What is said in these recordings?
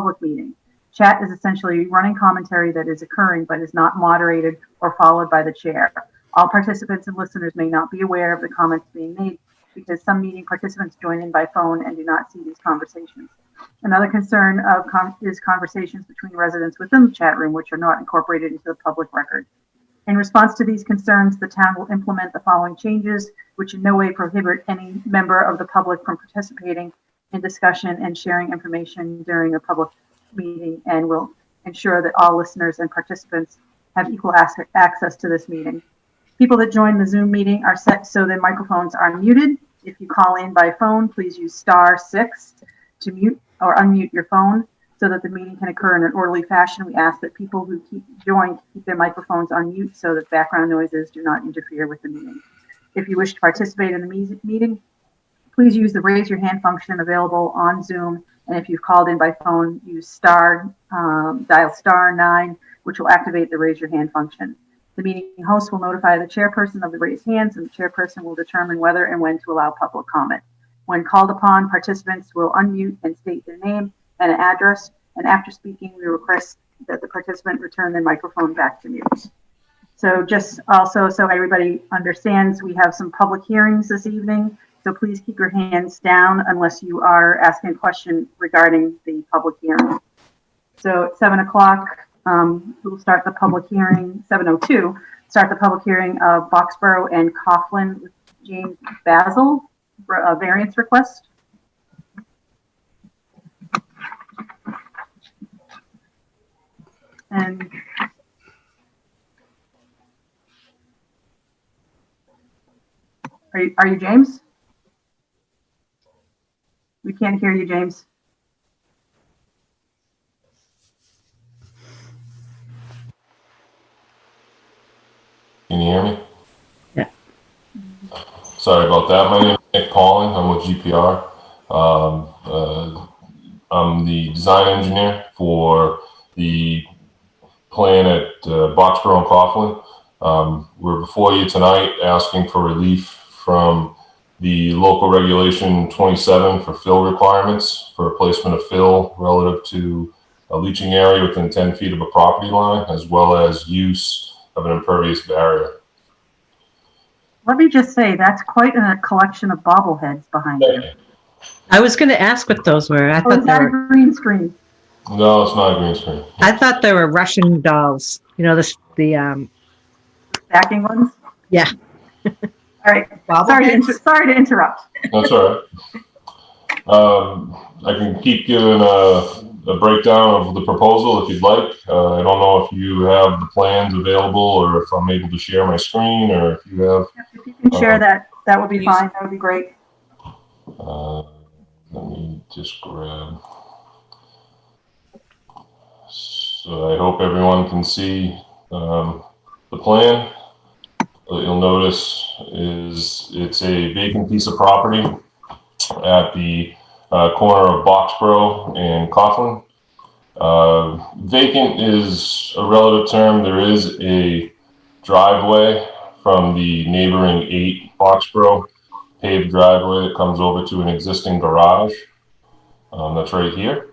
public meeting. Chat is essentially running commentary that is occurring but is not moderated or followed by the chair. All participants and listeners may not be aware of the comments being made because some meeting participants join in by phone and do not see these conversations. Another concern is conversations between residents within the chat room, which are not incorporated into the public record. In response to these concerns, the town will implement the following changes, which in no way prohibit any member of the public from participating in discussion and sharing information during a public meeting, and will ensure that all listeners and participants have equal access to this meeting. People that join the Zoom meeting are set so their microphones are muted. If you call in by phone, please use *6 to mute or unmute your phone so that the meeting can occur in an orderly fashion. We ask that people who join keep their microphones on mute so that background noises do not interfere with the meeting. If you wish to participate in the meeting, please use the raise your hand function available on Zoom. And if you've called in by phone, use dial *9, which will activate the raise your hand function. The meeting host will notify the chairperson of the raised hands, and the chairperson will determine whether and when to allow public comment. When called upon, participants will unmute and state their name and an address, and after speaking, we request that the participant return their microphone back to mute. So just also so everybody understands, we have some public hearings this evening, so please keep your hands down unless you are asking a question regarding the public hearing. So at 7 o'clock, we'll start the public hearing, 7:02, start the public hearing of Boxborough and Coughlin with James Basil, a variance request. And are you James? We can't hear you, James. Can you hear me? Yeah. Sorry about that. My name is Nick Pauling. I'm with GPR. I'm the design engineer for the plan at Boxborough and Coughlin. We're before you tonight asking for relief from the local regulation 27 for fill requirements for replacement of fill relative to a leaching area within 10 feet of a property line, as well as use of an impervious barrier. Let me just say, that's quite a collection of bobbleheads behind you. I was going to ask what those were. I thought is that a green screen? No, it's not a green screen. I thought they were Russian dolls. You know, the Backing ones? Yeah. All right. Sorry to interrupt. That's all right. I can keep giving a breakdown of the proposal if you'd like. I don't know if you have the plans available or if I'm able to share my screen, or if you have. If you can share that would be fine. That would be great. Let me just grab. So I hope everyone can see the plan. What you'll notice is it's a vacant piece of property at the corner of Boxborough and Coughlin. Vacant is a relative term. There is a driveway from the neighboring 8 Boxborough paved driveway that comes over to an existing garage. That's right here.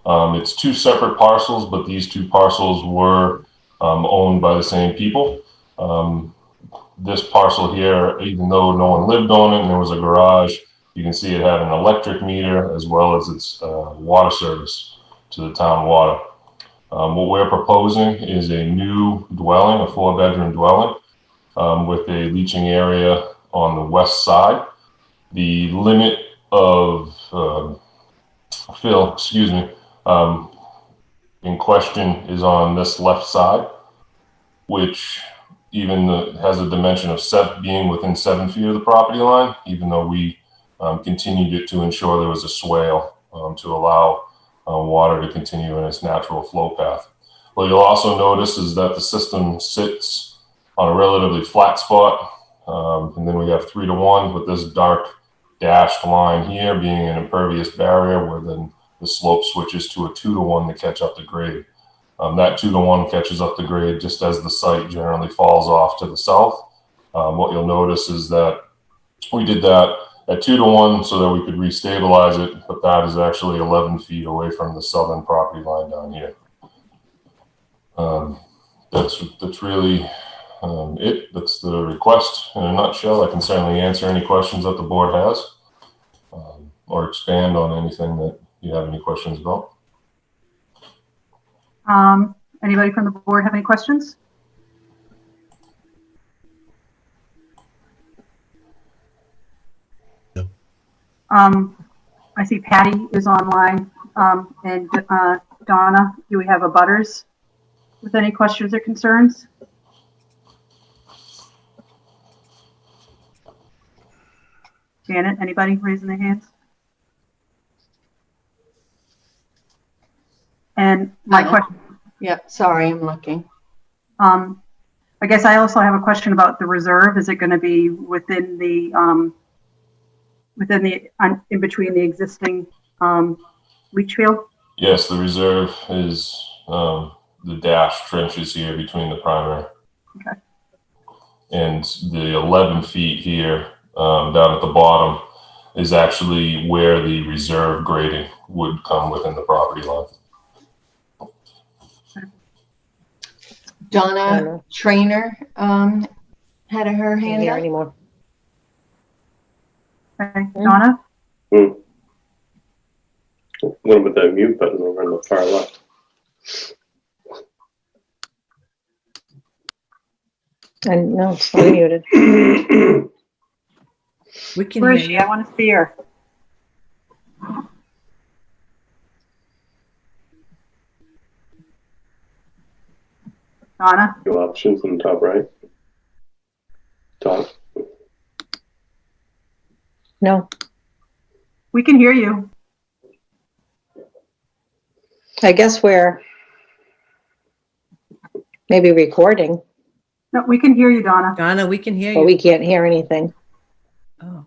It's 2 separate parcels, but these 2 parcels were owned by the same people. This parcel here, even though no one lived on it and there was a garage, you can see it had an electric meter as well as its water service to the town water. What we're proposing is a new dwelling, a 4-bedroom dwelling with a leaching area on the west side. The limit of fill, in question is on this left side, which even has a dimension of being within 7 feet of the property line, even though we continued it to ensure there was a swale to allow water to continue in its natural flow path. What you'll also notice is that the system sits on a relatively flat spot, and then we have 3-to-1 with this dark dashed line here being an impervious barrier, where then the slope switches to a 2-to-1 to catch up the grade. That 2-to-1 catches up the grade just as the site generally falls off to the south. What you'll notice is that we did that at 2-to-1 so that we could restabilize it, but that is actually 11 feet away from the southern property line down here. That's really it. That's the request in a nutshell. I can certainly answer any questions that the board has, or expand on anything that you have any questions about. Anybody from the board have any questions? No. I see Patty is online, and Donna, do we have a butters with any questions or concerns? Janet, anybody raising their hands? And my question. Yep, sorry, I'm looking. I guess I also have a question about the reserve. Is it going to be within the in between the existing leach field? Yes, the reserve is the dash trenches here between the primary. Okay. And the 11 feet here down at the bottom is actually where the reserve grading would come within the property line. Donna Trainer had her hand Here up. anymore. Okay, Donna? One with that mute button over on the far left. And no, it's not muted. We can Where is hear she? you. I want to see her. Donna? Two options in the top right. Top. No, We can hear you. I guess we're maybe recording, No, we can hear you, Donna. Donna, we can hear but you. we can't hear anything. Oh,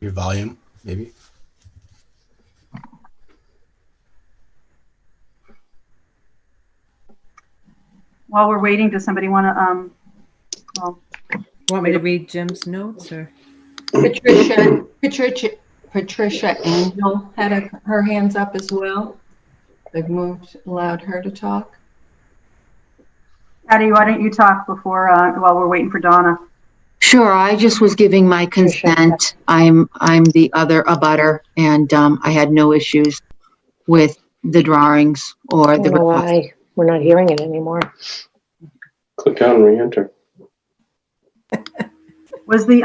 Your volume, maybe. While we're waiting, does somebody want to, well, want me to read Jim's notes or? Patricia Angel had her hands up as well. They've allowed her to talk. Patty, why don't you talk before, while we're waiting for Donna? Sure, I just was giving my consent. I'm the other abutter, and I had no issues with the drawings or I the don't know request. why we're not hearing it anymore. Click on re-enter. Was the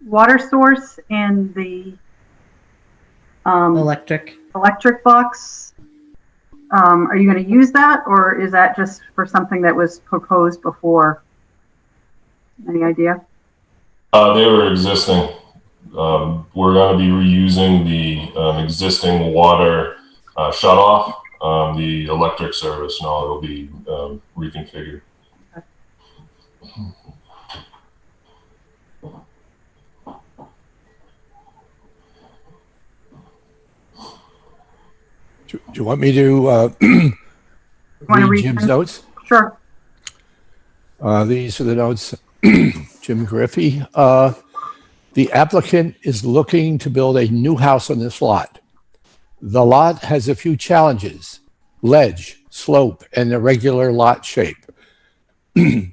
water source and the Electric. electric box, are you going to use that, or is that just for something that was proposed before? Any idea? They were existing. We're going to be reusing the existing water shutoff. The electric service, no, it'll be reconfigured. Do you want me to Want to read Jim's notes? Sure. These are the notes. Jim Griffey. The applicant is looking to build a new house on this lot. The lot has a few challenges: ledge, slope, and irregular lot shape. It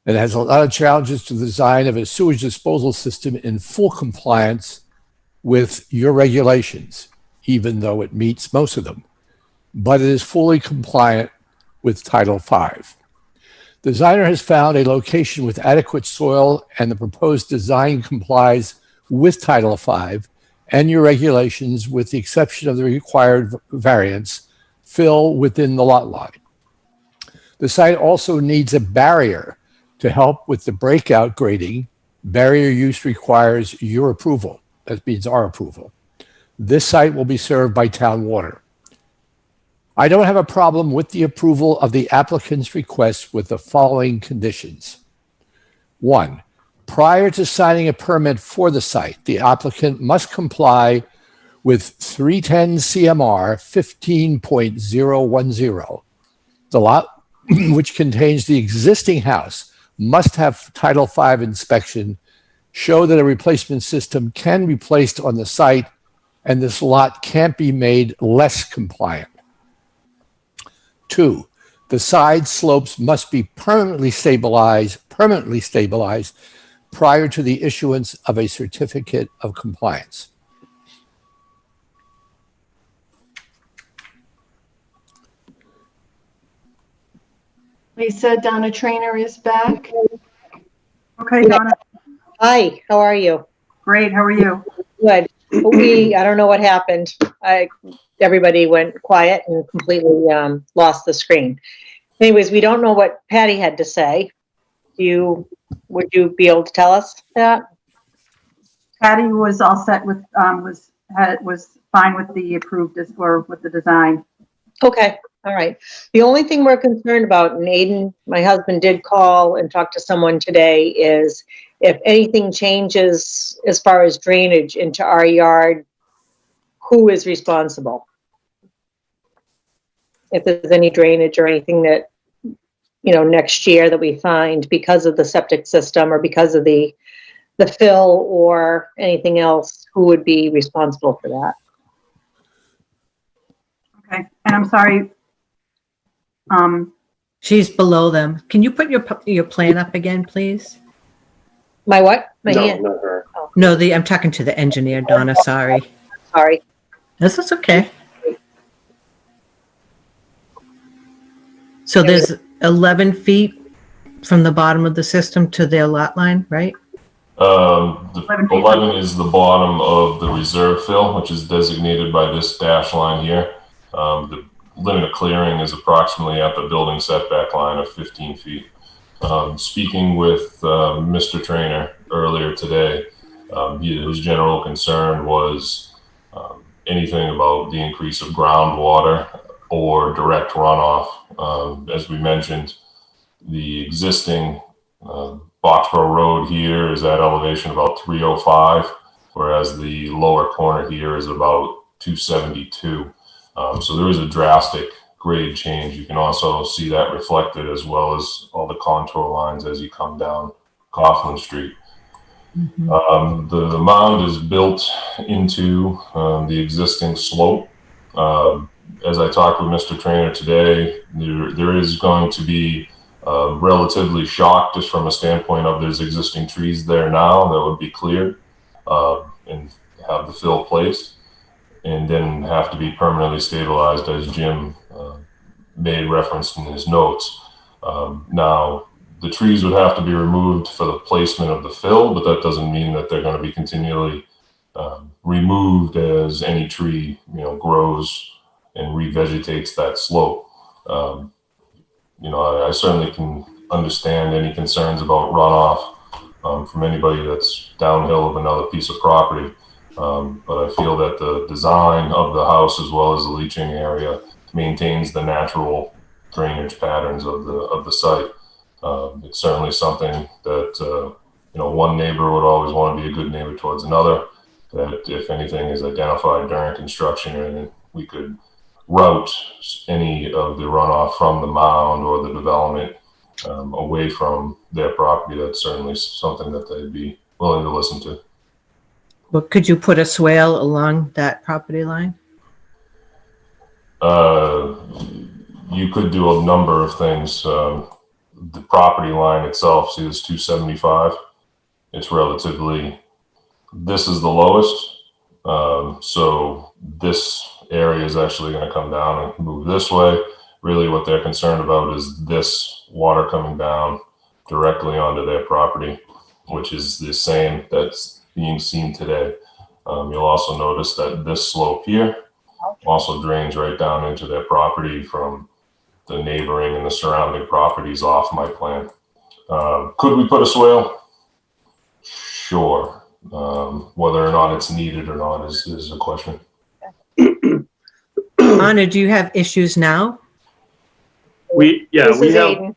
has a lot of challenges to the design of a sewage disposal system in full compliance with your regulations, even though it meets most of them. But it is fully compliant with Title V. The designer has found a location with adequate soil, and the proposed design complies with Title V and your regulations, with the exception of the required variance fill within the lot line. The site also needs a barrier to help with the breakout grading. Barrier use requires your approval. That means our approval. This site will be served by town water. I don't have a problem with the approval of the applicant's request with the following conditions. 1, prior to signing a permit for the site, the applicant must comply with 310 CMR 15.010. The lot, which contains the existing house, must have Title V inspection, show that a replacement system can be placed on the site, and this lot can't be made less compliant. 2, the side slopes must be permanently stabilized prior to the issuance of a certificate of compliance. Lisa, Donna Trainer is back. Okay, Donna, Hi, how are you? great. How are you? Good. I don't know what happened. Everybody went quiet and completely lost the screen. Anyways, we don't know what Patty had to say. Would you be able to tell us that? Patty was all set with, was fine with the approved, or with the design. Okay, all right. The only thing we're concerned about, and Aiden, my husband, did call and talk to someone today, is if anything changes as far as drainage into our yard, who is responsible? If there's any drainage or anything that, next year that we find because of the septic system or because of the fill or anything else, who would be responsible for that? Okay, and I'm sorry. She's below them. Can you put your plan up again, please? My what? My No, hand? not her. No, I'm talking to the engineer, Donna. Sorry. Sorry. That's okay. So there's 11 feet from the bottom of the system to their lot line, right? The 11 feet. 11 is the bottom of the reserve fill, which is designated by this dash line here. The limit of clearing is approximately at the building setback line of 15 feet. Speaking with Mr. Trainer earlier today, his general concern was anything about the increase of groundwater or direct runoff. As we mentioned, the existing Boxborough Road here is at elevation about 305, whereas the lower corner here is about 272. So there is a drastic grade change. You can also see that reflected as well as all the contour lines as you come down Coughlin Street. The mound is built into the existing slope. As I talked with Mr. Trainer today, there is going to be relatively shock just from a standpoint of there's existing trees there now that would be cleared and have the fill placed, and then have to be permanently stabilized, as Jim made reference in his notes. Now, the trees would have to be removed for the placement of the fill, but that doesn't mean that they're going to be continually removed as any tree, grows and revegetates that slope. I certainly can understand any concerns about runoff from anybody that's downhill of another piece of property. But I feel that the design of the house, as well as the leaching area, maintains the natural drainage patterns of the site. It's certainly something that one neighbor would always want to be a good neighbor towards another. That if anything is identified during construction, and we could route any of the runoff from the mound or the development away from their property, that's certainly something that they'd be willing to listen to. But could you put a swale along that property line? You could do a number of things. The property line itself is 275. It's relatively, this is the lowest. So this area is actually going to come down and move this way. Really what they're concerned about is this water coming down directly onto their property, which is the same that's being seen today. You'll also notice that this slope here also drains right down into their property from the neighboring and the surrounding properties off my plan. Could we put a swale? Sure. Whether or not it's needed or not is a question. Anna, do you have issues now? We This is have Aiden.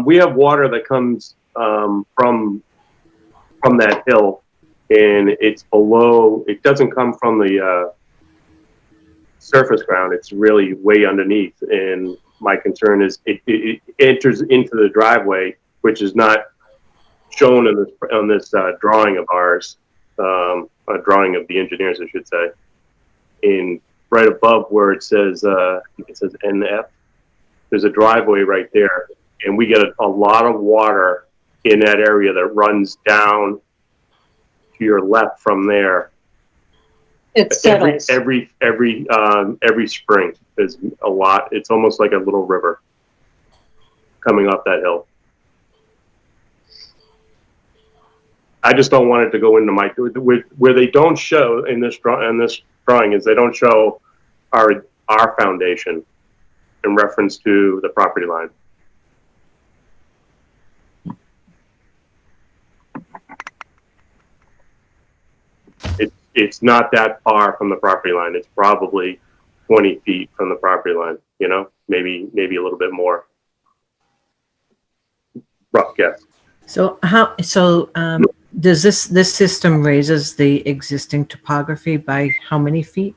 we have water that comes from that hill and it's below, it doesn't come from the surface ground, it's really way underneath. And my concern is it enters into the driveway, which is not shown in this drawing of ours, a drawing of the engineers, I should say. In right above where it says, I think it says NF, there's a driveway right there, and we get a lot of water in that area that runs down to your left from there. It settles. Every spring is a lot. It's almost like a little river coming up that hill. I just don't want it to go into my, where they don't show in this drawing is they don't show our foundation in reference to the property line. It's not that far from the property line. It's probably 20 feet from the property line, you know, maybe a little bit more. Rough guess. So does this system raises the existing topography by how many feet?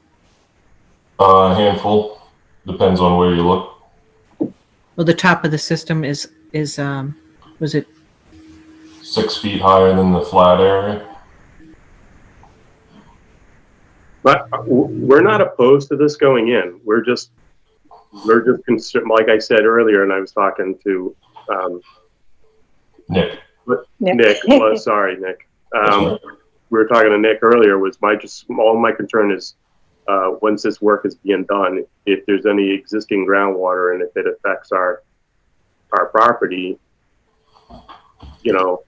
A handful, depends on where you look. Well, the top of the system is was it 6 feet higher than the flat area. But we're not opposed to this going in. We're just concerned, like I said earlier, and I was talking to Nick. Nick. Well, sorry, Nick. We were talking to Nick earlier. Was all my concern is once this work is being done, if there's any existing groundwater and if it affects our property, you know,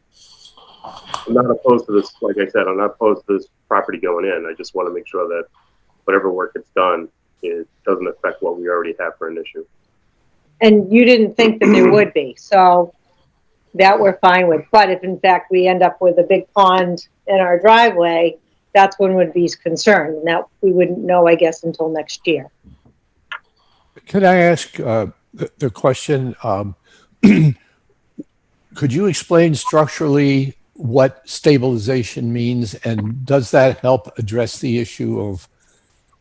I'm not opposed to this. Like I said, I'm not opposed to this property going in. I just want to make sure that whatever work gets done, it doesn't affect what we already have for an issue. And you didn't think that there would be, so that we're fine with. But if in fact we end up with a big pond in our driveway, that's when we'd be concerned. Now we wouldn't know, I guess, until next year. Can I ask the question? Could you explain structurally what stabilization means, and does that help address the issue of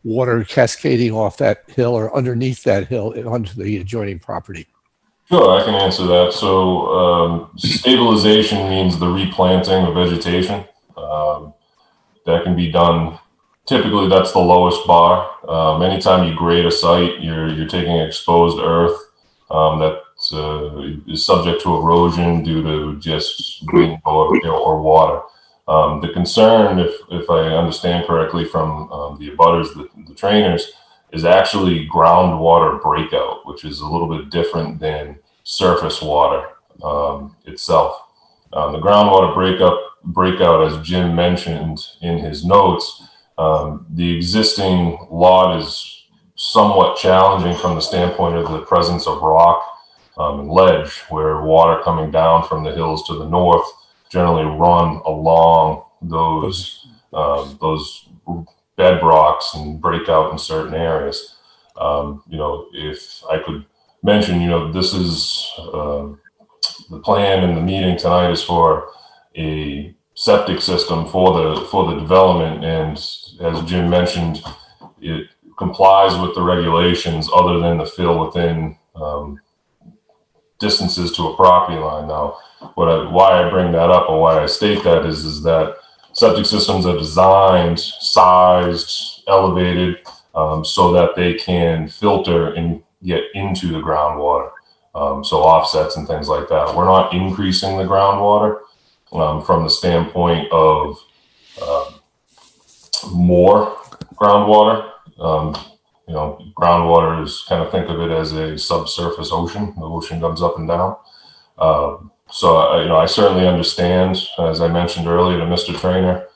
water cascading off that hill or underneath that hill onto the adjoining property? Sure, I can answer that. So stabilization means the replanting of vegetation. That can be done, typically that's the lowest bar. Anytime you grade a site, you're taking exposed earth that is subject to erosion due to just wind or water. The concern, if I understand correctly from the abutters, the trainers, is actually groundwater breakout, which is a little bit different than surface water itself. The groundwater breakout, as Jim mentioned in his notes, the existing lot is somewhat challenging from the standpoint of the presence of rock and ledge, where water coming down from the hills to the north generally run along those bedrocks and break out in certain areas. You know, if I could mention, you know, this is the plan in the meeting tonight is for a septic system for the development, and as Jim mentioned, it complies with the regulations other than the fill within distances to a property line. Now, why I bring that up or why I state that is that septic systems are designed, sized, elevated, so that they can filter and get into the groundwater. So offsets and things like that. We're not increasing the groundwater from the standpoint of more groundwater. You know, groundwater is kind of, think of it as a subsurface ocean. The ocean comes up and down. So, you know, I certainly understand, as I mentioned earlier to Mr. Trainer,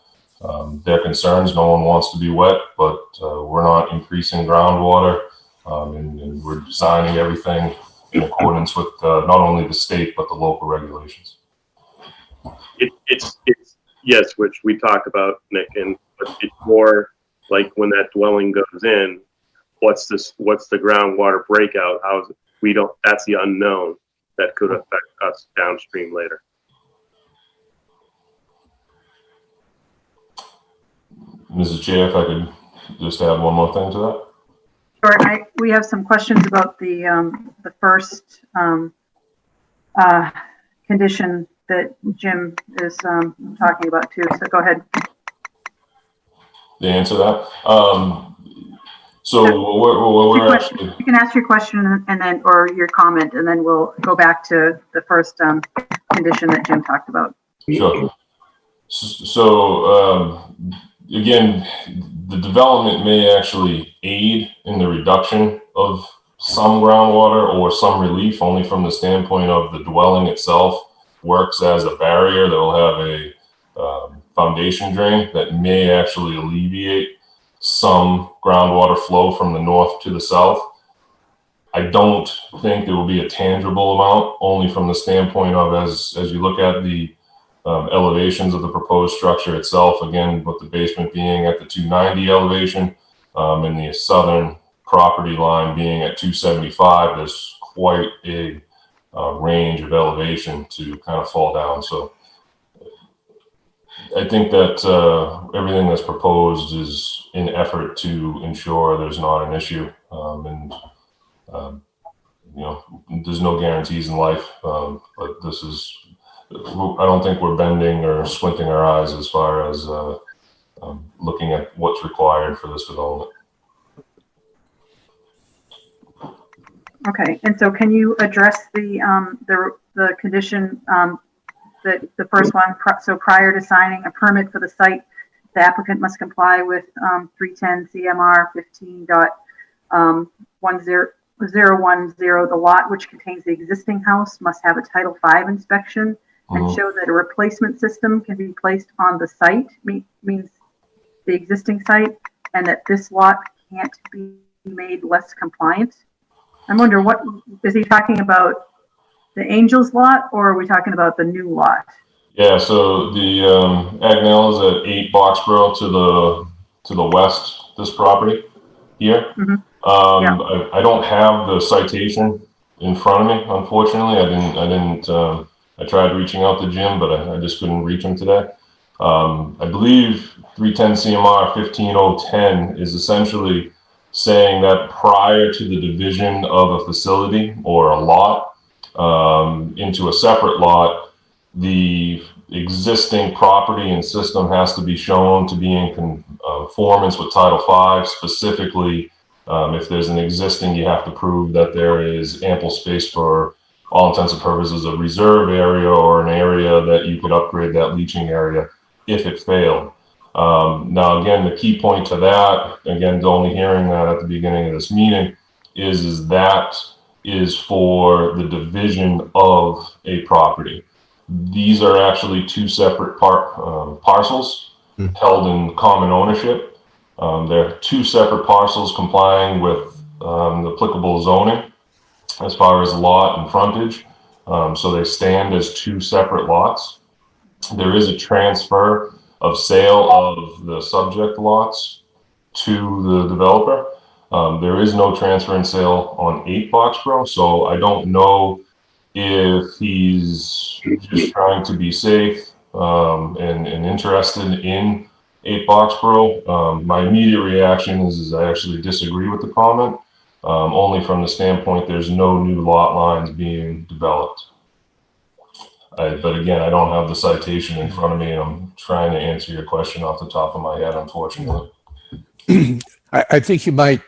their concerns. No one wants to be wet, but we're not increasing groundwater, and we're designing everything in accordance with not only the state, but the local regulations. It's yes, which we talked about, Nick, but it's more like when that dwelling goes in, what's the groundwater breakout? That's the unknown that could affect us downstream later. Mrs. Chair, if I could just add one more thing to that. Sure. We have some questions about the first condition that Jim is talking about too. So go ahead. To answer that. So we're actually. You can ask your question and then, or your comment, and then we'll go back to the first condition that Jim talked about. Sure. So again, the development may actually aid in the reduction of some groundwater or some relief, only from the standpoint of the dwelling itself works as a barrier that will have a foundation drain that may actually alleviate some groundwater flow from the north to the south. I don't think there will be a tangible amount, only from the standpoint of as you look at the elevations of the proposed structure itself, again, with the basement being at the 290 elevation and the southern property line being at 275, there's quite a range of elevation to kind of fall down. So I think that everything that's proposed is in effort to ensure there's not an issue. You know, there's no guarantees in life, but this is, I don't think we're bending or squinting our eyes as far as looking at what's required for this development. Okay, and so can you address the condition that the first one? So prior to signing a permit for the site, the applicant must comply with 310 CMR 15.1010. The lot which contains the existing house must have a Title V inspection and show that a replacement system can be placed on the site, means the existing site, and that this lot can't be made less compliant. I'm wondering, what is he talking about? The Angels lot, or are we talking about the new lot? Yeah, so the Agnell is at 8 Boxborough to the west. This property here. Yeah. I don't have the citation in front of me, unfortunately. I tried reaching out to Jim, but I just couldn't reach him today. I believe 310 CMR 15010 is essentially saying that prior to the division of a facility or a lot into a separate lot, the existing property and system has to be shown to be in conformance with Title V. Specifically, if there's an existing, you have to prove that there is ample space for all intents and purposes a reserve area or an area that you could upgrade that leaching area if it failed. Now, again, the key point to that, again, only hearing that at the beginning of this meeting, is that is for the division of a property. These are actually two separate parcels held in common ownership. They're two separate parcels complying with the applicable zoning as far as lot and frontage. So they stand as two separate lots. There is a transfer of sale of the subject lots to the developer. There is no transfer and sale on 8 Boxborough, so I don't know if he's just trying to be safe and interested in 8 Boxborough. My immediate reaction is I actually disagree with the comment, only from the standpoint there's no new lot lines being developed. But again, I don't have the citation in front of me, and I'm trying to answer your question off the top of my head, unfortunately. I think you might,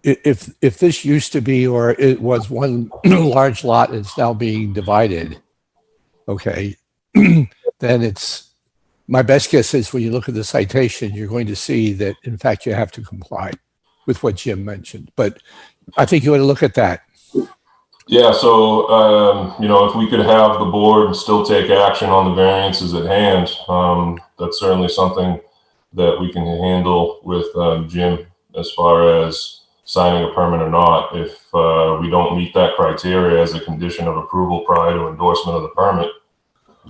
if this used to be, or it was one large lot, it's now being divided, okay, then it's, my best guess is when you look at the citation, you're going to see that, in fact, you have to comply with what Jim mentioned. But I think you ought to look at that. Yeah, so, you know, if we could have the board still take action on the variances at hand, that's certainly something that we can handle with Jim as far as signing a permit or not. If we don't meet that criteria as a condition of approval prior to endorsement of the permit,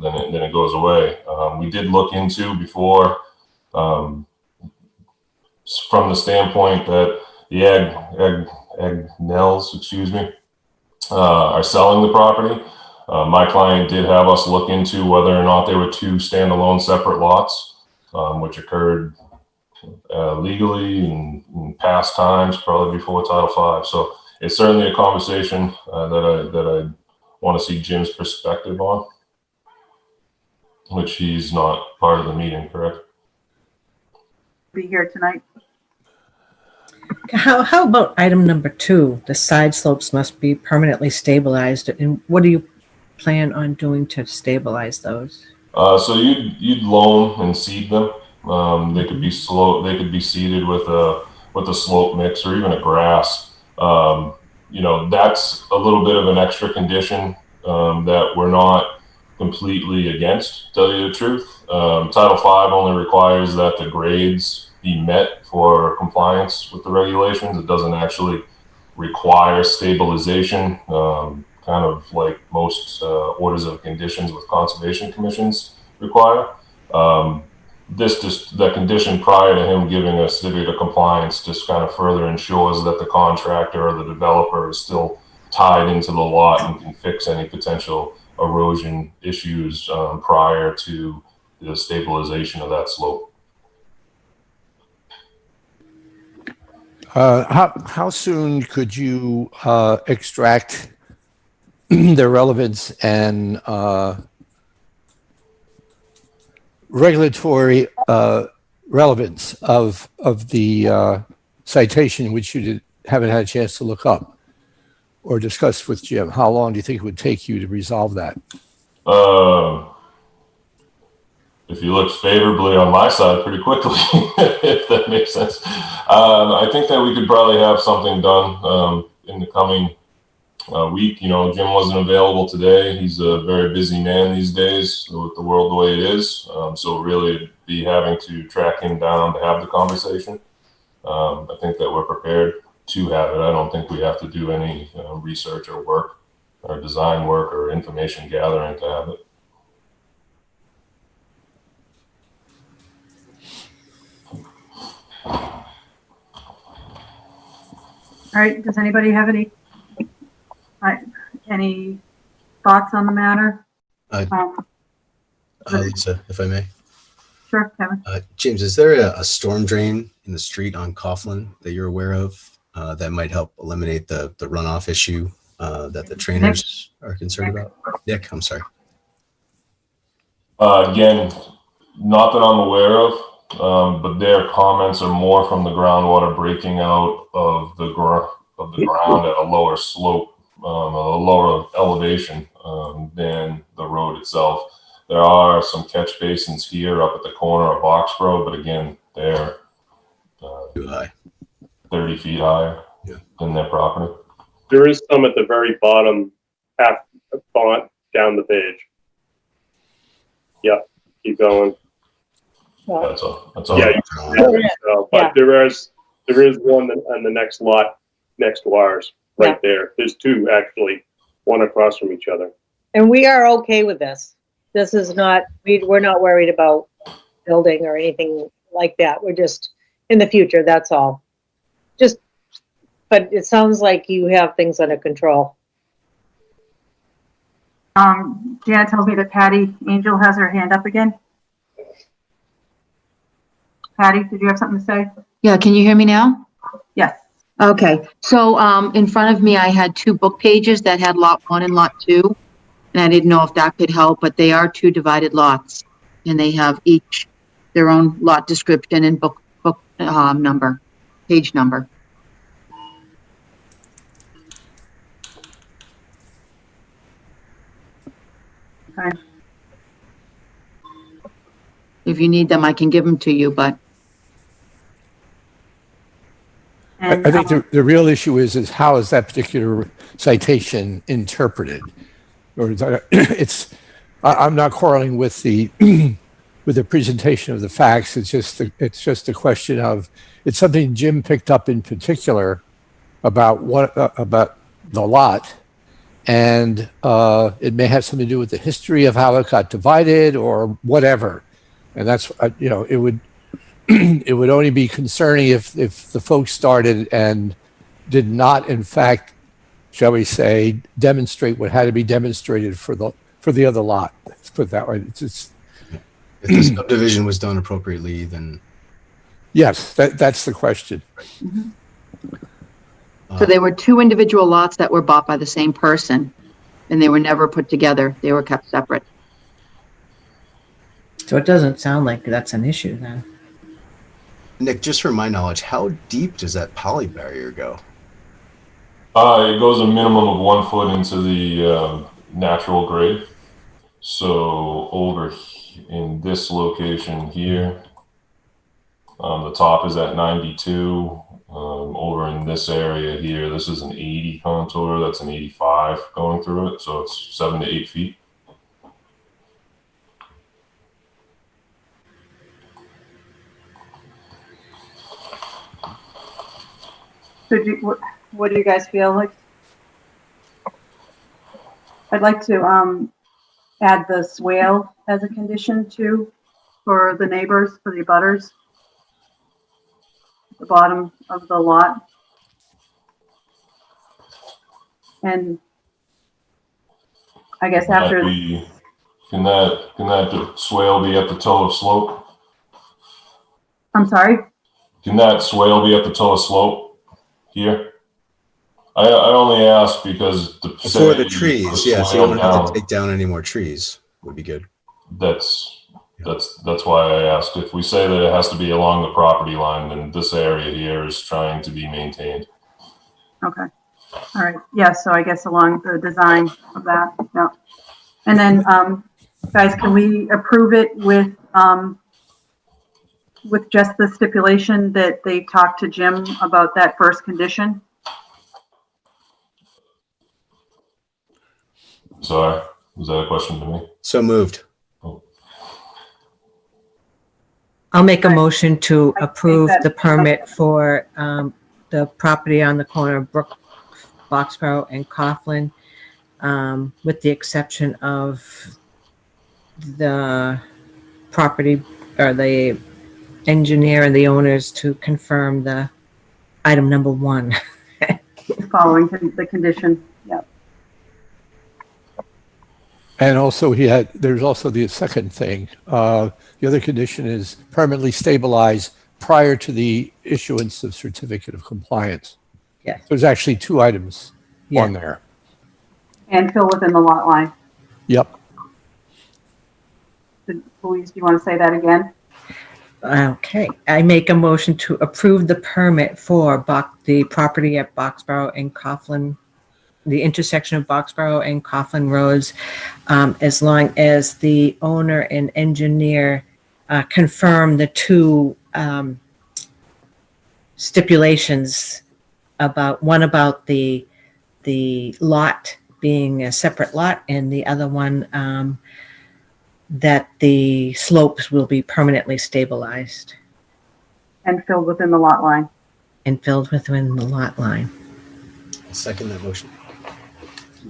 then it goes away. We did look into before, from the standpoint that the Agnells, excuse me, are selling the property. My client did have us look into whether or not there were two standalone separate lots. which occurred legally in past times, probably before Title V. So it's certainly a conversation that I want to see Jim's perspective on, which he's not part of the meeting, correct? Be here tonight. How about item number 2? The side slopes must be permanently stabilized. And what do you plan on doing to stabilize those? So you'd loam and seed them. They could be They could be seeded with a slope mix or even a grass. That's a little bit of an extra condition that we're not completely against, to tell you the truth. Title V only requires that the grades be met for compliance with the regulations. It doesn't actually require stabilization, kind of like most orders of conditions with conservation commissions require. The condition prior to him giving a certificate of compliance just kind of further ensures that the contractor or the developer is still tied into the lot and can fix any potential erosion issues prior to the stabilization of that slope. How soon could you extract the relevance and regulatory relevance of the citation, which you haven't had a chance to look up or discuss with Jim? How long do you think it would take you to resolve that? If you look favorably on my side, pretty quickly, if that makes sense. I think that we could probably have something done in the coming week. Jim wasn't available today. He's a very busy man these days with the world the way it is. So really it'd be having to track him down to have the conversation. I think that we're prepared to have it. I don't think we have to do any research or work or design work or information gathering to have it. All right, does anybody have any thoughts on the matter? Lisa, if I may. Sure, Kevin. James, is there a storm drain in the street on Coughlin that you're aware of that might help eliminate the runoff issue that the trainers are concerned about? Nick, I'm sorry. Again, not that I'm aware of. But their comments are more from the groundwater breaking out of the ground at a lower slope, a lower elevation than the road itself. There are some catch basins here up at the corner of Boxborough, but again, they're Too high. 30 feet higher than their property. There is some at the very bottom, half font down the page. Yep, keep going. That's all. Yeah, but there is one on the next lot next to ours, right there. There's two actually, one across from each other. And we are okay with this. This is not, we're not worried about building or anything like that. We're just in the future, that's all. But it sounds like you have things under control. Janet tells me that Patty Angel has her hand up again. Patty, did you have something to say? Yeah, can you hear me now? Yes. Okay, so in front of me, I had 2 book pages that had lot 1 and lot 2. And I didn't know if that could help, but they are 2 divided lots. And they have each their own lot description and book number, page number. Okay. If you need them, I can give them to you, but. And, I think the real issue is how is that particular citation interpreted? Or I'm not quarreling with the with the presentation of the facts. It's just a question of, it's something Jim picked up in particular about about the lot, and it may have something to do with the history of how it got divided or whatever. And that's it would it would only be concerning if the folks started and did not, in fact, shall we say, demonstrate what had to be demonstrated for the other lot. Let's put it that way. If the subdivision was done appropriately, then Yes, that's the question. So they were two individual lots that were bought by the same person, and they were never put together. They were kept separate. So it doesn't sound like that's an issue then. Nick, just from my knowledge, how deep does that poly barrier go? It goes a minimum of 1 foot into the natural grade. So in this location here, the top is at 92. Over in this area here, this is an 80 contour. That's an 85 going through it. So it's 7 to 8 feet. So what do you guys feel like? I'd like to add the swale as a condition too for the neighbors, for the abutters. The bottom of the lot. And I guess after. Can that swale be at the toe of slope? I'm sorry? Can that swale be at the toe of slope here? I only ask because Before the trees, yeah, so you don't have to take down any more trees would be good. That's why I asked. If we say that it has to be along the property line, then this area here is trying to be maintained. Okay. All right. Yeah. So I guess along the design of that. Yeah. And then, guys, can we approve it with just the stipulation that they talked to Jim about that first condition? Sorry, was that a question to me? So moved. I'll make a motion to I think approve that- the permit for the property on the corner of Boxborough and Coughlin, with the exception of the property or the engineer and the owners to confirm the item number 1. Following the condition. Yep. And also there's also the second thing. The other condition is permanently stabilized prior to the issuance of certificate of compliance. Yeah. There's actually 2 items Yeah. on there. And fill within the lot line. Yep. Louise, do you want to say that again? Okay, I make a motion to approve the permit for the property at Boxborough and Coughlin, the intersection of Boxborough and Coughlin Roads, as long as the owner and engineer confirm the 2 stipulations one about the lot being a separate lot, and the other one that the slopes will be permanently stabilized And filled within the lot line. and filled within the lot line. I'll second that motion.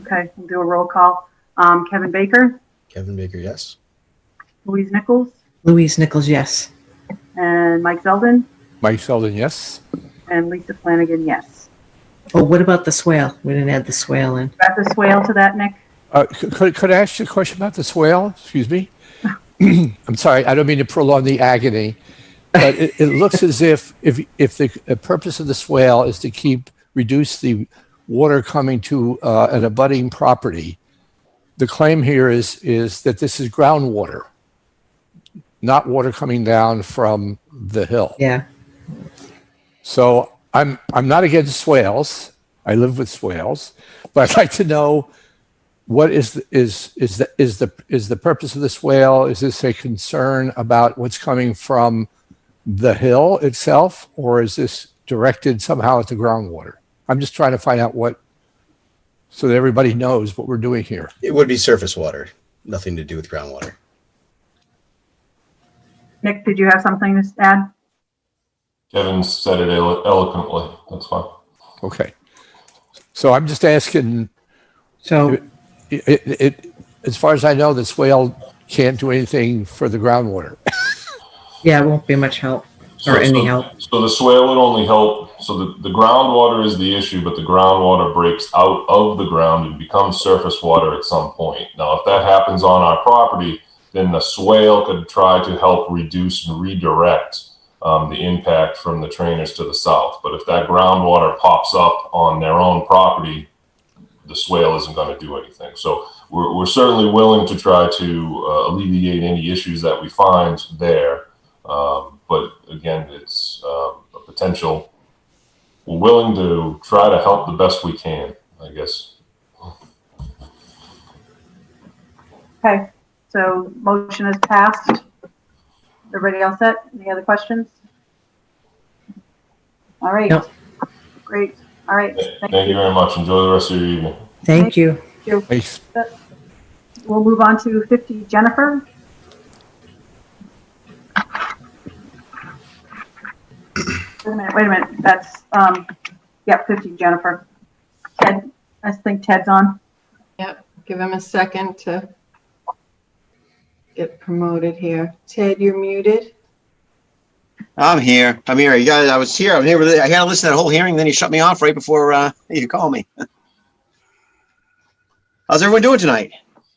Okay, we'll do a roll call. Kevin Baker, Kevin Baker, yes. Louise Nichols, Louise Nichols, yes. and Mike Zeldin, Mike Sheldon, yes. and Lisa Flanagan, yes. Oh, what about the swale? We didn't add the swale in. Add the swale to that, Nick? Could I ask you a question about the swale? Excuse me. I'm sorry. I don't mean to prolong the agony, but it looks as if the purpose of the swale is to reduce the water coming to an abutting property. The claim here is that this is groundwater, not water coming down from the hill. Yeah. So I'm not against swales. I live with swales, but I'd like to know what is the purpose of the swale? Is this a concern about what's coming from the hill itself, or is this directed somehow at the groundwater? I'm just trying to find out so that everybody knows what we're doing here. It would be surface water, nothing to do with groundwater. Nick, did you have something to add? Kevin said it eloquently. That's fine. Okay. So I'm just asking, So, as far as I know, the swale can't do anything for the groundwater. yeah, it won't be much help or any help. So the swale would only help. So the groundwater is the issue, but the groundwater breaks out of the ground and becomes surface water at some point. Now, if that happens on our property, then the swale could try to help reduce and redirect the impact from the trainers to the south. But if that groundwater pops up on their own property, the swale isn't going to do anything. So we're certainly willing to try to alleviate any issues that we find there. But again, it's a potential. We're willing to try to help the best we can, I guess. Okay, so motion is passed. Everybody all set? Any other questions? All right. No. Great. All right. Thank you very much. Enjoy the rest of your evening. Thank you. Thanks. We'll move on to 50, Jennifer. Wait a minute. That's, yeah, 50, Jennifer. Ted, I think Ted's on. Yep, give him a second to get promoted here. Ted, you're muted. I'm here. You guys, I was here. I had to listen to that whole hearing. Then you shut me off right before you called me. How's everyone doing tonight?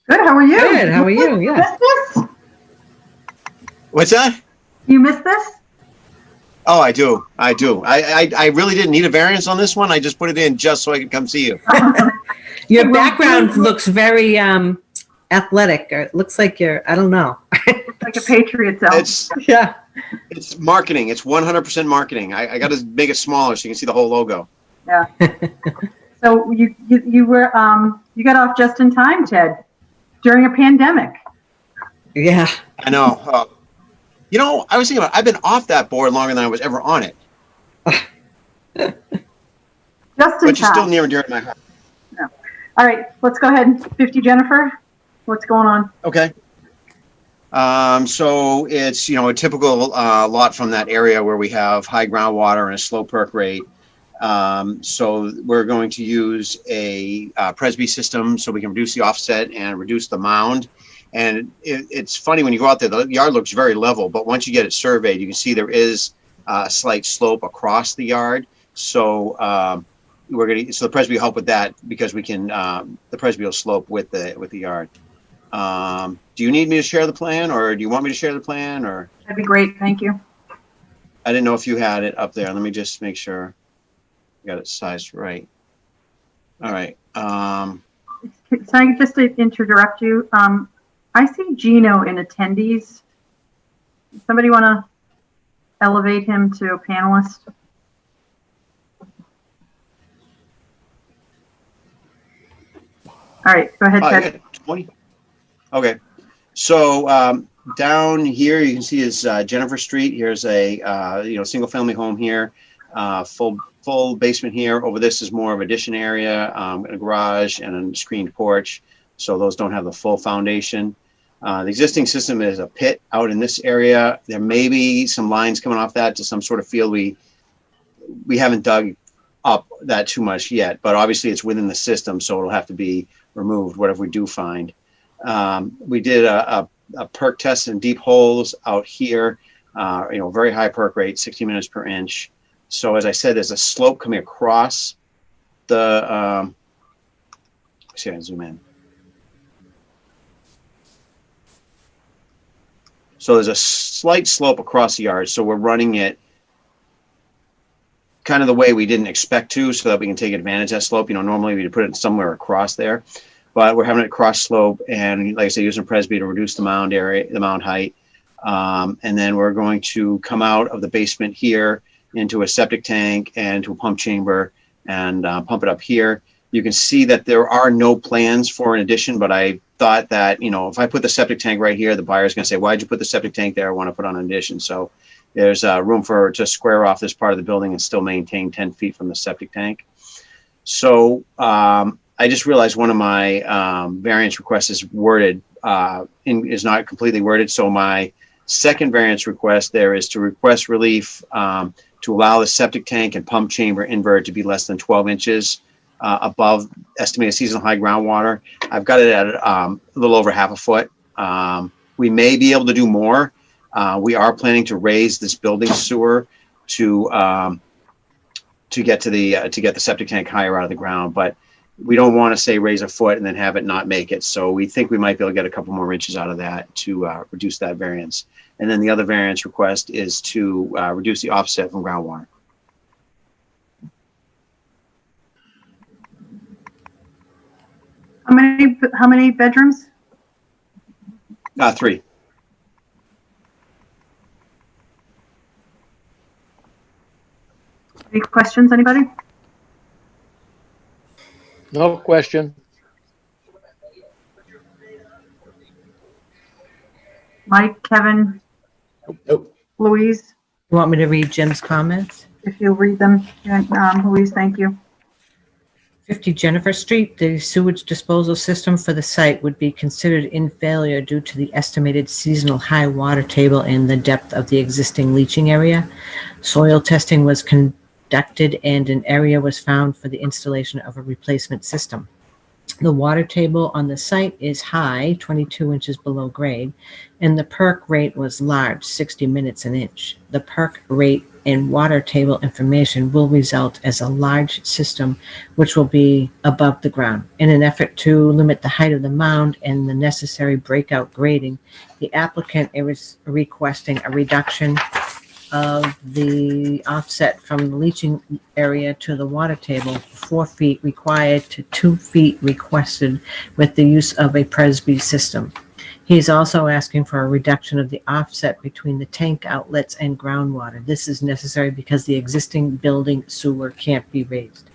Good. How are you? Good. How are you? Yeah. Missed this? What's that? You missed this? Oh, I do. I really didn't need a variance on this one. I just put it in just so I could come see you. Your background looks very athletic. Or it looks like you're, I don't know. Like a Patriots out. Yeah. It's marketing. It's 100% marketing. I got to make it smaller so you can see the whole logo. Yeah. So you were you got off just in time, Ted, during a pandemic. Yeah. I know. I was thinking about. I've been off that board longer than I was ever on it. Just in But you're still time. near and dear to my heart. No. All right, let's go ahead. 50, Jennifer. What's going on? Okay. So it's, a typical lot from that area where we have high groundwater and a slow perk rate. So we're going to use a Presby system so we can reduce the offset and reduce the mound. And it's funny when you go out there, the yard looks very level, but once you get it surveyed, you can see there is a slight slope across the yard. So so the Presby will help with that because we can, the Presby will slope with the yard. Do you need me to share the plan, or do you want me to share the plan, or? That'd be great. Thank you. I didn't know if you had it up there. Let me just make sure I got it sized right. All right. Can I just interrupt you? I see Gino in attendees. Somebody want to elevate him to a panelist? All right, go ahead, Ted. 20. Okay. So down here, you can see is Jennifer Street. Here's a single family home here, full basement here. Over this is more of addition area, a garage and a screened porch. So those don't have the full foundation. The existing system is a pit out in this area. There may be some lines coming off that to some sort of field. We haven't dug up that too much yet, but obviously it's within the system, so it'll have to be removed, whatever we do find. We did a perk test in deep holes out here, very high perk rate, 60 minutes per inch. So as I said, there's a slope coming across the, see, I can zoom in. So there's a slight slope across the yard. So we're running it kind of the way we didn't expect to, so that we can take advantage of that slope. Normally we'd put it somewhere across there, but we're having it cross slope, and like I said, using Presby to reduce the mound area, the mound height. And then we're going to come out of the basement here into a septic tank and to a pump chamber and pump it up here. You can see that there are no plans for an addition, but I thought that, if I put the septic tank right here, the buyer's going to say, why'd you put the septic tank there? I want to put on an addition. So there's room to square off this part of the building and still maintain 10 feet from the septic tank. So I just realized one of my variance requests is worded, is not completely worded. So my second variance request there is to request relief to allow the septic tank and pump chamber invert to be less than 12 inches above estimated seasonal high groundwater. I've got it at a little over half a foot. We may be able to do more. We are planning to raise this building sewer to get the septic tank higher out of the ground. But we don't want to say raise a foot and then have it not make it. So we think we might be able to get a couple more inches out of that to reduce that variance. And then the other variance request is to reduce the offset from groundwater. How many bedrooms? 3. Any questions, anybody? No question. Mike, Kevin, Nope. Louise, You want me to read Jim's comments? if you'll read them. And, Louise, thank you. 50 Jennifer Street, the sewage disposal system for the site would be considered in failure due to the estimated seasonal high water table and the depth of the existing leaching area. Soil testing was conducted and an area was found for the installation of a replacement system. The water table on the site is high, 22 inches below grade, and the perk rate was large, 60 minutes an inch. The perk rate and water table information will result as a large system which will be above the ground. In an effort to limit the height of the mound and the necessary breakout grading, the applicant is requesting a reduction of the offset from the leaching area to the water table, 4 feet required to 2 feet requested with the use of a Presby system. He's also asking for a reduction of the offset between the tank outlets and groundwater. This is necessary because the existing building sewer can't be raised.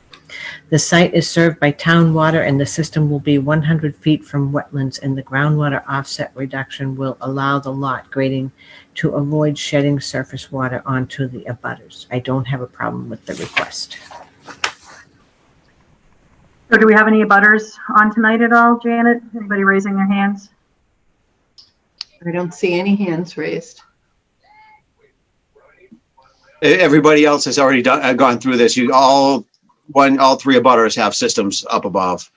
The site is served by town water and the system will be 100 feet from wetlands, and the groundwater offset reduction will allow the lot grading to avoid shedding surface water onto the abutters. I don't have a problem with the request. So do we have any abutters on tonight at all, Janet? Anybody raising their hands? I don't see any hands raised. Everybody else has already gone through this. All 3 abutters have systems up above.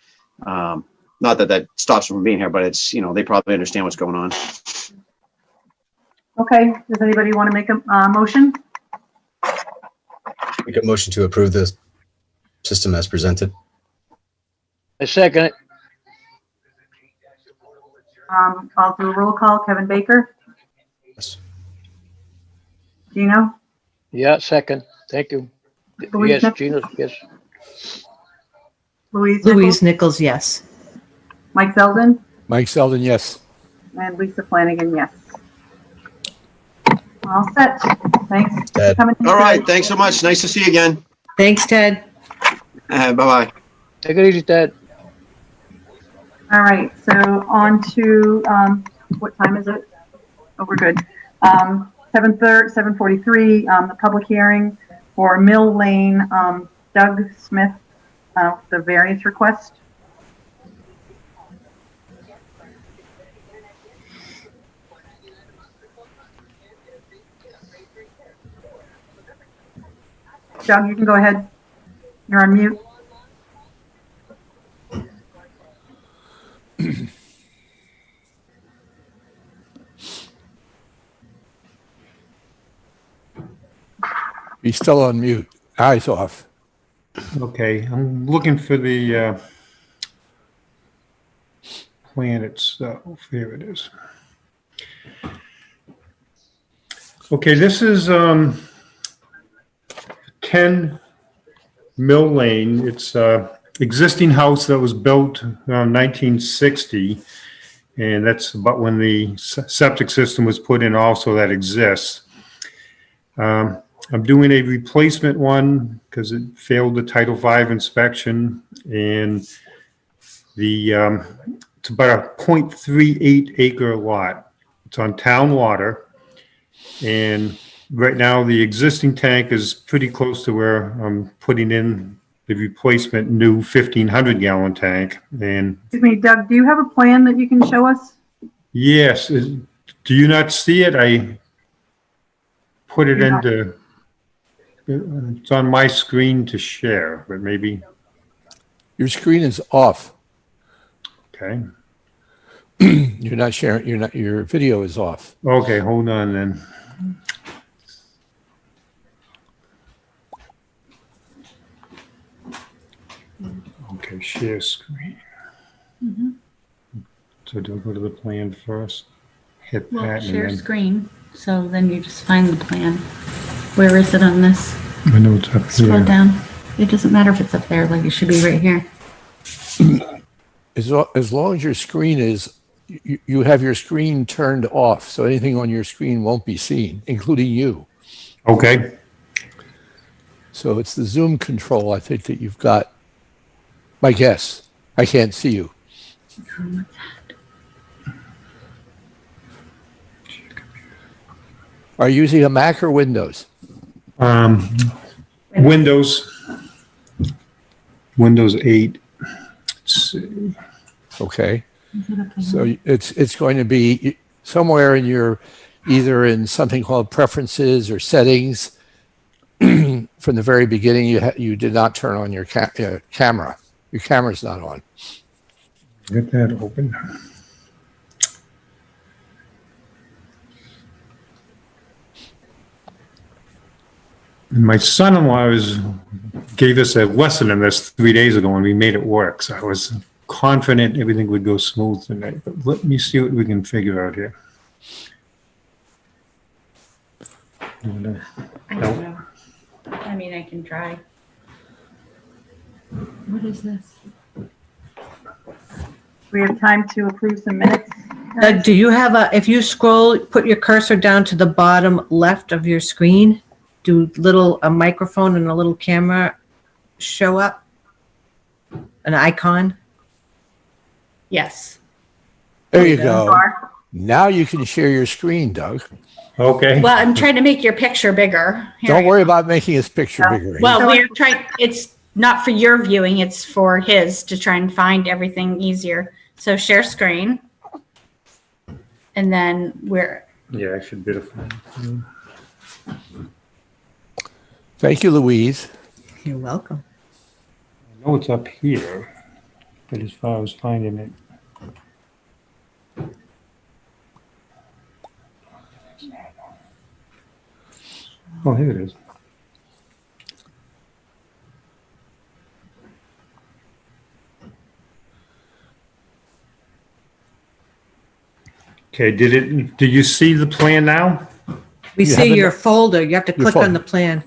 Not that that stops them from being here, but it's, they probably understand what's going on. Okay, does anybody want to make a motion? Make a motion to approve the system as presented. I second it. I'll do a roll call. Kevin Baker, Yes. Gino, Yeah, second. Thank you. Louise Yes, Nichols? Gina, yes. Louise Louise Nichols, Nichols, yes. Mike Zeldin, Mike Selden, yes. and Lisa Flanagan, yes. All set. Thanks for Ted. coming. All right. Thanks so much. Nice to see you again. Thanks, Ted. Bye-bye. Take it easy, Ted. All right, so on to, what time is it? Oh, we're good. 7:43, the public hearing for Mill Lane, Doug Smith, the variance request. Doug, you can go ahead. You're on mute. He's still on mute. Eyes off. Okay, I'm looking for the plan itself. Here it is. Okay, this is 10 Mill Lane. It's existing house that was built around 1960, and that's about when the septic system was put in also that exists. I'm doing a replacement one because it failed the Title V inspection, and the it's about a 0.38 acre lot. It's on town water, and right now the existing tank is pretty close to where I'm putting in the replacement new 1,500 gallon tank. And Excuse me, Doug, do you have a plan that you can show us? yes, do you not see it? I put it into, it's on my screen to share, but maybe, Your screen is off. okay. You're not sharing, your video is off. Okay, hold on then. Okay, share. share screen. So do I go to the plan first? Hit Well, that share and then, screen, so then you just find the plan. Where is it on this? I know it's up Scroll here. down. It doesn't matter if it's up there, like it should be right here. As long as your screen is, you have your screen turned off, so anything on your screen won't be seen, including you. Okay, So it's the Zoom control, I think, that you've got. My guess. I can't see you. Are you using a Mac or Windows? Windows 8. Let's see. Okay. So it's going to be somewhere in your, either in something called preferences or settings. From the very beginning, you did not turn on your camera. Your camera's not on. Get that open. And my son-in-law gave us a lesson in this 3 days ago, and we made it work. So I was confident everything would go smooth tonight. But let me see what we can figure out here. I don't know. I mean, I can try. What is this? We have time to approve some minutes. Do you have if you scroll, put your cursor down to the bottom left of your screen, do a microphone and a little camera show up? An icon? Yes. There you go. Now you can share your screen, Doug. Okay. Well, I'm trying to make your picture bigger. Here Don't I worry go. about making his picture bigger. Well, we're trying, it's not for your viewing, it's for his to try and find everything easier. So share screen. And then Yeah, I should be able to. Thank you, Louise. You're welcome. I know it's up here, but as far as finding it. Oh, here it is. Okay, did you see the plan now? We You see haven't- your folder. You have to Your click on folder. the plan.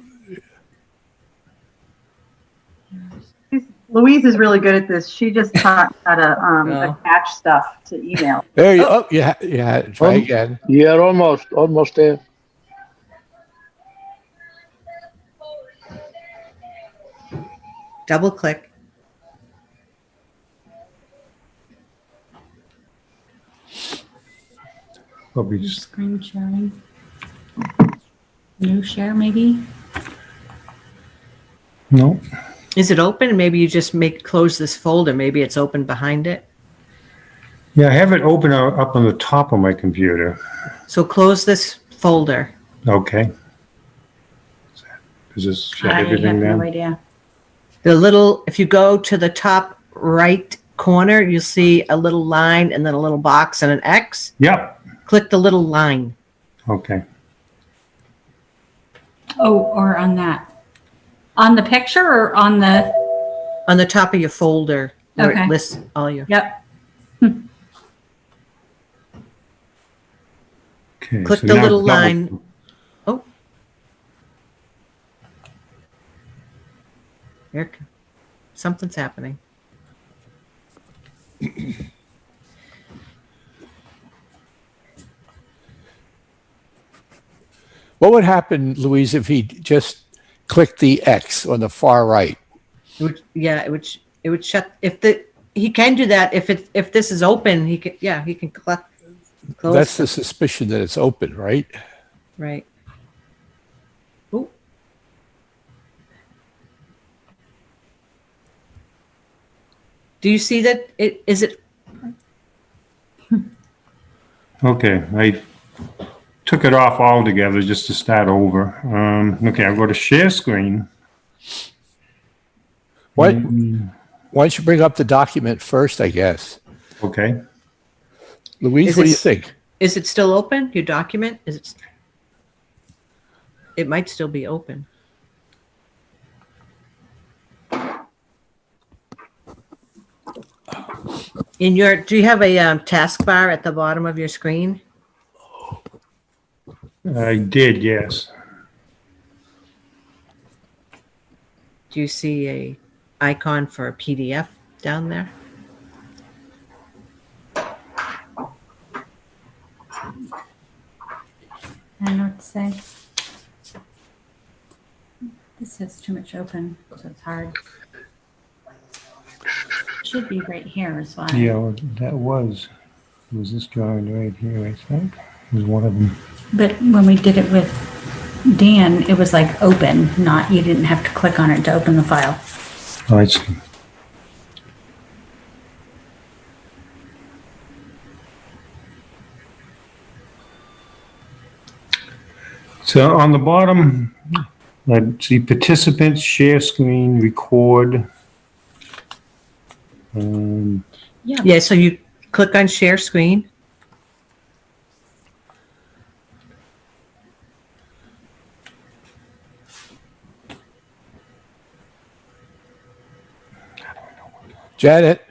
Louise is really good at this. She just taught how to Oh. attach stuff to email. There you yeah, try again. Yeah, almost there. Double click. Probably just, screen sharing. New share, maybe? no. Is it open? Maybe you just close this folder. Maybe it's open behind it. Yeah, I have it open up on the top of my computer. So close this folder. Okay. Does this shut I have everything no down? idea. If you go to the top right corner, you'll see a little line and then a little box and an X. Yep. Click the little line. Okay. Oh, or on that. On the picture or on the, On the top of your folder where Okay. it lists all your. yep. Okay. Click so the now little double- line. Oh. Something's happening. What would happen, Louise, if he just clicked the X on the far right? It would shut he can do that if this is open, he can close. That's the suspicion that it's open, right? Right. Oh. Do you see that is it Okay, I took it off altogether just to start over. Okay, I'll go to share screen. Why don't you bring up the document first, I guess? Okay. Louise, Is what do you it- think? Is it still open? Your document? It might still be open. Do you have a taskbar at the bottom of your screen? I did, yes. Do you see a icon for a PDF down there? I don't know what to say. This has too much open, so it's hard. Should be right here as well. Yeah, well, was this drawing right here, I think. It was one of them. But when we did it with Dan, it was like open, not, you didn't have to click on it to open the file. Oh, I see. So on the bottom, let's see, participants, share screen, record. Yeah, so you click on share screen. Janet,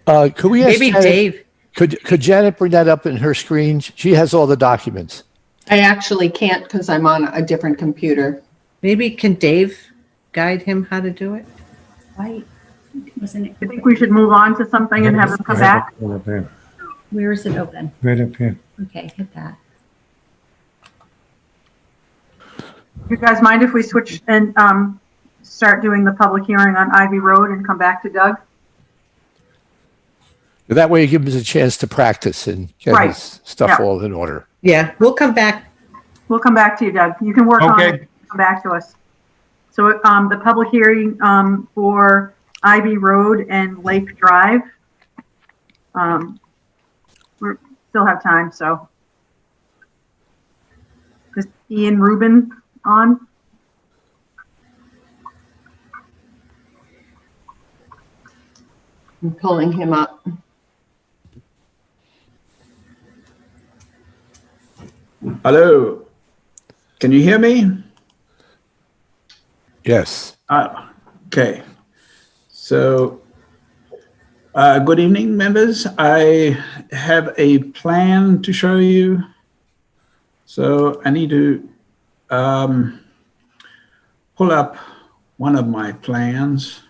could we ask Maybe Janet, Dave. could Janet bring that up in her screen? She has all the documents. I actually can't because I'm on a different computer. Maybe can Dave guide him how to do it? Why wasn't it? I think we should move on to something and have them come back. Right up here. Where is it open? Right up here. Okay, hit that. You guys mind if we switch and start doing the public hearing on Ivy Road and come back to Doug? That way you give him a chance to practice and get Right. his stuff Yeah. all in order. Yeah, we'll come back. We'll come back to you, Doug. You can work on Okay. it, and come back to us. So the public hearing for Ivy Road and Lake Drive, we still have time, so. Is Ian Rubin on? I'm pulling him up. Hello. Can you hear me? Yes. Okay. So, good evening, members. I have a plan to show you. So I need to pull up one of my plans.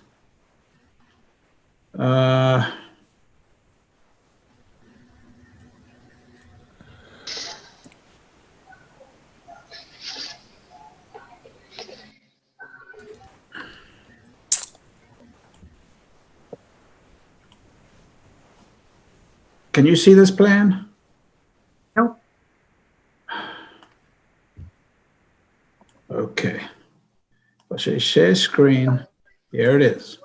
Can you see this plan? Nope. Okay. I'll say share screen. Here it is.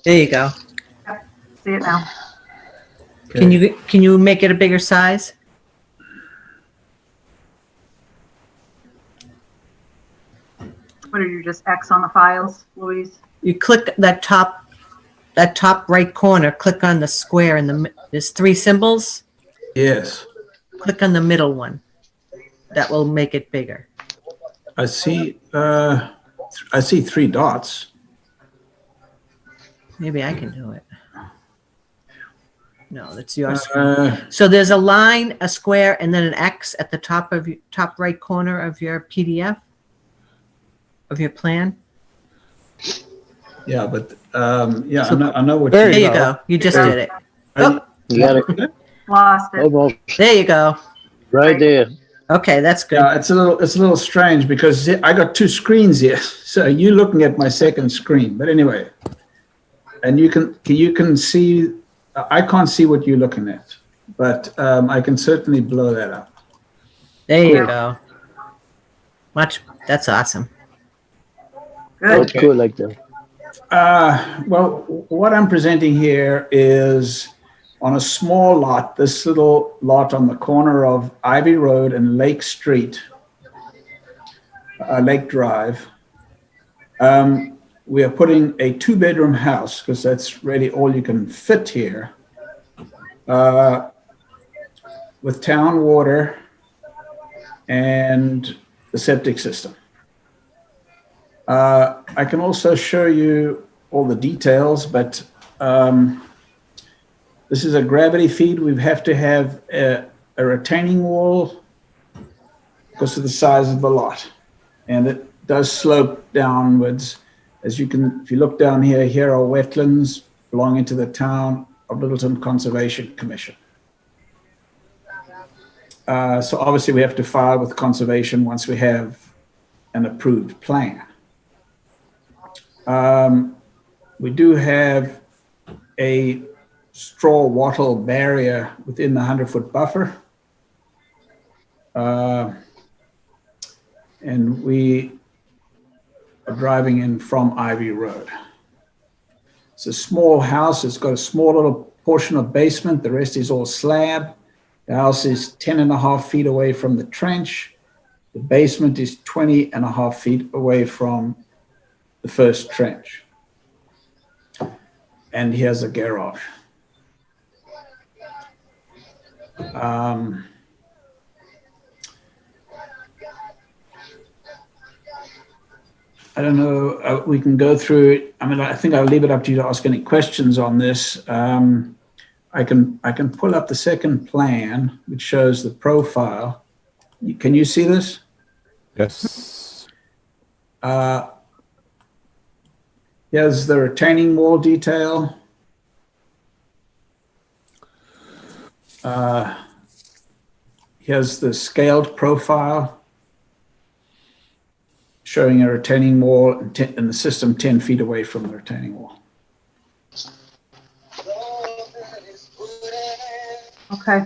There you go. See it now. Can you make it a bigger size? What are you, just X on the files, Louise? You click that top right corner, click on the square and there's three symbols. Yes. Click on the middle one. That will make it bigger. I see three dots. Maybe I can do it. No, that's your screen. So there's a line, a square, and then an X at the top right corner of your PDF of your plan. Yeah, but yeah, I know what There you go. You just did it. Oh, You got it. Lost it. Almost there you go. right there. Okay, that's good. Yeah, it's a little strange because I got two screens here. So you're looking at my second screen, but anyway, and you can see. I can't see what you're looking at, but I can certainly blow that up. There you go. That's awesome. Good. That's cool like that. Well, what I'm presenting here is on a small lot, this little lot on the corner of Ivy Road and Lake Street, Lake Drive. We are putting a 2-bedroom house because that's really all you can fit here, with town water and the septic system. I can also show you all the details, but this is a gravity feed. We have to have a retaining wall because of the size of the lot. And it does slope downwards. As you can, if you look down here, here are wetlands belonging to the town of Littleton Conservation Commission. So obviously we have to file with conservation once we have an approved plan. We do have a straw wattle barrier within the 100-foot buffer. And we are driving in from Ivy Road. It's a small house. It's got a small little portion of basement. The rest is all slab. The house is 10.5 feet away from the trench. The basement is 20.5 feet away from the first trench. And here's a garage. I don't know, we can go through it. I mean, I think I'll leave it up to you to ask any questions on this. I can pull up the second plan, which shows the profile. Can you see this? Yes. Here's the retaining wall detail. Here's the scaled profile, showing a retaining wall and the system 10 feet away from the retaining wall. Okay.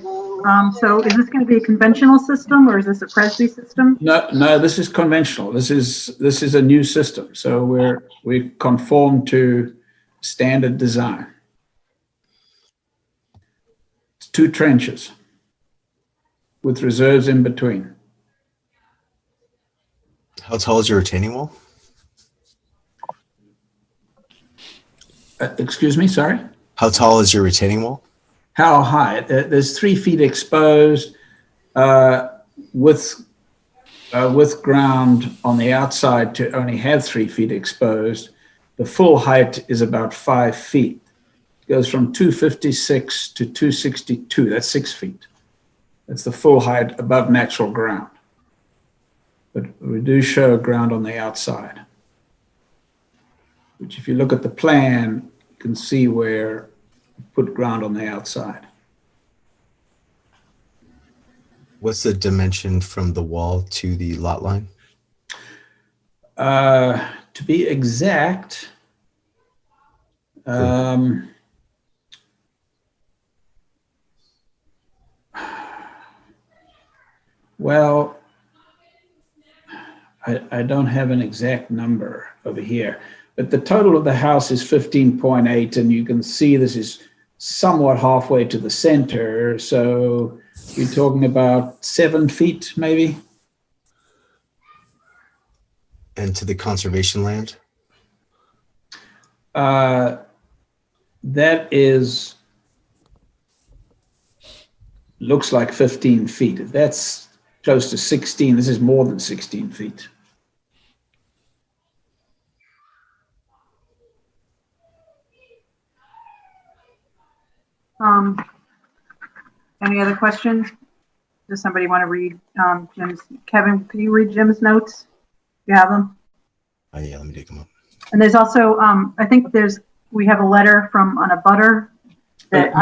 So is this going to be a conventional system or is this a Presby system? No, this is conventional. This is a new system. So we conform to standard design. It's 2 trenches with reserves in between. How tall is your retaining wall? Excuse me, sorry? How tall is your retaining wall? How high? There's 3 feet exposed with ground on the outside to only have 3 feet exposed. The full height is about 5 feet. It goes from 256 to 262. That's 6 feet. That's the full height above natural ground. But we do show ground on the outside, which if you look at the plan, you can see where we put ground on the outside. What's the dimension from the wall to the lot line? To be exact, well, I don't have an exact number over here, but the total of the house is 15.8, and you can see this is somewhat halfway to the center. So you're talking about 7 feet, maybe. And to the conservation land? That looks like 15 feet. If that's close to 16, this is more than 16 feet. Any other questions? Does somebody want to read Jim's? Kevin, can you read Jim's notes? You have them? Yeah, let me dig them up. And there's also, I think we have a letter from an abutter that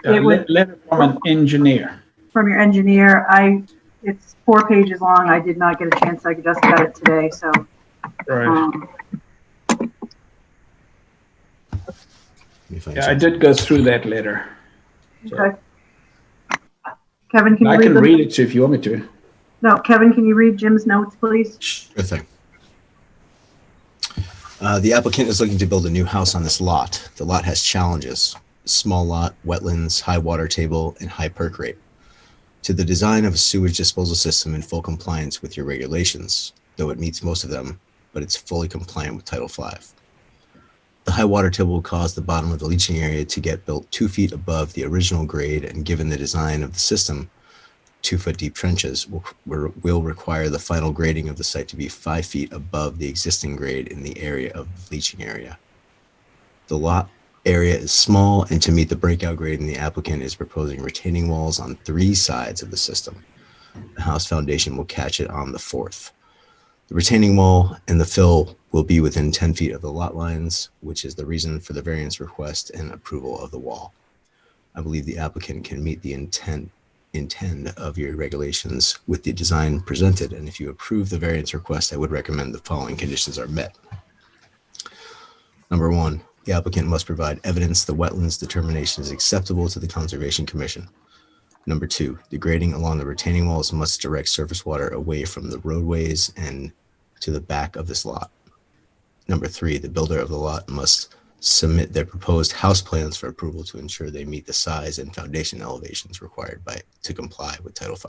Letter from an engineer. From your engineer. It's 4 pages long. I did not get a chance. I just got it today. So, right. I did go through that letter. Okay. Kevin, can you I read can read it if you want me to. No, Kevin, can you read Jim's notes, please? Sure thing. The applicant is looking to build a new house on this lot. The lot has challenges: small lot, wetlands, high water table, and high perk rate. To the design of a sewage disposal system in full compliance with your regulations, though it meets most of them, but it's fully compliant with Title V. The high water table will cause the bottom of the leaching area to get built 2 feet above the original grade, and given the design of the system, 2-foot deep trenches will require the final grading of the site to be 5 feet above the existing grade in the area of the leaching area. The lot area is small, and to meet the breakout grading, the applicant is proposing retaining walls on 3 sides of the system. The house foundation will catch it on the 4th. The retaining wall and the fill will be within 10 feet of the lot lines, which is the reason for the variance request and approval of the wall. I believe the applicant can meet the intent of your regulations with the design presented, and if you approve the variance request, I would recommend the following conditions are met. Number 1, the applicant must provide evidence the wetlands determination is acceptable to the Conservation Commission. Number 2, the grading along the retaining walls must direct surface water away from the roadways and to the back of this lot. Number 3, the builder of the lot must submit their proposed house plans for approval to ensure they meet the size and foundation elevations required to comply with Title V.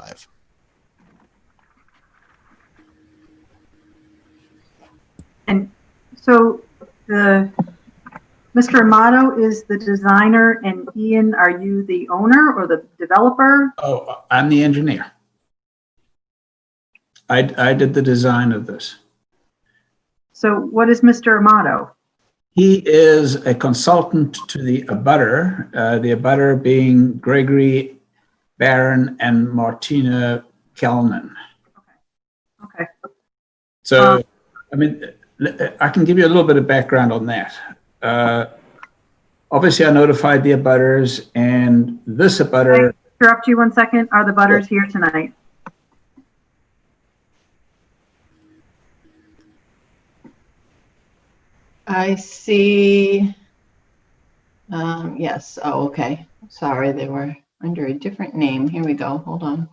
And so Mr. Amato is the designer, and Ian, are you the owner or the developer? Oh, I'm the engineer. I did the design of this. So what is Mr. Amato? He is a consultant to the abutter being Gregory Barron and Martina Kellman. Okay. So, I mean, I can give you a little bit of background on that. Obviously, I notified the abutters, and this abutter... Can I interrupt you 1 second? Are the butters here tonight? I see, yes, oh, okay. Sorry, they were under a different name. Here we go, hold on.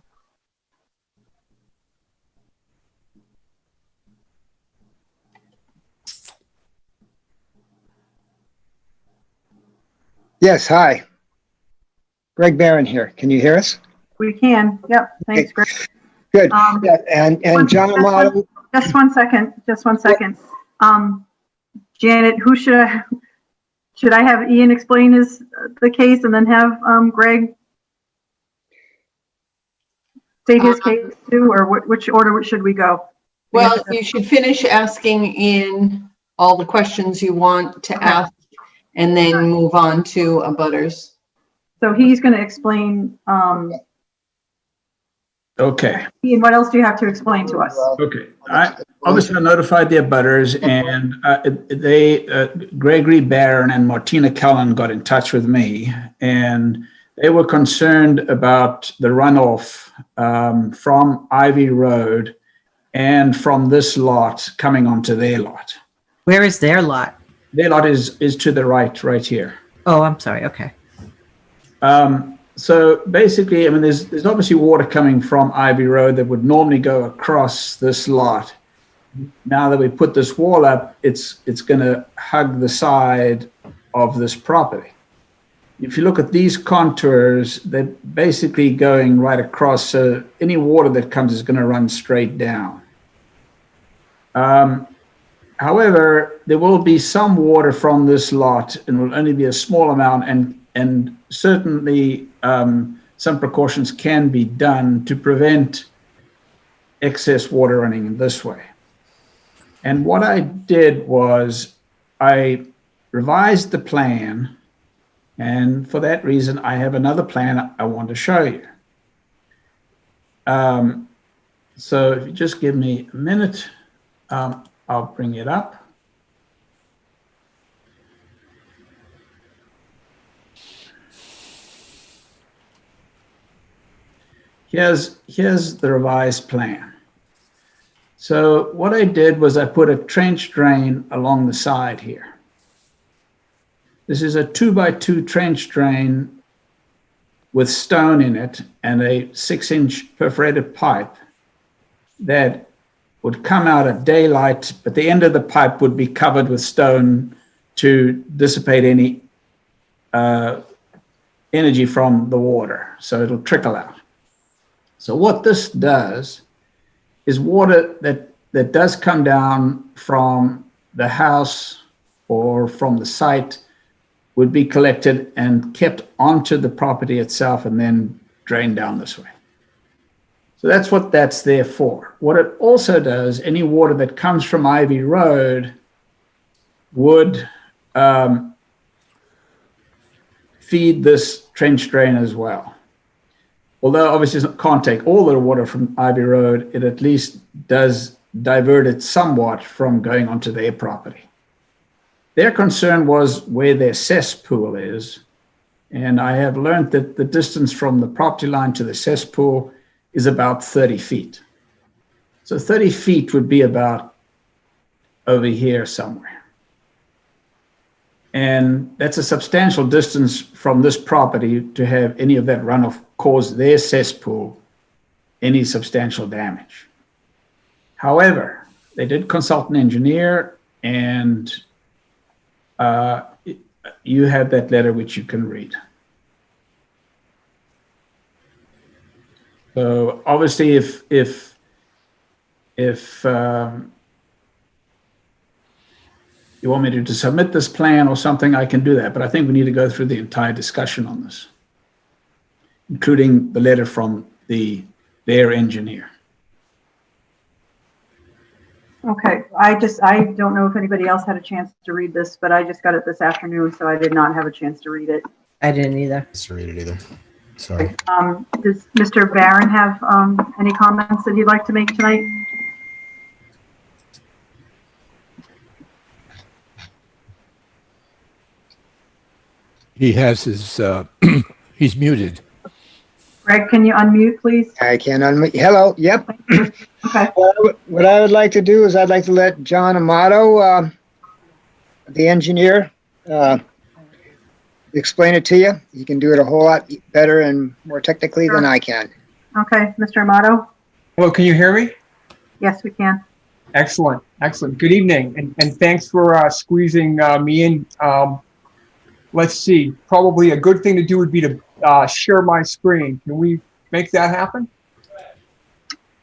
Yes, hi. Greg Barron here. Can you hear us? We can, yep, thanks, Greg. Good, yeah, and John Amato. Just 1 second, just 1 second. Janet, should I have Ian explain the case and then have Greg state his case too, or which order should we go? Well, you should finish asking Ian all the questions you want to ask, and then move on to abutters. So he's going to explain. Okay. Ian, what else do you have to explain to us? Okay. I notified the abutters, and Gregory Barron and Martina Cullen got in touch with me, and they were concerned about the runoff from Ivy Road and from this lot coming onto their lot. Where is their lot? Their lot is to the right here. Oh, I'm sorry. Okay. So basically, I mean, there's obviously water coming from Ivy Road that would normally go across this lot. Now that we put this wall up, it's going to hug the side of this property. If you look at these contours, they're basically going right across, so any water that comes is going to run straight down. However, there will be some water from this lot, and will only be a small amount, and certainly some precautions can be done to prevent excess water running in this way. And what I did was I revised the plan, and for that reason, I have another plan I want to show you. So if you just give me a minute, I'll bring it up. Here's the revised plan. So what I did was I put a trench drain along the side here. This is a 2x2 trench drain with stone in it and a 6-inch perforated pipe that would come out at daylight, but the end of the pipe would be covered with stone to dissipate any energy from the water. So it'll trickle out. So what this does is water that does come down from the house or from the site would be collected and kept onto the property itself and then drained down this way. So that's what that's there for. What it also does, any water that comes from Ivy Road would feed this trench drain as well. Although obviously it can't take all the water from Ivy Road, it at least does divert it somewhat from going onto their property. Their concern was where their cesspool is, and I have learned that the distance from the property line to the cesspool is about 30 feet. So 30 feet would be about over here somewhere. And that's a substantial distance from this property to have any of that runoff cause their cesspool any substantial damage. However, they did consult an engineer, and you have that letter which you can read. So obviously, if you want me to submit this plan or something, I can do that. But I think we need to go through the entire discussion on this, including the letter from their engineer. Okay, I don't know if anybody else had a chance to read this, but I just got it this afternoon, so I did not have a chance to read it. I didn't either. To read it either. Sorry. Does Mr. Barron have any comments that he'd like to make tonight? He has his, he's muted. Greg, can you unmute, please? I can unmute. Hello, yep. Okay. What I would like to do is I'd like to let John Amato, the engineer, explain it to you. He can do it a whole lot better and more technically than I can. Okay, Mr. Amato? Hello, can you hear me? Yes, we can. Excellent, excellent. Good evening, and thanks for squeezing me in. Let's see, probably a good thing to do would be to share my screen. Can we make that happen?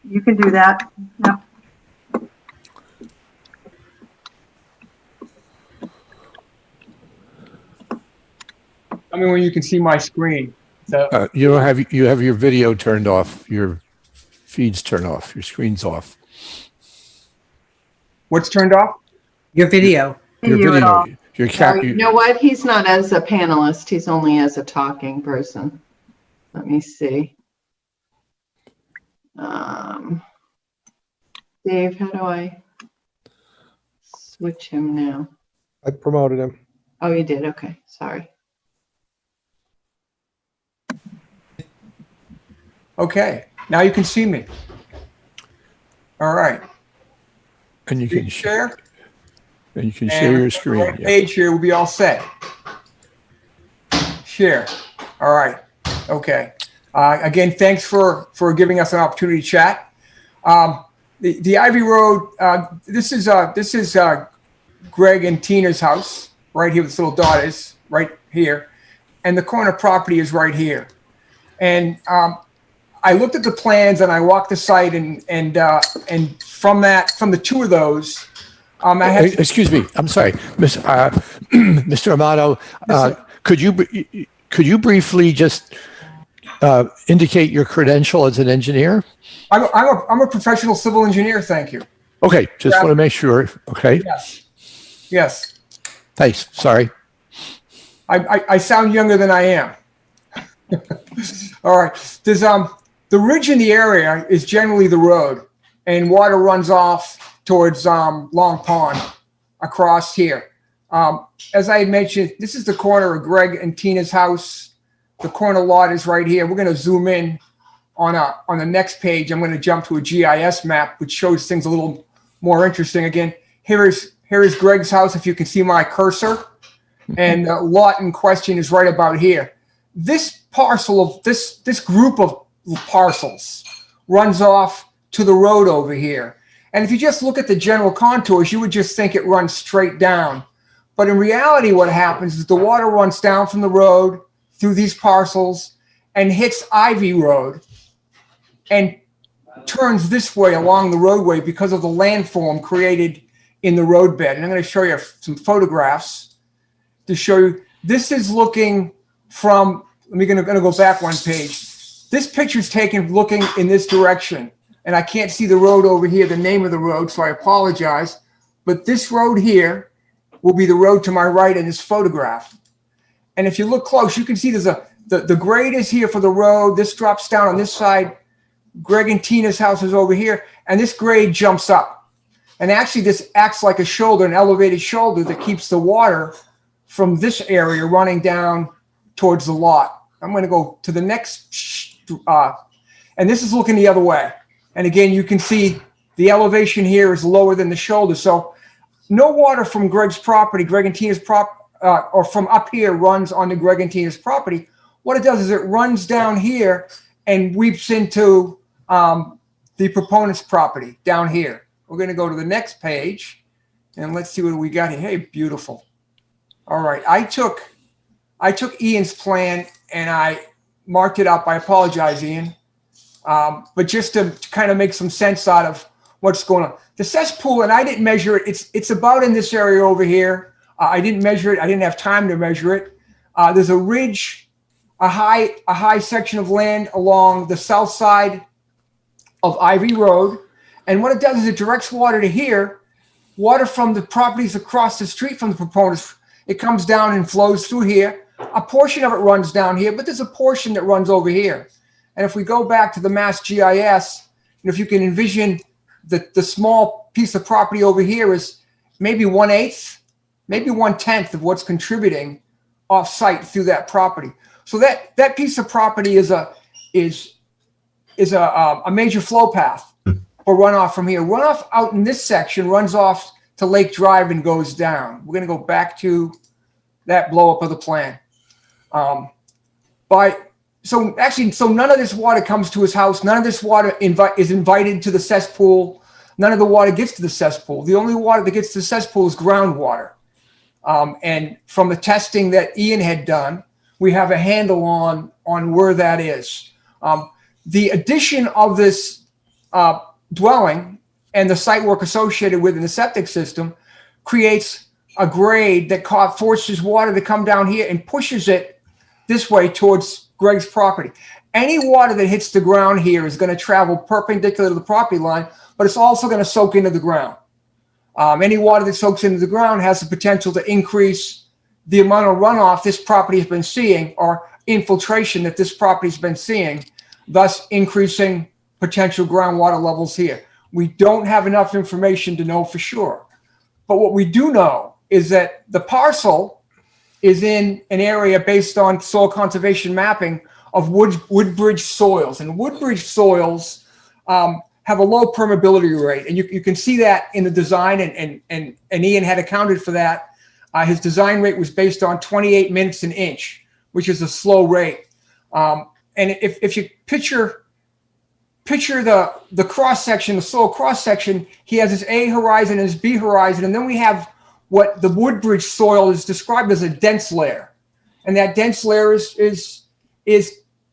You can do that. Yep. Tell me when you can see my screen. So, You have your video turned off, your feeds turned off, your screen's off. what's turned off? Your video. Your You at all. video, your You know what? He's not as a panelist. He's only as a talking person. Let me see. Dave, how do I switch him now? I promoted him. Oh, you did? Okay, sorry. Okay, now you can see me. All right. and you can Share. and you can share your screen. Right Yeah. page here will be all set. Share. All right. Okay. Again, thanks for giving us an opportunity to chat. The Ivy Road. This is Greg and Tina's house right here. This little dot is right here, and the corner property is right here. And I looked at the plans and I walked the site, and from the two of those, I had. Excuse me. I'm sorry, Mr. Amato. Could you briefly just indicate your credential as an engineer? I'm a professional civil engineer. Thank you. Okay, just want to make sure. Okay. Yes. Yes. Thanks. Sorry. I sound younger than I am. All right. There's the ridge in the area is generally the road, and water runs off towards Long Pond across here. As I had mentioned, this is the corner of Greg and Tina's house. The corner lot is right here. We're going to zoom in on the next page. I'm going to jump to a GIS map, which shows things a little more interesting. Again, here is Greg's house, if you can see my cursor, and the lot in question is right about here. This parcel of this group of parcels runs off to the road over here. And if you just look at the general contours, you would just think it runs straight down. But in reality, what happens is the water runs down from the road through these parcels and hits Ivy Road and turns this way along the roadway because of the landform created in the roadbed. And I'm going to show you some photographs to show you. This is looking from, I'm going to go back one page. This picture is taken looking in this direction, and I can't see the road over here, the name of the road, so I apologize. But this road here will be the road to my right in this photograph. And if you look close, you can see there's the grade is here for the road. This drops down on this side. Greg and Tina's house is over here, and this grade jumps up. And actually this acts like a shoulder, an elevated shoulder that keeps the water from this area running down towards the lot. I'm going to go to the next, and this is looking the other way. And again, you can see the elevation here is lower than the shoulder. So no water from Greg's property, Greg and Tina's or from up here runs onto Greg and Tina's property. What it does is it runs down here and weeps into the proponent's property down here. We're going to go to the next page and let's see what we got here. Hey, beautiful. All right. I took Ian's plan and I marked it up. I apologize, Ian. But just to kind of make some sense out of what's going on. The cesspool, and I didn't measure it. It's about in this area over here. I didn't measure it. I didn't have time to measure it. There's a ridge, a high section of land along the south side of Ivy Road. And what it does is it directs water to here, water from the properties across the street from the proponents. It comes down and flows through here. A portion of it runs down here, but there's a portion that runs over here. And if we go back to the Mass GIS, and if you can envision the small piece of property over here is maybe 1/8, maybe 1/10 of what's contributing off-site through that property. So that piece of property is a major flow path for runoff from here. Runoff out in this section runs off to Lake Drive and goes down. We're going to go back to that blow up of the plan. So none of this water comes to his house. None of this water is invited to the cesspool. None of the water gets to the cesspool. The only water that gets to the cesspool is groundwater. And from the testing that Ian had done, we have a handle on where that is. The addition of this dwelling and the site work associated with in the septic system creates a grade that forces water to come down here and pushes it this way towards Greg's property. Any water that hits the ground here is going to travel perpendicular to the property line, but it's also going to soak into the ground. Any water that soaks into the ground has the potential to increase the amount of runoff this property has been seeing or infiltration that this property has been seeing, thus increasing potential groundwater levels here. We don't have enough information to know for sure. But what we do know is that the parcel is in an area based on soil conservation mapping of woodbridge soils. And woodbridge soils have a low permeability rate. And you can see that in the design, and Ian had accounted for that. His design rate was based on 28 minutes an inch, which is a slow rate. And if you picture the cross section, the soil cross section, he has his A horizon and his B horizon, and then we have what the woodbridge soil is described as a dense layer, and that dense layer is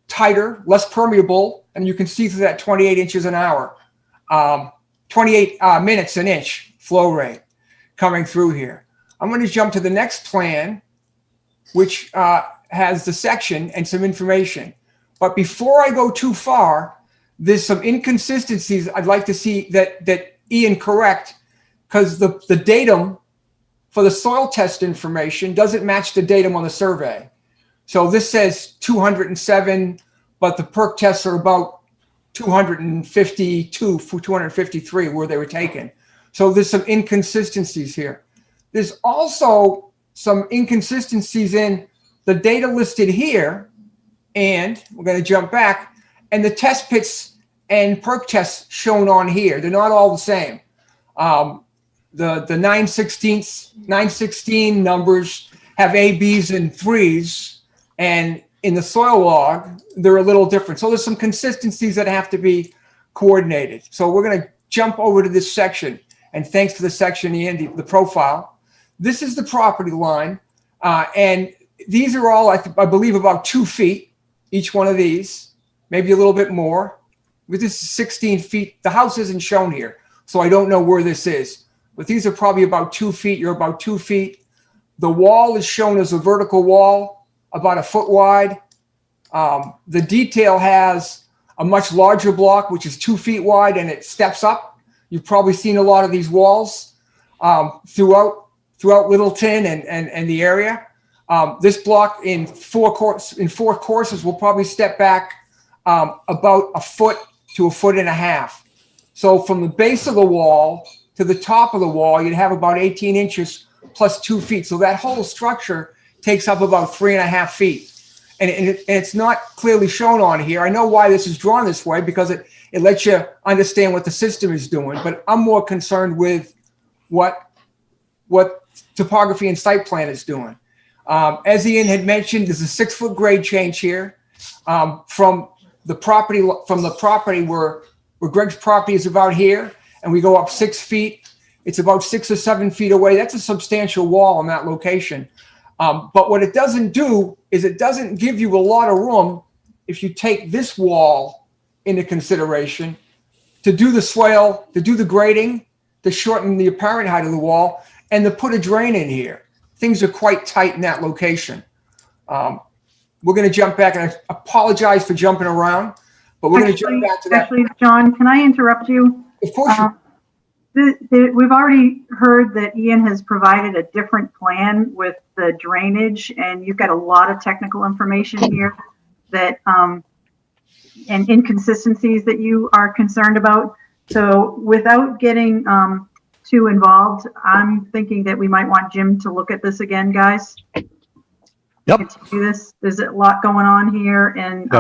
tighter, less permeable, and you can see through that 28 inches an hour, 28 minutes an inch flow rate coming through here. I'm going to jump to the next plan, which has the section and some information. But before I go too far, there's some inconsistencies I'd like to see that Ian correct, because the datum for the soil test information doesn't match the datum on the survey. So this says 207, but the perk tests are about 252, 253 where they were taken. So there's some inconsistencies here. There's also some inconsistencies in the data listed here, and we're going to jump back, and the test pits and perk tests shown on here. They're not all the same. The 916 numbers have A, B's, and 3s, and in the soil log, they're a little different. So there's some consistencies that have to be coordinated. So we're going to jump over to this section, and thanks to the section, Ian, the profile. This is the property line, and these are all, I believe, about 2 feet, each one of these, maybe a little bit more. But this is 16 feet. The house isn't shown here, so I don't know where this is. But these are probably about 2 feet. You're about 2 feet. The wall is shown as a vertical wall, about 1 foot wide. The detail has a much larger block, which is 2 feet wide, and it steps up. You've probably seen a lot of these walls throughout Littleton and the area. This block in four courses will probably step back about a foot to a foot and a half. So from the base of the wall to the top of the wall, you'd have about 18 inches plus 2 feet. So that whole structure takes up about 3.5 feet. And it's not clearly shown on here. I know why this is drawn this way, because it lets you understand what the system is doing, but I'm more concerned with what topography and site plan is doing. As Ian had mentioned, there's a 6-foot grade change here from the property where Greg's property is about here, and we go up 6 feet. It's about 6 or 7 feet away. That's a substantial wall in that location. But what it doesn't do is it doesn't give you a lot of room if you take this wall into consideration to do the swale, to do the grading, to shorten the apparent height of the wall, and to put a drain in here. Things are quite tight in that location. We're going to jump back, and I apologize for jumping around, but we're going to jump back to that. Actually, John, can I interrupt you? Of course. We've already heard that Ian has provided a different plan with the drainage, and you've got a lot of technical information here that and inconsistencies that you are concerned about. So without getting too involved, I'm thinking that we might want Jim to look at this again, guys. Yep. Continue this. There's a lot going on here, and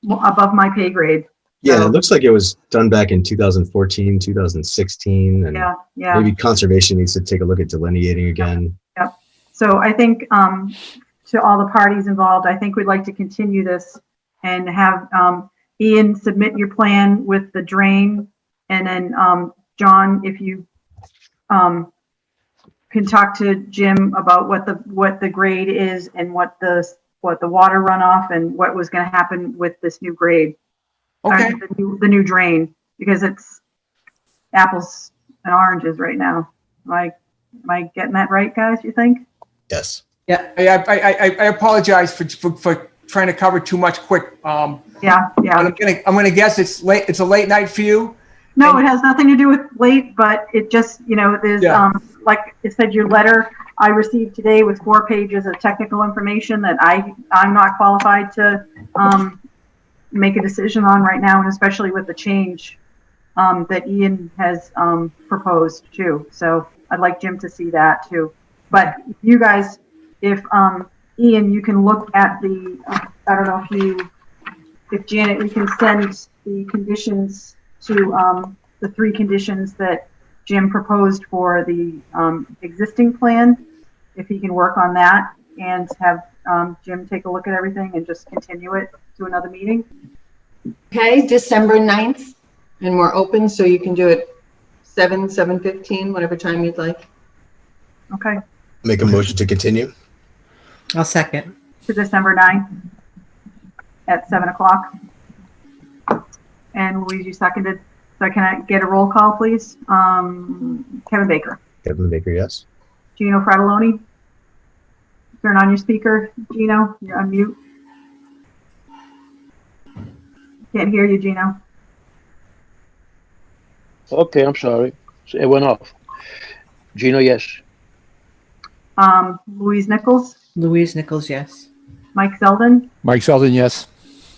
above my pay grade. Yeah, it looks like it was done back in 2014, 2016, and Yeah. maybe conservation needs to take a look at delineating again. Yep. So I think to all the parties involved, I think we'd like to continue this and have Ian submit your plan with the drain, and then John, if you can talk to Jim about what the grade is and what the water runoff and what was going to happen with this new grade. Okay. The new drain, because it's apples and oranges right now. Am I getting that right, guys? You think? Yes. Yeah. I apologize for trying to cover too much quick. Yeah. But I'm gonna guess it's late. It's a late night for you. No, it has nothing to do with late, but it just, there's, like it said, your letter I received today with 4 pages of technical information that I'm not qualified to make a decision on right now, and especially with the change that Ian has proposed too. So I'd like Jim to see that too. But you guys, if Ian, you can look at I don't know if Janet, we can send the conditions to the 3 conditions that Jim proposed for the existing plan, if he can work on that and have Jim take a look at everything and just continue it to another meeting. Okay, December 9th, and we're open, so you can do it 7:15, whatever time you'd like. Okay. Make a motion to continue. I'll second. To December 9th at 7 o'clock. And Louise, you seconded. So can I get a roll call, please? Kevin Baker. Kevin Baker, yes. Gino Fratelloni. Turn on your speaker, Gino. You're on mute. Can't hear you, Gino. Okay, I'm sorry. It went off. Gino, yes. Louise Nichols. Louise Nichols, yes. Mike Zeldin. Mike Zeldin, yes.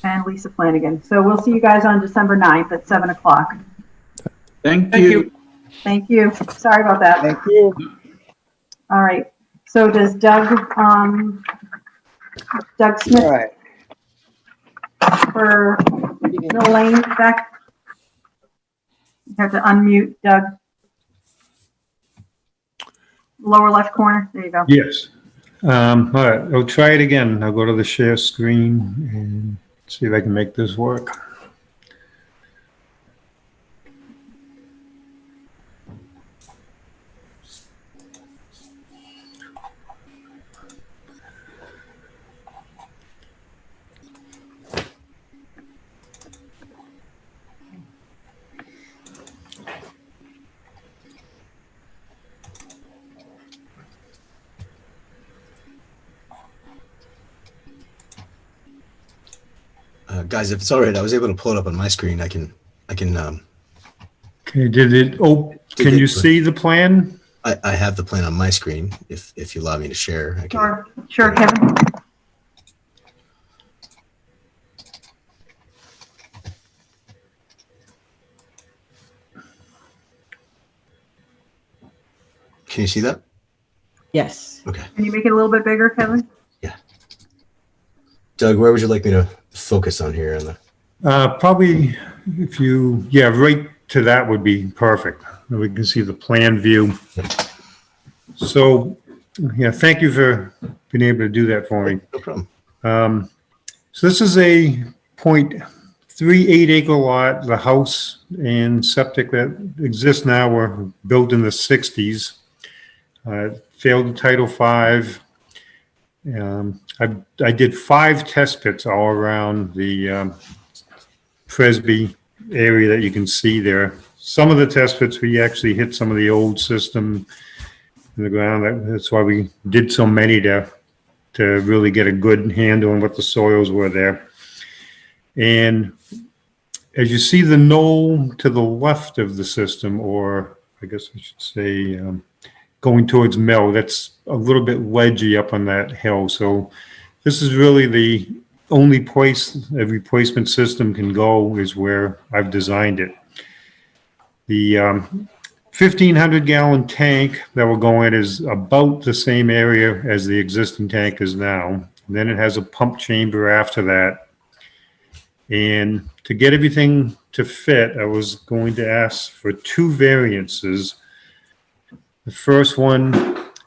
And Lisa Flanagan. So we'll see you guys on December 9th at 7 o'clock. Thank you. Thank you. Sorry about that. Thank you. All right. So does Doug Smith All right. for Mill Lane back? You have to unmute Doug. Lower left corner. There you go. Yes. All right, I'll try it again. I'll go to the share screen and see if I can make this work. Guys, if it's all right, I was able to pull it up on my screen. I can. Okay, can you see the plan? I have the plan on my screen. If you allow me to share, I can. Sure, Kevin. Can you see that? Yes. Okay. Can you make it a little bit bigger, Kevin? Doug, where would you like me to focus on here? On the Probably right to that would be perfect. We can see the plan view. So, thank you for being able to do that for me. No problem. So this is a 0.38 acre lot. The house and septic that exists now were built in the 60s. Failed Title V. I did 5 test pits all around the Presby area that you can see there. Some of the test pits, we actually hit some of the old system in the ground. That's why we did so many to really get a good handle on what the soils were there. And as you see the knoll to the left of the system, or I guess I should say going towards Mill, that's a little bit ledgy up on that hill. So this is really the only place a replacement system can go is where I've designed it. The 1,500 gallon tank that will go in is about the same area as the existing tank is now. And then it has a pump chamber after that. And to get everything to fit, I was going to ask for 2 variances. The first one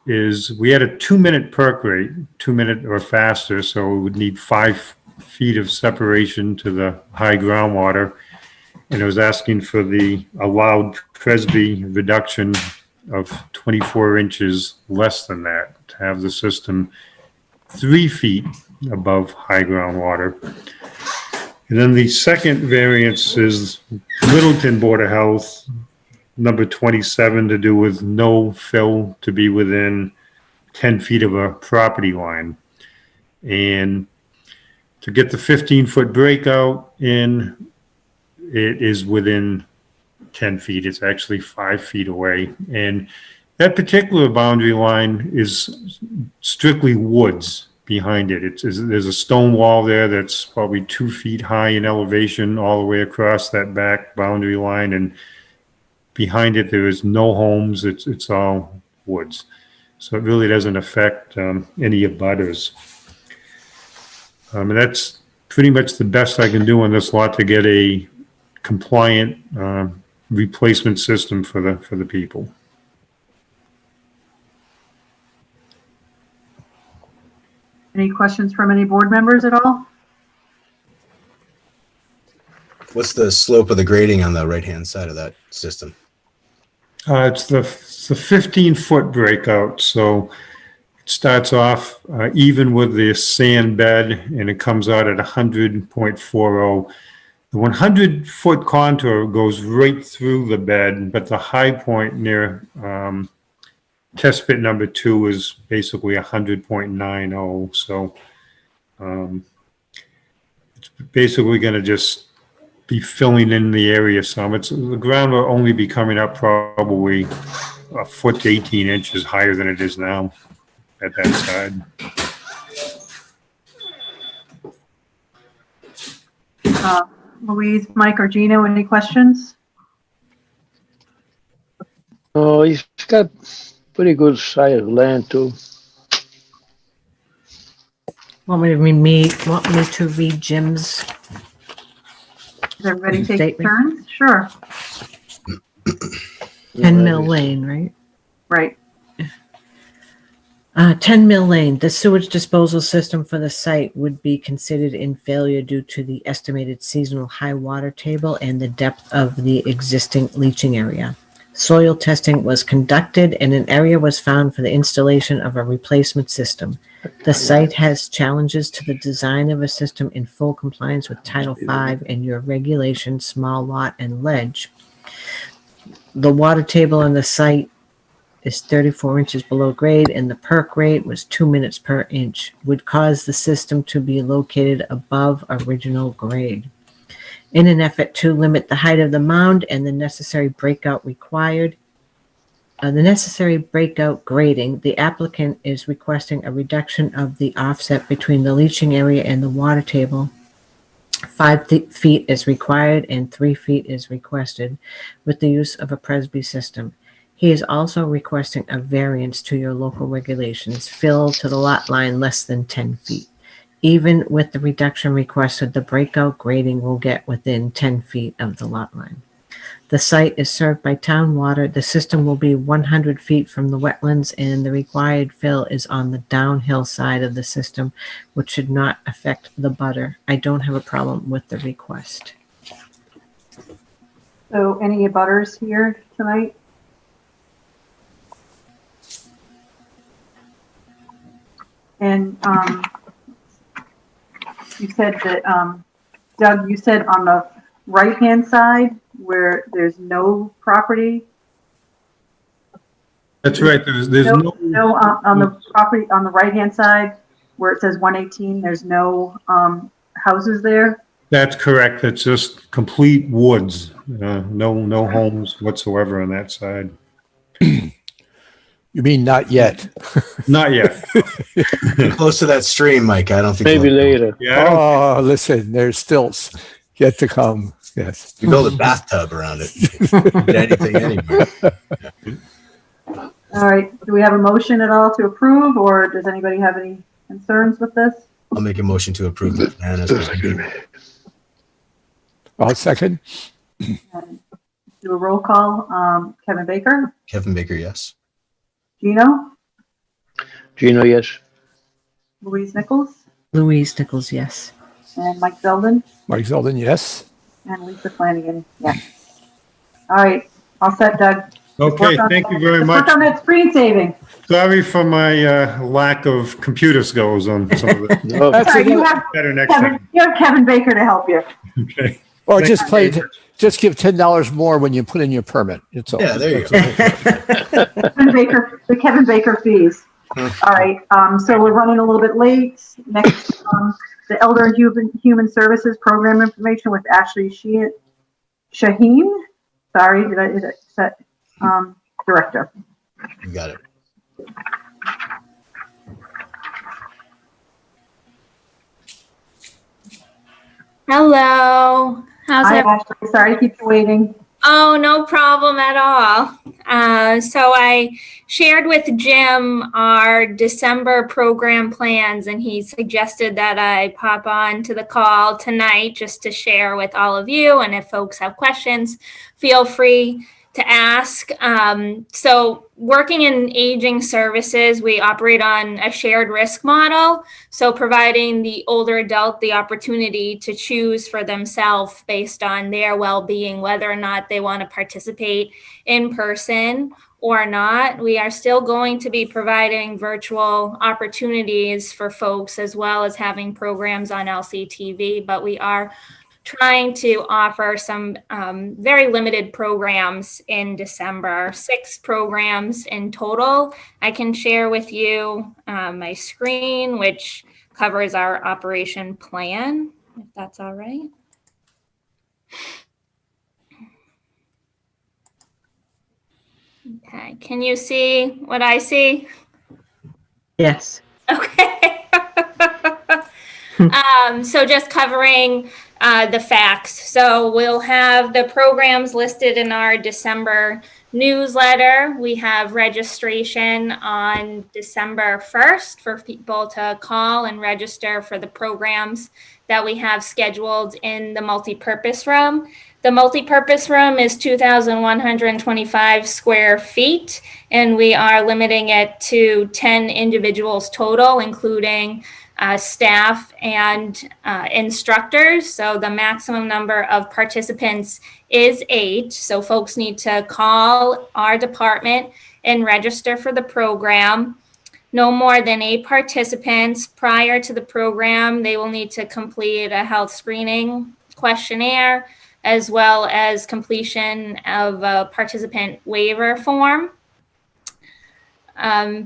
is we had a 2-minute perk rate, 2 minute or faster, so we would need 5 feet of separation to the high groundwater. And I was asking for the allowed Presby reduction of 24 inches less than that to have the system 3 feet above high groundwater. And then the second variance is Littleton Board of Health, number 27, to do with no fill to be within 10 feet of a property line. And to get the 15-foot breakout in, it is within 10 feet. It's actually 5 feet away. And that particular boundary line is strictly woods behind it. There's a stone wall there that's probably 2 feet high in elevation all the way across that back boundary line. And behind it, there is no homes. It's all woods. So it really doesn't affect any abutters. And that's pretty much the best I can do on this lot to get a compliant replacement system for the people. Any questions from any board members at all? What's the slope of the grading on the right-hand side of that system? It's the 15-foot breakout. So it starts off even with the sand bed, and it comes out at 100.40. The 100-foot contour goes right through the bed, but the high point near test pit number 2 is basically 100.90. So it's basically going to just be filling in the area some. The ground will only be coming up probably a foot to 18 inches higher than it is now at that side. Louise, Mike, or Gino, any questions? Oh, he's got pretty good size of land too. Want me to read Jim's Does everybody take statement? turns? Sure. 10 Mill Lane, right? Right. 10 Mill Lane, the sewage disposal system for the site would be considered in failure due to the estimated seasonal high water table and the depth of the existing leaching area. Soil testing was conducted and an area was found for the installation of a replacement system. The site has challenges to the design of a system in full compliance with Title V and your regulations, small lot and ledge. The water table on the site is 34 inches below grade and the perk rate was 2 minutes per inch, would cause the system to be located above original grade. In an effort to limit the height of the mound and the necessary breakout required, the necessary breakout grading, the applicant is requesting a reduction of the offset between the leaching area and the water table. 5 feet is required and 3 feet is requested with the use of a Presby system. He is also requesting a variance to your local regulations, fill to the lot line less than 10 feet. Even with the reduction requested, the breakout grading will get within 10 feet of the lot line. The site is served by town water. The system will be 100 feet from the wetlands, and the required fill is on the downhill side of the system, which should not affect the butter. I don't have a problem with the request. So any abutters here tonight? And you said that, Doug, you said on the right-hand side where there's no property? That's right. There's no on the property, on the right-hand side where it says 118, there's no houses there? That's correct. It's just complete woods. No homes whatsoever on that side. You mean not yet? Not yet. Close to that stream, Mike. I don't think Maybe later. Yeah. Oh, listen, there's still yet to come. Yes. You build a bathtub around it. Get anything anywhere. All right, do we have a motion at all to approve, or does anybody have any concerns with this? I'll make a motion to approve the plan as presented. I'll second. Do a roll call. Kevin Baker, Kevin Baker, yes. Gino, Gino, yes. Louise Nichols, Louise Nichols, yes. and Mike Zeldin, Mike Zeldin, yes. and Lisa Flanagan, yes. All right, all set, Doug. Okay, thank you very much. Work on that screen saving. Sorry for my lack of computer skills on some of it. No, Sorry, you have Better next Kevin, time. you have Kevin Baker to help you. Okay. Or just just give $10 more when you put in your permit. It's all. Yeah, there you go. The Kevin Baker fees. All right, so we're running a little bit late. Next, the Elder and Human Services Program information with Ashley Shaheen. Sorry, is that Director. You got it. Hello. How's Hi, it? Ashley. Sorry to keep you waiting. Oh, no problem at all. So I shared with Jim our December program plans, and he suggested that I pop on to the call tonight just to share with all of you. And if folks have questions, feel free to ask. So working in aging services, we operate on a shared risk model. So providing the older adult the opportunity to choose for themselves based on their well-being, whether or not they want to participate in person or not. We are still going to be providing virtual opportunities for folks as well as having programs on LCTV, but we are trying to offer some very limited programs in December, 6 programs in total. I can share with you my screen, which covers our operation plan, if that's all right. Okay, can you see what I see? Yes. Okay. So just covering the facts. So we'll have the programs listed in our December newsletter. We have registration on December 1st for people to call and register for the programs that we have scheduled in the multipurpose room. The multipurpose room is 2,125 square feet, and we are limiting it to 10 individuals total, including staff and instructors. So the maximum number of participants is 8. So folks need to call our department and register for the program. No more than 8 participants. Prior to the program, they will need to complete a health screening questionnaire as well as completion of a participant waiver form.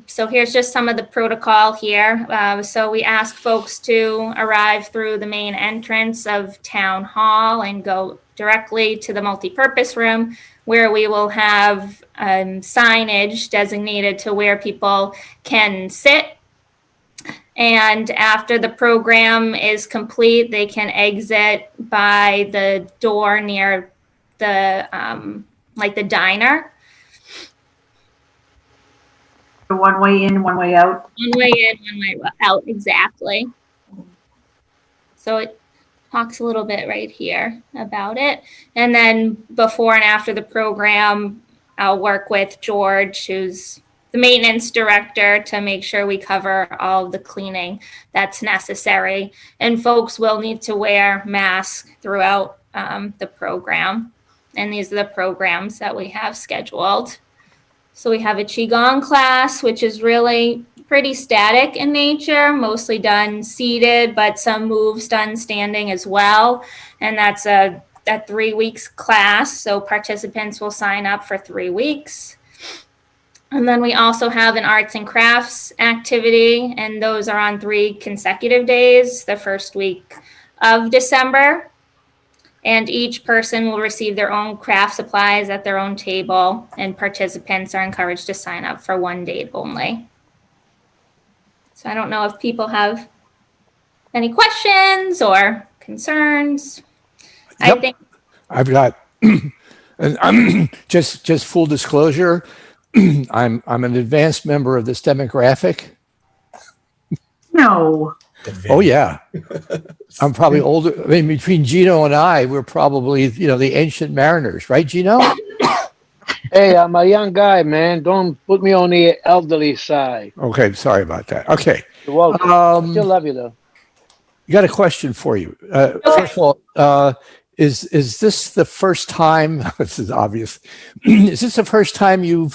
So here's just some of the protocol here. So we ask folks to arrive through the main entrance of Town Hall and go directly to the multipurpose room. where we will have signage designated to where people can sit. And after the program is complete, they can exit by the door near the like the diner. So one way in, one way out. One way in, one way out, exactly. So it talks a little bit right here about it. And then before and after the program, I'll work with George, who's the maintenance director, to make sure we cover all of the cleaning that's necessary. And folks will need to wear masks throughout the program. And these are the programs that we have scheduled. So we have a Qigong class, which is really pretty static in nature, mostly done seated, but some moves done standing as well. And that's a 3 weeks class. So participants will sign up for 3 weeks. And then we also have an arts and crafts activity, and those are on 3 consecutive days, the first week of December. And each person will receive their own craft supplies at their own table, and participants are encouraged to sign up for 1 date only. So I don't know if people have any questions or concerns. Yep. I think I've got, and I'm just full disclosure, I'm an advanced member of this demographic. No. Oh yeah, I'm probably older. I mean, between Gino and I, we're probably the ancient mariners, right, Gino? Hey, I'm a young guy, man. Don't put me on the elderly side. Okay, sorry about that. Okay, You're welcome. I still love you, though. got a question for you. First of all, is this the first time? This is obvious. Is this the first time you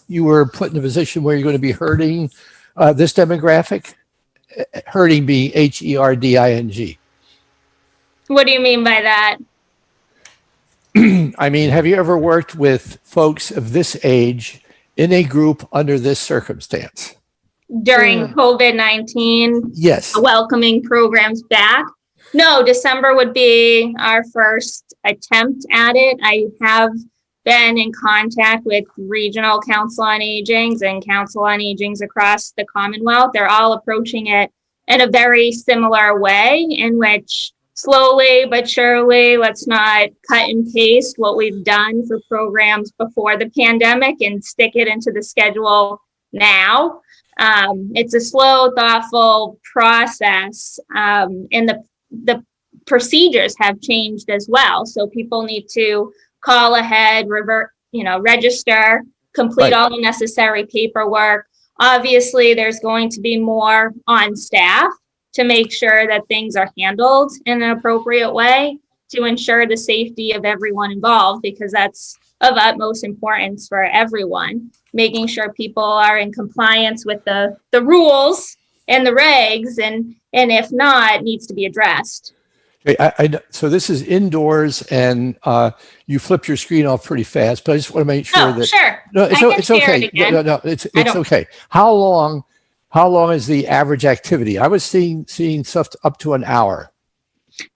were put in a position where you're going to be hurting this demographic? Herding being HERDING. What do you mean by that? I mean, have you ever worked with folks of this age in a group under this circumstance? During COVID-19? Yes. Welcoming programs back? No, December would be our first attempt at it. I have been in contact with regional council on agings and council on agings across the Commonwealth. They're all approaching it in a very similar way, in which slowly but surely, let's not cut and paste what we've done for programs before the pandemic and stick it into the schedule now. It's a slow, thoughtful process, and the procedures have changed as well. So people need to call ahead, register, complete all the necessary paperwork. Obviously, there's going to be more on staff to make sure that things are handled in an appropriate way to ensure the safety of everyone involved, because that's of utmost importance for everyone, making sure people are in compliance with the rules and the regs, and if not, needs to be addressed. Okay, so this is indoors, and you flip your screen off pretty fast, but I just want to make sure that. Sure. No, it's okay. No, it's okay. How long is the average activity? I was seeing stuff up to an hour.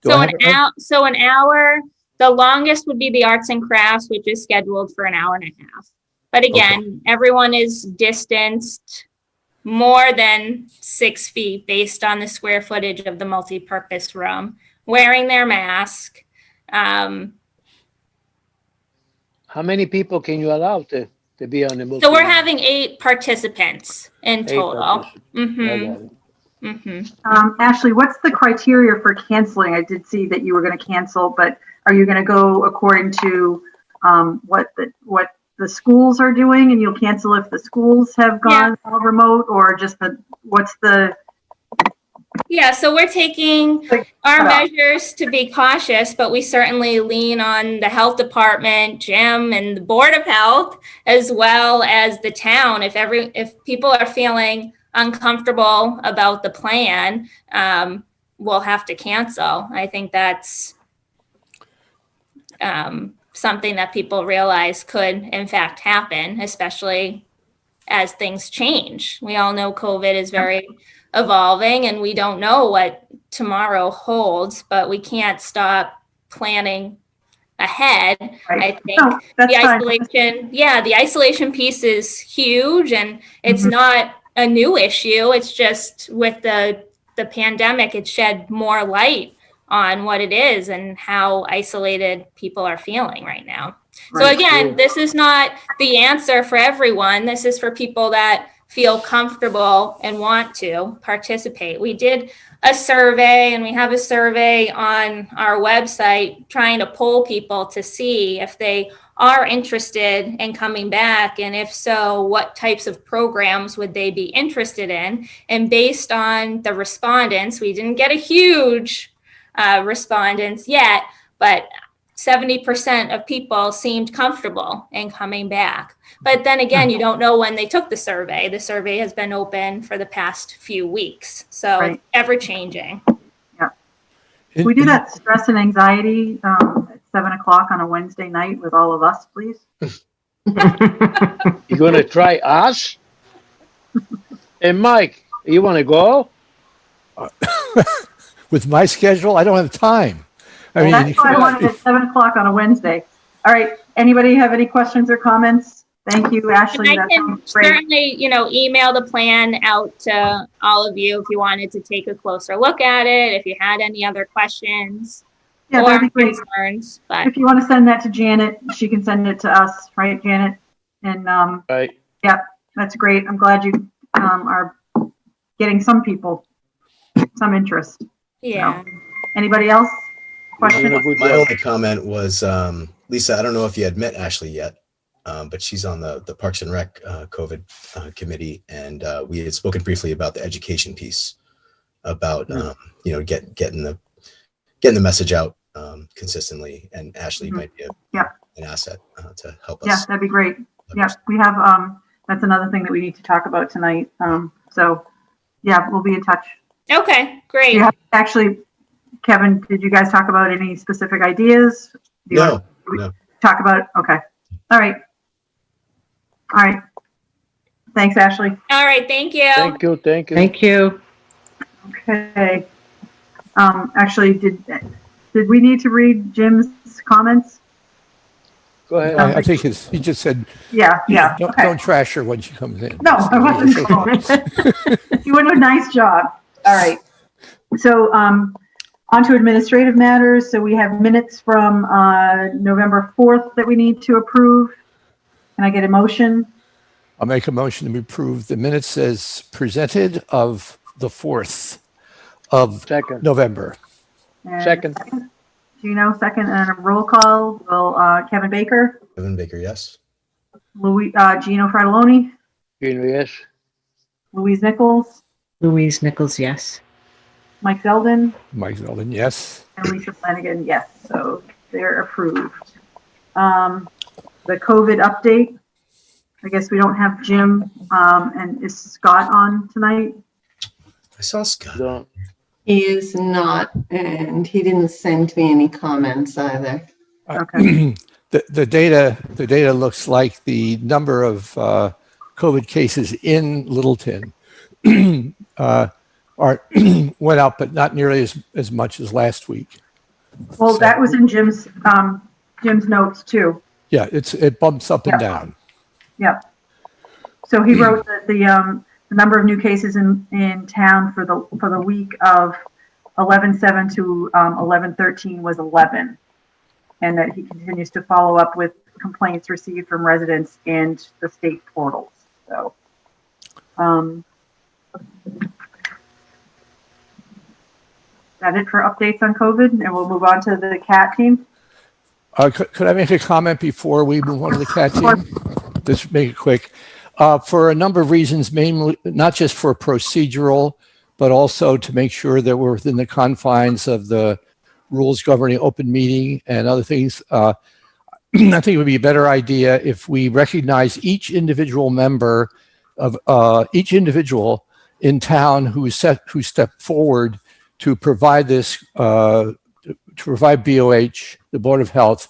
So an hour. The longest would be the arts and crafts, which is scheduled for an hour and a half. But again, everyone is distanced more than 6 feet based on the square footage of the multi-purpose room, wearing their mask. How many people can you allow to be on the multi? So we're having 8 participants in total. Ashley, what's the criteria for canceling? I did see that you were going to cancel, but are you going to go according to what the schools are doing, and you'll cancel if the schools have gone all remote, or just what's the? Yeah, so we're taking our measures to be cautious, but we certainly lean on the health department, Jim, and the Board of Health, as well as the town. If people are feeling uncomfortable about the plan, we'll have to cancel. I think that's something that people realize could in fact happen, especially as things change. We all know COVID is very evolving, and we don't know what tomorrow holds, but we can't stop planning ahead. Right. I think No, that's the fine. isolation, the isolation piece is huge, and it's Mhm. not a new issue. It's just with the pandemic, it shed more light on what it is and how isolated people are feeling right now. So Right. again, this is not the answer for everyone. This is for people that feel comfortable and want to participate. We did a survey, and we have a survey on our website trying to poll people to see if they are interested in coming back, and if so, what types of programs would they be interested in. And based on the respondents, we didn't get a huge respondents yet, but 70% of people seemed comfortable in coming back. But then again, you don't know when they took the survey. The survey has been open for the past few weeks, so Right. it's ever changing. We do that stress and anxiety at 7 o'clock on a Wednesday night with all of us, please. You gonna try us? Hey, Mike, you wanna go? With my schedule, I don't have time. I mean, That's why I wanted it at 7 o'clock on a Wednesday. All right. Anybody have any questions or comments? Thank you, Ashley. And I That can sounds great. certainly, email the plan out to all of you if you wanted to take a closer look at it, if you had any other questions Yeah, or that'd be great. concerns. But If you want to send that to Janet, she can send it to us, right, Janet? And Right. yep, that's great. I'm glad you are getting some people some interest. yeah. Anybody else? Question? My only comment was, Lisa, I don't know if you had met Ashley yet, but she's on the Parks and Rec COVID committee, and we had spoken briefly about the education piece, about getting the message out consistently, and Ashley might be an asset to help us. Yeah, that'd be great. Yeah, we have that's another thing that we need to talk about tonight. So yeah, we'll be in touch. Okay, great. You have, actually, Kevin, did you guys talk about any specific ideas? Do you No, want to no. talk about? Okay. All right. All right. Thanks, Ashley. All right, thank you. Thank you, thank you. Thank you. Okay. Actually, did we need to read Jim's comments? Go ahead. I think he just said, Yeah. don't trash her when she comes in. No, I wasn't going. You did a nice job. All right. So on to administrative matters. So we have minutes from November 4th that we need to approve. Can I get a motion? I'll make a motion to approve the minutes as presented of the 4th of November. And Second. Gino, second, and a roll call. Will Kevin Baker, Kevin Baker, yes. Gino Fratelloni, Gino, yes. Louise Nichols, Louise Nichols, yes. Mike Zeldin, Mike Zeldin, yes. and Lisa Flanagan, yes. So they're approved. The COVID update. I guess we don't have Jim, and is Scott on tonight? I saw Scott. Don't. He is not, and he didn't send me any comments either. Okay. The data looks like the number of COVID cases in Littleton went up, but not nearly as much as last week. Well, that was in Jim's notes too. Yeah, it bumps up and down. Yep. So he wrote that the number of new cases in town for the week of 11/7 to 11/13 was 11, and that he continues to follow up with complaints received from residents and the state portals. So, that it for updates on COVID, and we'll move on to the CAT team. Could I make a comment before we move on to the CAT team? Just make it quick. For a number of reasons, mainly not just for procedural, but also to make sure that we're within the confines of the rules governing open meeting and other things. I think it would be a better idea if we recognize each individual member of each individual in town who stepped forward to provide this, to provide BOH, the Board of Health,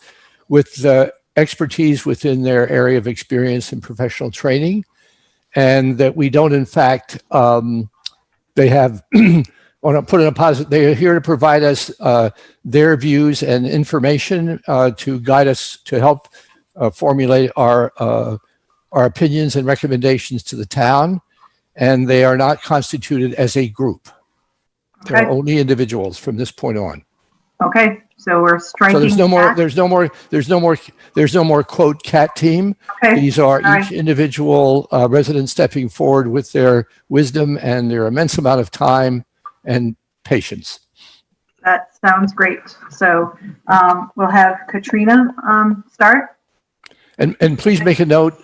with the expertise within their area of experience and professional training, and that we don't, in fact, they have want to put in a positive, they are here to provide us their views and information to guide us, to help formulate our opinions and recommendations to the town. And they are not constituted as a group. They're Okay. only individuals from this point on. Okay, so we're striking. So there's no more, cat. there's no more quote cat team. Okay. These are All each individual resident stepping forward with their wisdom and their immense amount of time and patience. That sounds great. So we'll have Katrina start. And please make a note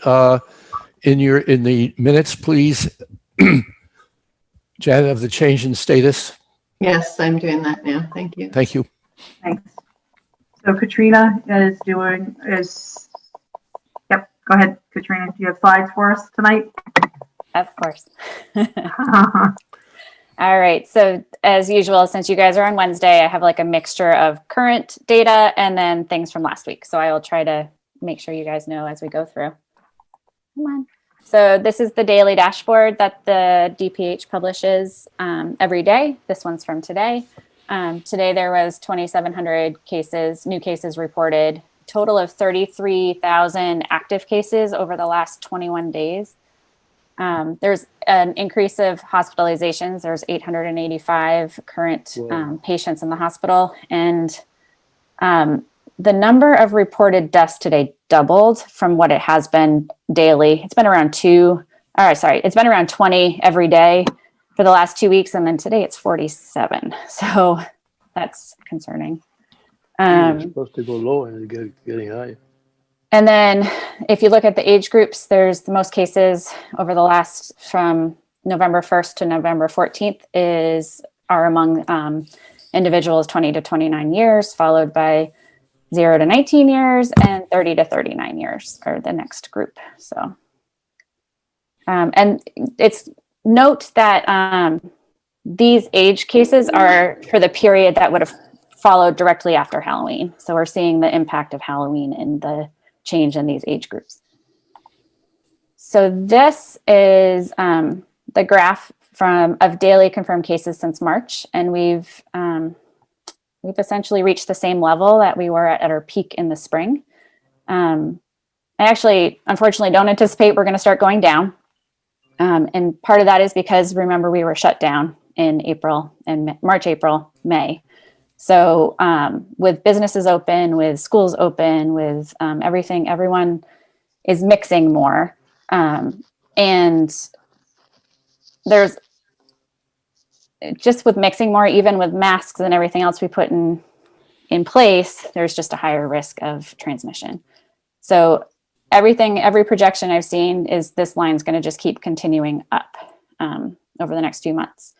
in the minutes, please, Janet, of the change in status. Yes, I'm doing that now. Thank you. Thank you. Thanks. So Katrina yep, go ahead, Katrina. Do you have slides for us tonight? Of course. All right. So as usual, since you guys are on Wednesday, I have like a mixture of current data and then things from last week. So I will try to make sure you guys know as we go through. Come on. So this is the daily dashboard that the DPH publishes every day. This one's from today. Today there was 2,700 cases, new cases reported, total of 33,000 active cases over the last 21 days. There's an increase of hospitalizations. There's 885 current patients in the hospital. And the number of reported deaths today doubled from what it has been daily. It's been around it's been around 20 every day for the last 2 weeks. And then today it's 47. So that's concerning. It's supposed to go low and getting high. And then if you look at the age groups, there's the most cases over the last, from November 1st to November 14th are among individuals 20 to 29 years, followed by 0 to 19 years and 30 to 39 years are the next group. So, and it's note that these age cases are for the period that would have followed directly after Halloween. So we're seeing the impact of Halloween in the change in these age groups. So this is the graph of daily confirmed cases since March, and we've essentially reached the same level that we were at our peak in the spring. I actually, unfortunately, don't anticipate we're going to start going down, and part of that is because remember we were shut down in April and March, April, May. So with businesses open, with schools open, with everything, everyone is mixing more. And there's just with mixing more, even with masks and everything else we put in place, there's just a higher risk of transmission. So every projection I've seen is this line's going to just keep continuing up over the next few months.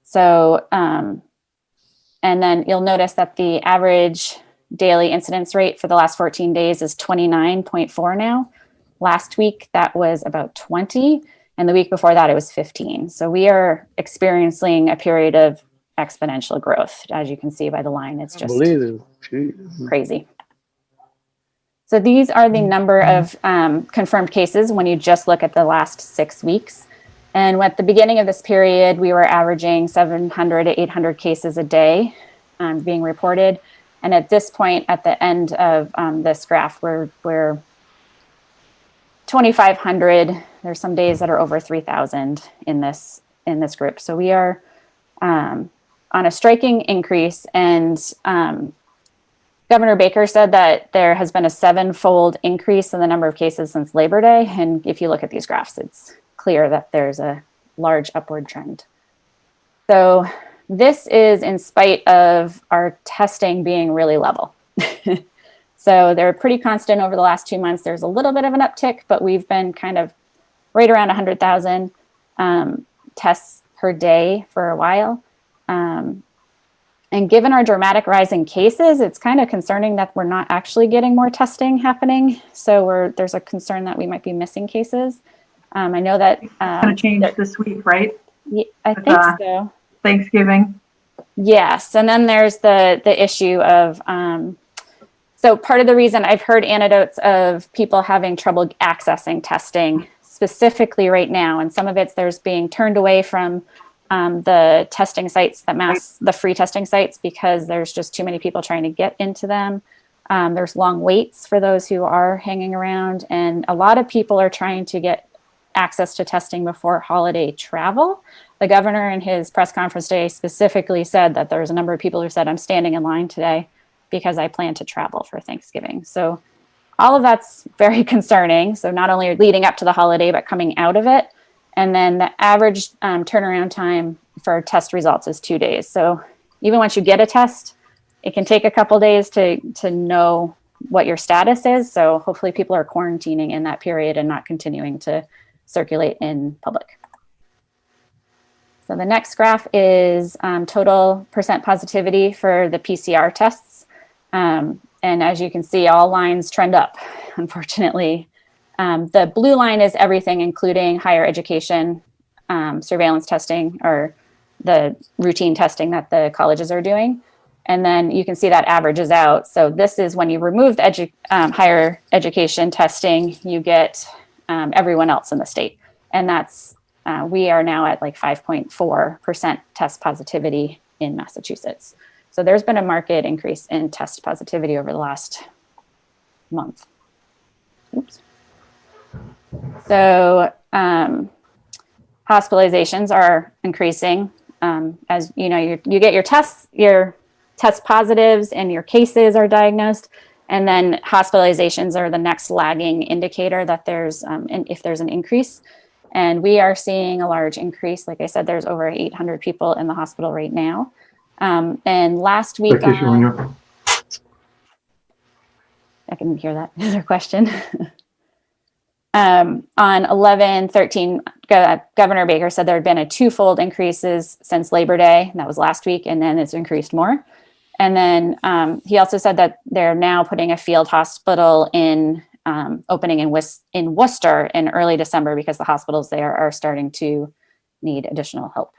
So, and then you'll notice that the average daily incidence rate for the last 14 days is 29.4 now. Last week, that was about 20. And the week before that, it was 15. So we are experiencing a period of exponential growth. As you can see by the line, it's just crazy. So these are the number of confirmed cases when you just look at the last 6 weeks. And at the beginning of this period, we were averaging 700 to 800 cases a day being reported. And at this point, at the end of this graph, we're 2,500. There's some days that are over 3,000 in this group. So we are on a striking increase. And Governor Baker said that there has been a 7-fold increase in the number of cases since Labor Day. And if you look at these graphs, it's clear that there's a large upward trend. So this is in spite of our testing being really level. So they're pretty constant over the last 2 months. There's a little bit of an uptick, but we've been kind of right around 100,000 tests per day for a while. And given our dramatic rise in cases, it's kind of concerning that we're not actually getting more testing happening. So there's a concern that we might be missing cases. I know that it's going to change this week, right? Yeah, I think so. Thanksgiving. Yes, and then there's the issue of so part of the reason I've heard anecdotes of people having trouble accessing testing specifically right now, and some of it's there's being turned away from the testing sites the free testing sites, because there's just too many people trying to get into them. There's long waits for those who are hanging around, and a lot of people are trying to get access to testing before holiday travel. The governor in his press conference today specifically said that there's a number of people who said, I'm standing in line today because I plan to travel for Thanksgiving. So all of that's very concerning. So not only leading up to the holiday, but coming out of it. And then the average turnaround time for test results is 2 days. So even once you get a test, it can take a couple days to know what your status is. So hopefully people are quarantining in that period and not continuing to circulate in public. So the next graph is total percent positivity for the PCR tests. And as you can see, all lines trend up, unfortunately. The blue line is everything, including higher education, surveillance testing, or the routine testing that the colleges are doing. And then you can see that averages out. So this is when you remove the higher education testing, you get everyone else in the state. And that's, we are now at like 5.4% test positivity in Massachusetts. So there's been a marked increase in test positivity over the last month. Oops. So hospitalizations are increasing. As you know, you get your test positives and your cases are diagnosed, and then hospitalizations are the next lagging indicator that there's if there's an increase. And we are seeing a large increase. Like I said, there's over 800 people in the hospital right now. And last week, I can hear that. Is there a question? On 11/13, Governor Baker said there had been a twofold increases since Labor Day. That was last week, and then it's increased more. And then he also said that they're now putting a field hospital opening in Worcester in early December, because the hospitals there are starting to need additional help.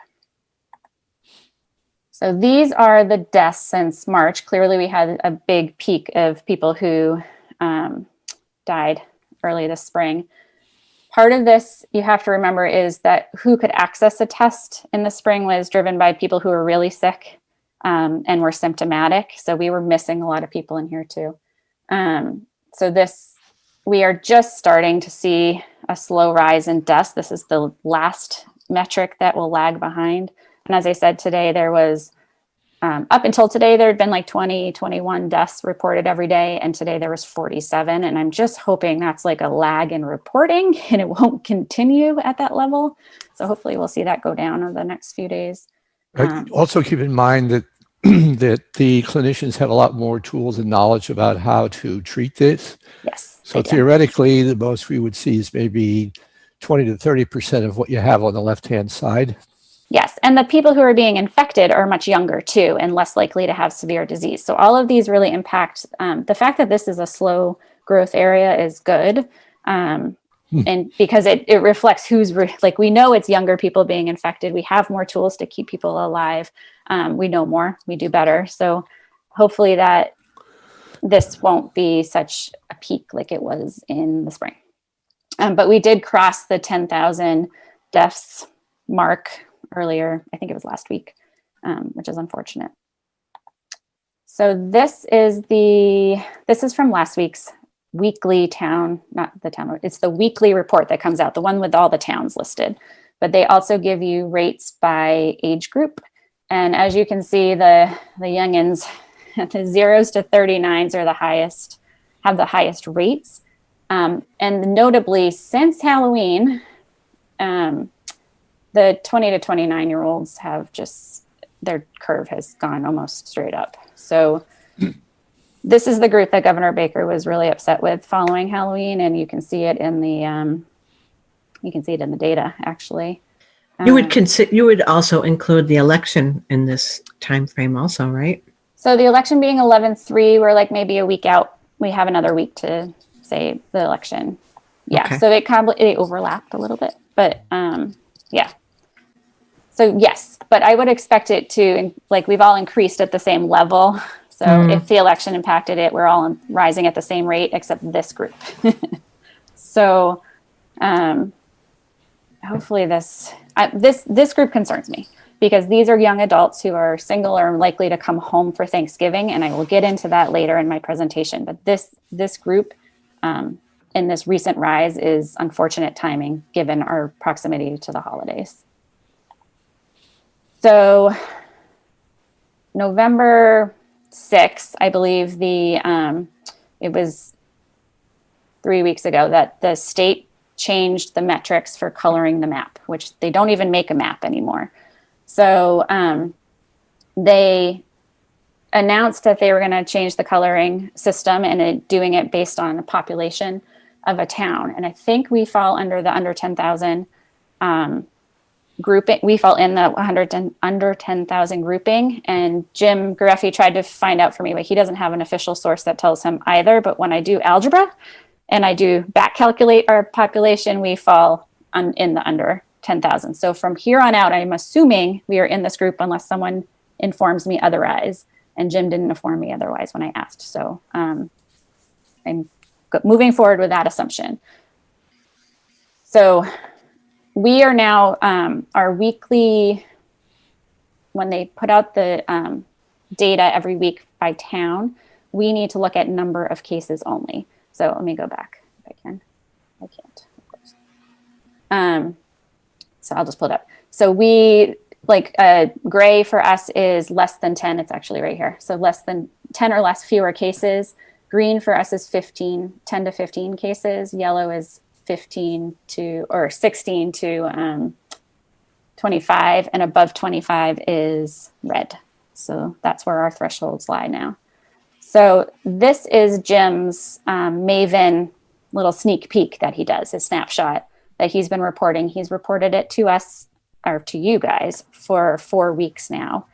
So these are the deaths since March. Clearly, we had a big peak of people who died early this spring. Part of this, you have to remember, is that who could access a test in the spring was driven by people who were really sick and were symptomatic. So we were missing a lot of people in here too. We are just starting to see a slow rise in deaths. This is the last metric that will lag behind. And as I said today, there was, up until today, there had been like 20, 21 deaths reported every day. And today there was 47. And I'm just hoping that's like a lag in reporting and it won't continue at that level. So hopefully we'll see that go down over the next few days. Also keep in mind that that the clinicians have a lot more tools and knowledge about how to treat this. Yes. So theoretically, the most we would see is maybe 20 to 30% of what you have on the left-hand side. Yes, and the people who are being infected are much younger too, and less likely to have severe disease. So all of these really impact. The fact that this is a slow growth area is good, and because it reflects we know it's younger people being infected. We have more tools to keep people alive. We know more, we do better. So hopefully that this won't be such a peak like it was in the spring. But we did cross the 10,000 deaths mark earlier. I think it was last week, which is unfortunate. So this is from last week's weekly it's the weekly report that comes out, the one with all the towns listed. But they also give you rates by age group. And as you can see, the youngins, the 0s to 39s are have the highest rates. And notably, since Halloween, the 20 to 29-year-olds have their curve has gone almost straight up. So this is the group that Governor Baker was really upset with following Halloween, and you can see it in the data actually. You would also include the election in this time frame also, right? So the election being 11/3, we're like maybe a week out. We have another week to say the election. Yeah, okay. So it overlapped a little bit, but yeah. So yes, but I would expect it to, like, we've all increased at the same level. So if the election impacted it, we're all rising at the same rate except this group. So hopefully this group concerns me. because these are young adults who are single or likely to come home for Thanksgiving. And I will get into that later in my presentation. But this group in this recent rise is unfortunate timing given our proximity to the holidays. So November 6th, I believe it was 3 weeks ago that the state changed the metrics for coloring the map, which they don't even make a map anymore. So they announced that they were going to change the coloring system and doing it based on the population of a town. And I think we fall under the under 10,000 grouping. We fall in the under 10,000 grouping. And Jim Gareffi tried to find out for me, but he doesn't have an official source that tells him either. But when I do algebra and I do back calculate our population, we fall in the under 10,000. So from here on out, I'm assuming we are in this group unless someone informs me otherwise. And Jim didn't inform me otherwise when I asked. So I'm moving forward with that assumption. So we are now, our weekly, when they put out the data every week by town, we need to look at number of cases only. So let me go back if I can. I can't, of course. So I'll just pull it up. So we, gray for us is less than 10. It's actually right here. So less than 10 or less fewer cases. Green for us is 10 to 15 cases. Yellow is 16 to 25, and above 25 is red. So that's where our thresholds lie now. So this is Jim's Maven little sneak peek that he does, his snapshot that he's been reporting. He's reported it to us, or to you guys, for 4 weeks now.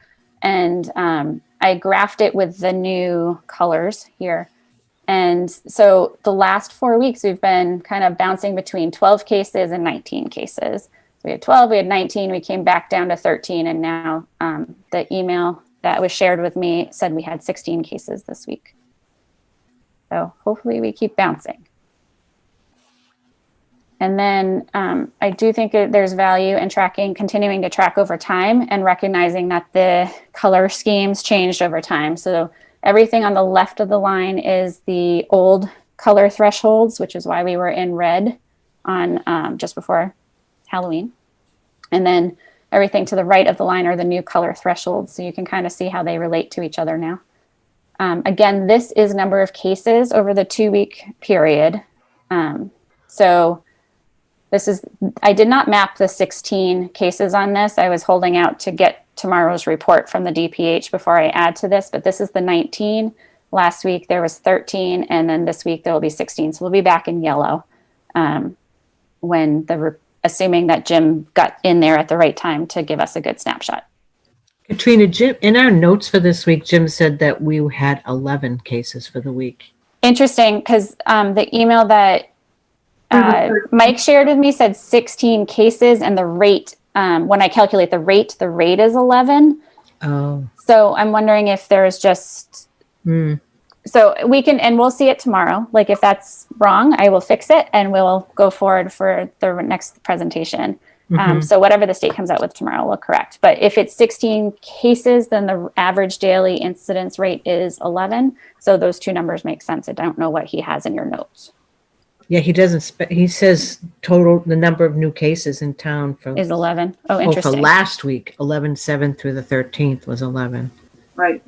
And I graphed it with the new colors here. And so the last 4 weeks, we've been kind of bouncing between 12 cases and 19 cases. So we had 12, we had 19, we came back down to 13. And now the email that was shared with me said we had 16 cases this week. So hopefully we keep bouncing. And then I do think there's value in continuing to track over time and recognizing that the color schemes changed over time. So everything on the left of the line is the old color thresholds, which is why we were in red on just before Halloween. And then everything to the right of the line are the new color thresholds. So you can kind of see how they relate to each other now. Again, this is number of cases over the 2-week period. So I did not map the 16 cases on this. I was holding out to get tomorrow's report from the DPH before I add to this, but this is the 19. Last week there was 13, and then this week there will be 16. So we'll be back in yellow assuming that Jim got in there at the right time to give us a good snapshot. Katrina, Jim, in our notes for this week, Jim said that we had 11 cases for the week. Interesting, because the email that Mike shared with me said 16 cases, and the rate, when I calculate the rate is 11. Oh. So I'm wondering if there's just, so we'll see it tomorrow. Like if that's wrong, I will fix it and we'll go forward for the next presentation. So whatever the state comes out with tomorrow, we'll correct. But if it's 16 cases, then the average daily incidence rate is 11. So those two numbers make sense. I don't know what he has in your notes. Yeah, he doesn't. He says total the number of new cases in town is 11. Oh, interesting. For last week, 11/7 through the 13th was 11. Right.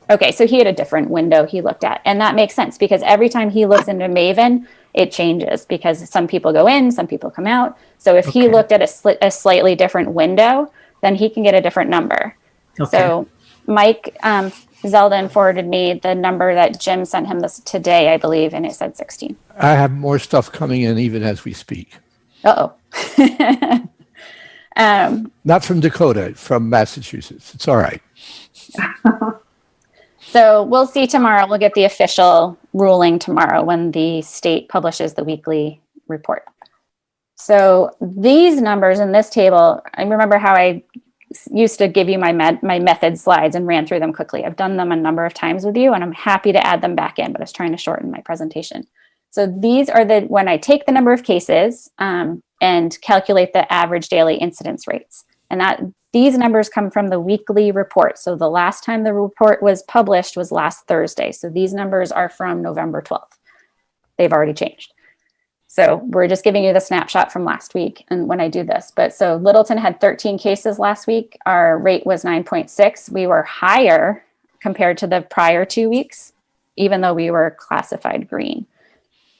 Okay, so he had a different window he looked at, and that makes sense because every time he looks into Maven, it changes because some people go in, some people come out. So if he looked at a slightly different window, then he can get a different number. Okay. So Mike Zeldin forwarded me the number that Jim sent him this today, I believe, and it said 16. I have more stuff coming in even as we speak. Uh-oh. Not from Dakota, from Massachusetts. It's all right. So we'll see tomorrow. We'll get the official ruling tomorrow when the state publishes the weekly report. So these numbers in this table, I remember how I used to give you my method slides and ran through them quickly. I've done them a number of times with you, and I'm happy to add them back in, but I was trying to shorten my presentation. So these are when I take the number of cases and calculate the average daily incidence rates. And These numbers come from the weekly report. So the last time the report was published was last Thursday. So these numbers are from November 12th. They've already changed. So we're just giving you the snapshot from last week and when I do this. But so Littleton had 13 cases last week. Our rate was 9.6. We were higher compared to the prior 2 weeks, even though we were classified green.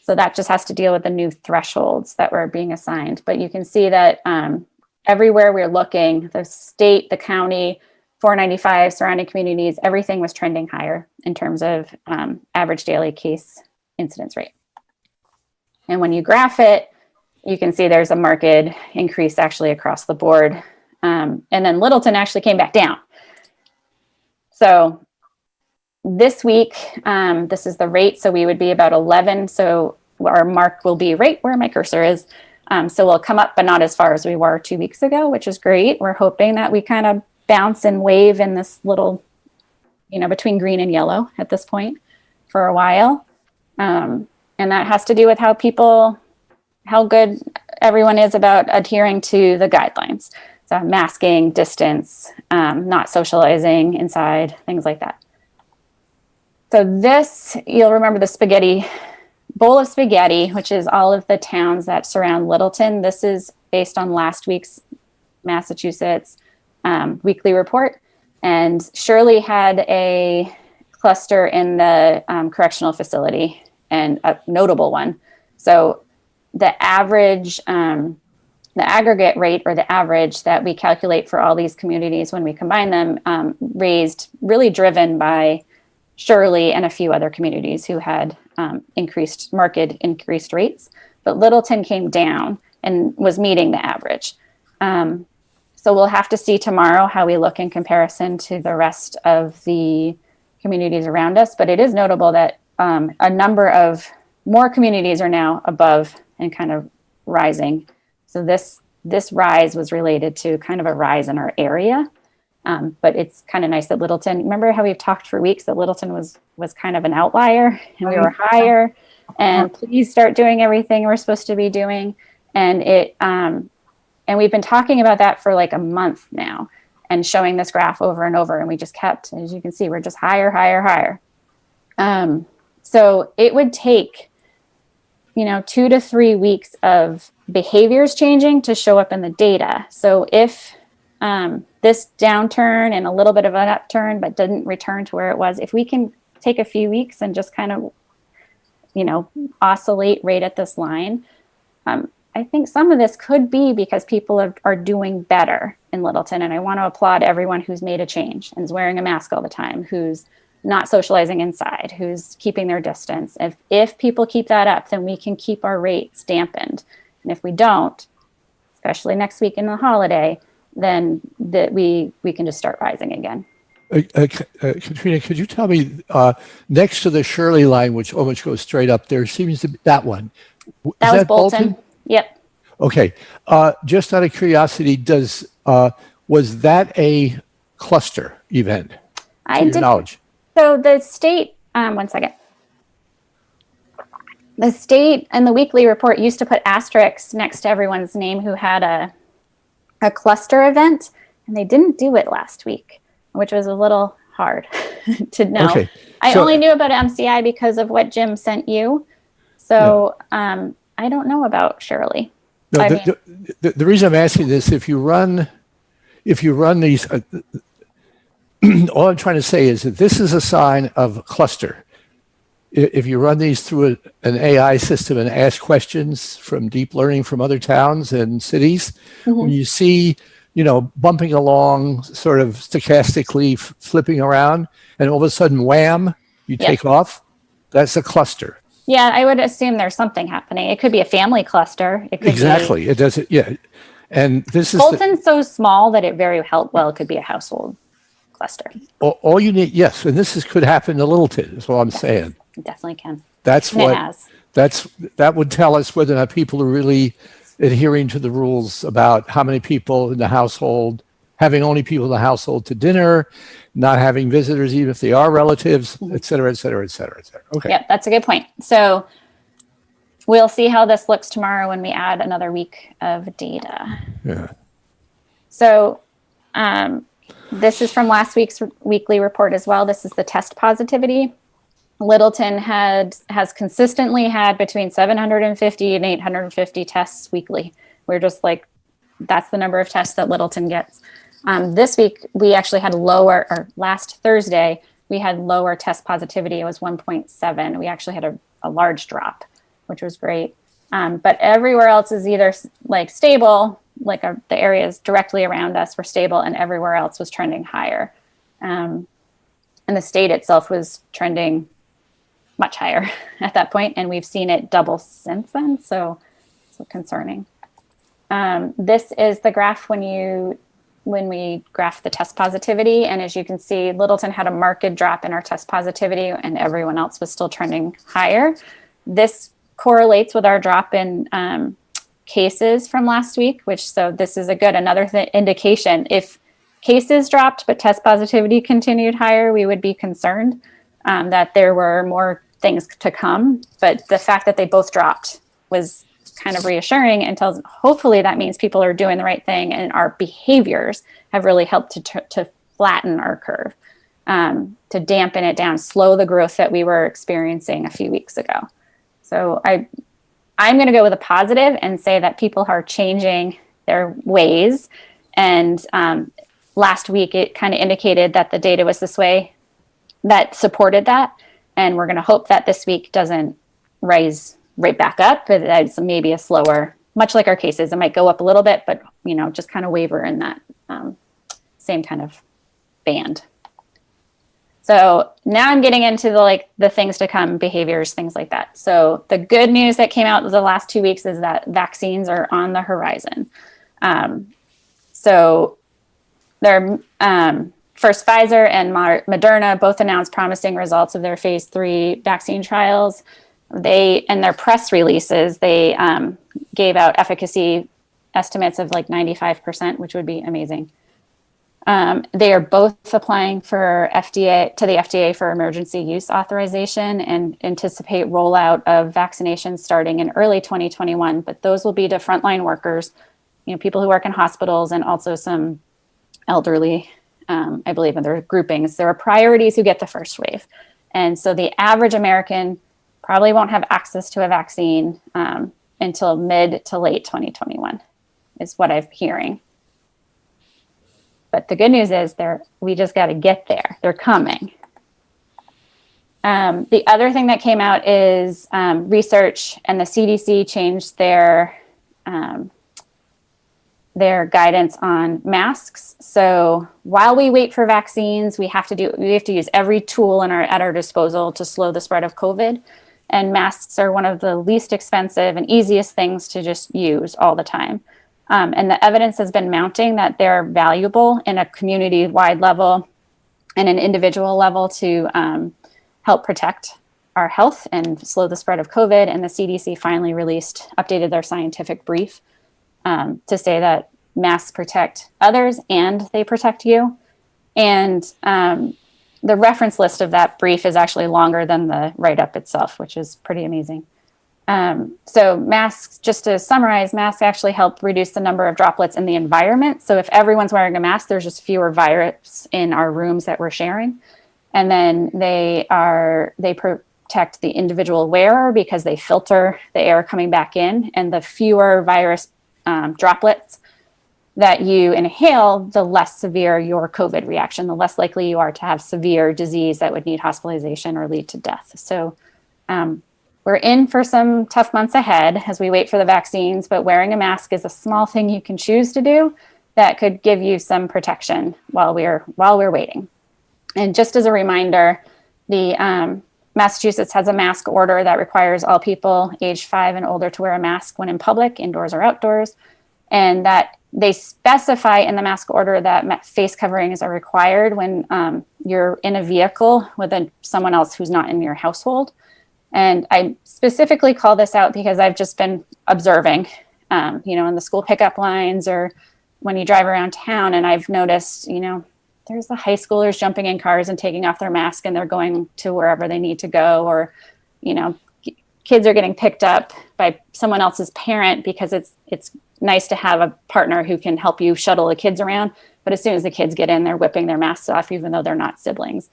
So that just has to deal with the new thresholds that were being assigned. But you can see that everywhere we're looking, the state, the county, 495, surrounding communities, everything was trending higher in terms of average daily case incidence rate. And when you graph it, you can see there's a marked increase actually across the board. And then Littleton actually came back down. So this week, this is the rate. So we would be about 11. So our mark will be right where my cursor is. So we'll come up, but not as far as we were 2 weeks ago, which is great. We're hoping that we kind of bounce and wave in this little, between green and yellow at this point for a while. And that has to do with how good everyone is about adhering to the guidelines. So masking, distance, not socializing inside, things like that. So this, you'll remember the bowl of spaghetti, which is all of the towns that surround Littleton. This is based on last week's Massachusetts weekly report. And Shirley had a cluster in the correctional facility, and a notable one. So the average, the aggregate rate, or the average that we calculate for all these communities when we combine them, raised, really driven by Shirley and a few other communities who had marked increased rates. But Littleton came down and was meeting the average. So we'll have to see tomorrow how we look in comparison to the rest of the communities around us. But it is notable that a number of more communities are now above and kind of rising. So this rise was related to kind of a rise in our area. But it's kind of nice that Littleton, remember how we've talked for weeks that Littleton was kind of an outlier and we were higher, and please start doing everything we're supposed to be doing. And and we've been talking about that for like a month now and showing this graph over and over. And we just kept, as you can see, we're just higher, higher, higher. So it would take, 2 to 3 weeks of behaviors changing to show up in the data. So if this downturn and a little bit of an upturn, but didn't return to where it was, if we can take a few weeks and just kind of, oscillate right at this line, I think some of this could be because people are doing better in Littleton. And I want to applaud everyone who's made a change and is wearing a mask all the time, who's not socializing inside, who's keeping their distance. If people keep that up, then we can keep our rates dampened. And if we don't, especially next week in the holiday, then we can just start rising again. Katrina, could you tell me, next to the Shirley line, which almost goes straight up, there seems to be that one. That was Bolton? Yep. Okay. Just out of curiosity, was that a cluster event? To your knowledge? So the state, one second. The state and the weekly report used to put asterisks next to everyone's name who had a cluster event, and they didn't do it last week, which was a little hard to know. Okay. I only knew about MCI because of what Jim sent you. So I don't know about Shirley. No, the reason I'm asking this, if you run these, all I'm trying to say is that this is a sign of a cluster. If you run these through an AI system and ask questions from deep learning from other towns and cities, when you see, bumping along sort of stochastically flipping around, and all of a sudden, wham, you take off, that's a cluster. Yeah, I would assume there's something happening. It could be a family cluster. It could It does it. Yeah. And this is Bolton's so small that it very well could be a household cluster. All you need, yes, and could happen to Littleton, is what I'm saying. It definitely can. That would tell us whether or not people are really adhering to the rules about how many people in the household, having only people in the household to dinner, not having visitors, even if they are relatives, et cetera, et cetera, et cetera, et cetera. Okay. Yep, that's a good point. So we'll see how this looks tomorrow when we add another week of data. Yeah. So This is from last week's weekly report as well. This is the test positivity. Littleton has consistently had between 750 and 850 tests weekly. We're just like, that's the number of tests that Littleton gets. This week, we actually had lower, or last Thursday, we had lower test positivity. It was 1.7. We actually had a large drop, which was great. But everywhere else is either like stable, like the areas directly around us were stable, and everywhere else was trending higher. And the state itself was trending much higher at that point, and we've seen it double since then, so concerning. This is the graph when we graph the test positivity, and as you can see, Littleton had a marked drop in our test positivity, and everyone else was still trending higher. This correlates with our drop in cases from last week, so this is another indication. If cases dropped but test positivity continued higher, we would be concerned that there were more things to come. But the fact that they both dropped was kind of reassuring, and hopefully that means people are doing the right thing, and our behaviors have really helped to flatten our curve, to dampen it down, slow the growth that we were experiencing a few weeks ago. So I'm going to go with a positive and say that people are changing their ways. And last week, it kind of indicated that the data was this way that supported that. And we're going to hope that this week doesn't rise right back up, but that's maybe a slower, much like our cases, it might go up a little bit, but just kind of waver in that same kind of band. So now I'm getting into the things to come, behaviors, things like that. So the good news that came out the last 2 weeks is that vaccines are on the horizon. So they're first, Pfizer and Moderna both announced promising results of their phase 3 vaccine trials. In their press releases, they gave out efficacy estimates of 95%, which would be amazing. They are both applying to the FDA for emergency use authorization and anticipate rollout of vaccinations starting in early 2021. But those will be to frontline workers, people who work in hospitals, and also some elderly, I believe, in their groupings. There are priorities who get the first wave. And so the average American probably won't have access to a vaccine until mid to late 2021 is what I'm hearing. But the good news is we just got to get there. They're coming. The other thing that came out is research, and the CDC changed their guidance on masks. So while we wait for vaccines, we have to use every tool at our disposal to slow the spread of COVID. And masks are one of the least expensive and easiest things to just use all the time. And the evidence has been mounting that they're valuable in a community-wide level and an individual level to help protect our health and slow the spread of COVID. And the CDC finally updated their scientific brief to say that masks protect others and they protect you. And the reference list of that brief is actually longer than the write-up itself, which is pretty amazing. So masks, just to summarize, masks actually help reduce the number of droplets in the environment. So if everyone's wearing a mask, there's just fewer virus in our rooms that we're sharing. And then they protect the individual wearer because they filter the air coming back in, and the fewer virus droplets that you inhale, the less severe your COVID reaction, the less likely you are to have severe disease that would need hospitalization or lead to death. So we're in for some tough months ahead as we wait for the vaccines, but wearing a mask is a small thing you can choose to do that could give you some protection while we're waiting. And just as a reminder, the Massachusetts has a mask order that requires all people aged 5 and older to wear a mask when in public, indoors or outdoors, and that they specify in the mask order that face coverings are required when you're in a vehicle with someone else who's not in your household. And I specifically call this out because I've just been observing, in the school pickup lines or when you drive around town, and I've noticed, there's the high schoolers jumping in cars and taking off their mask and they're going to wherever they need to go, or, kids are getting picked up by someone else's parent because it's nice to have a partner who can help you shuttle the kids around. But as soon as the kids get in, they're whipping their masks off, even though they're not siblings.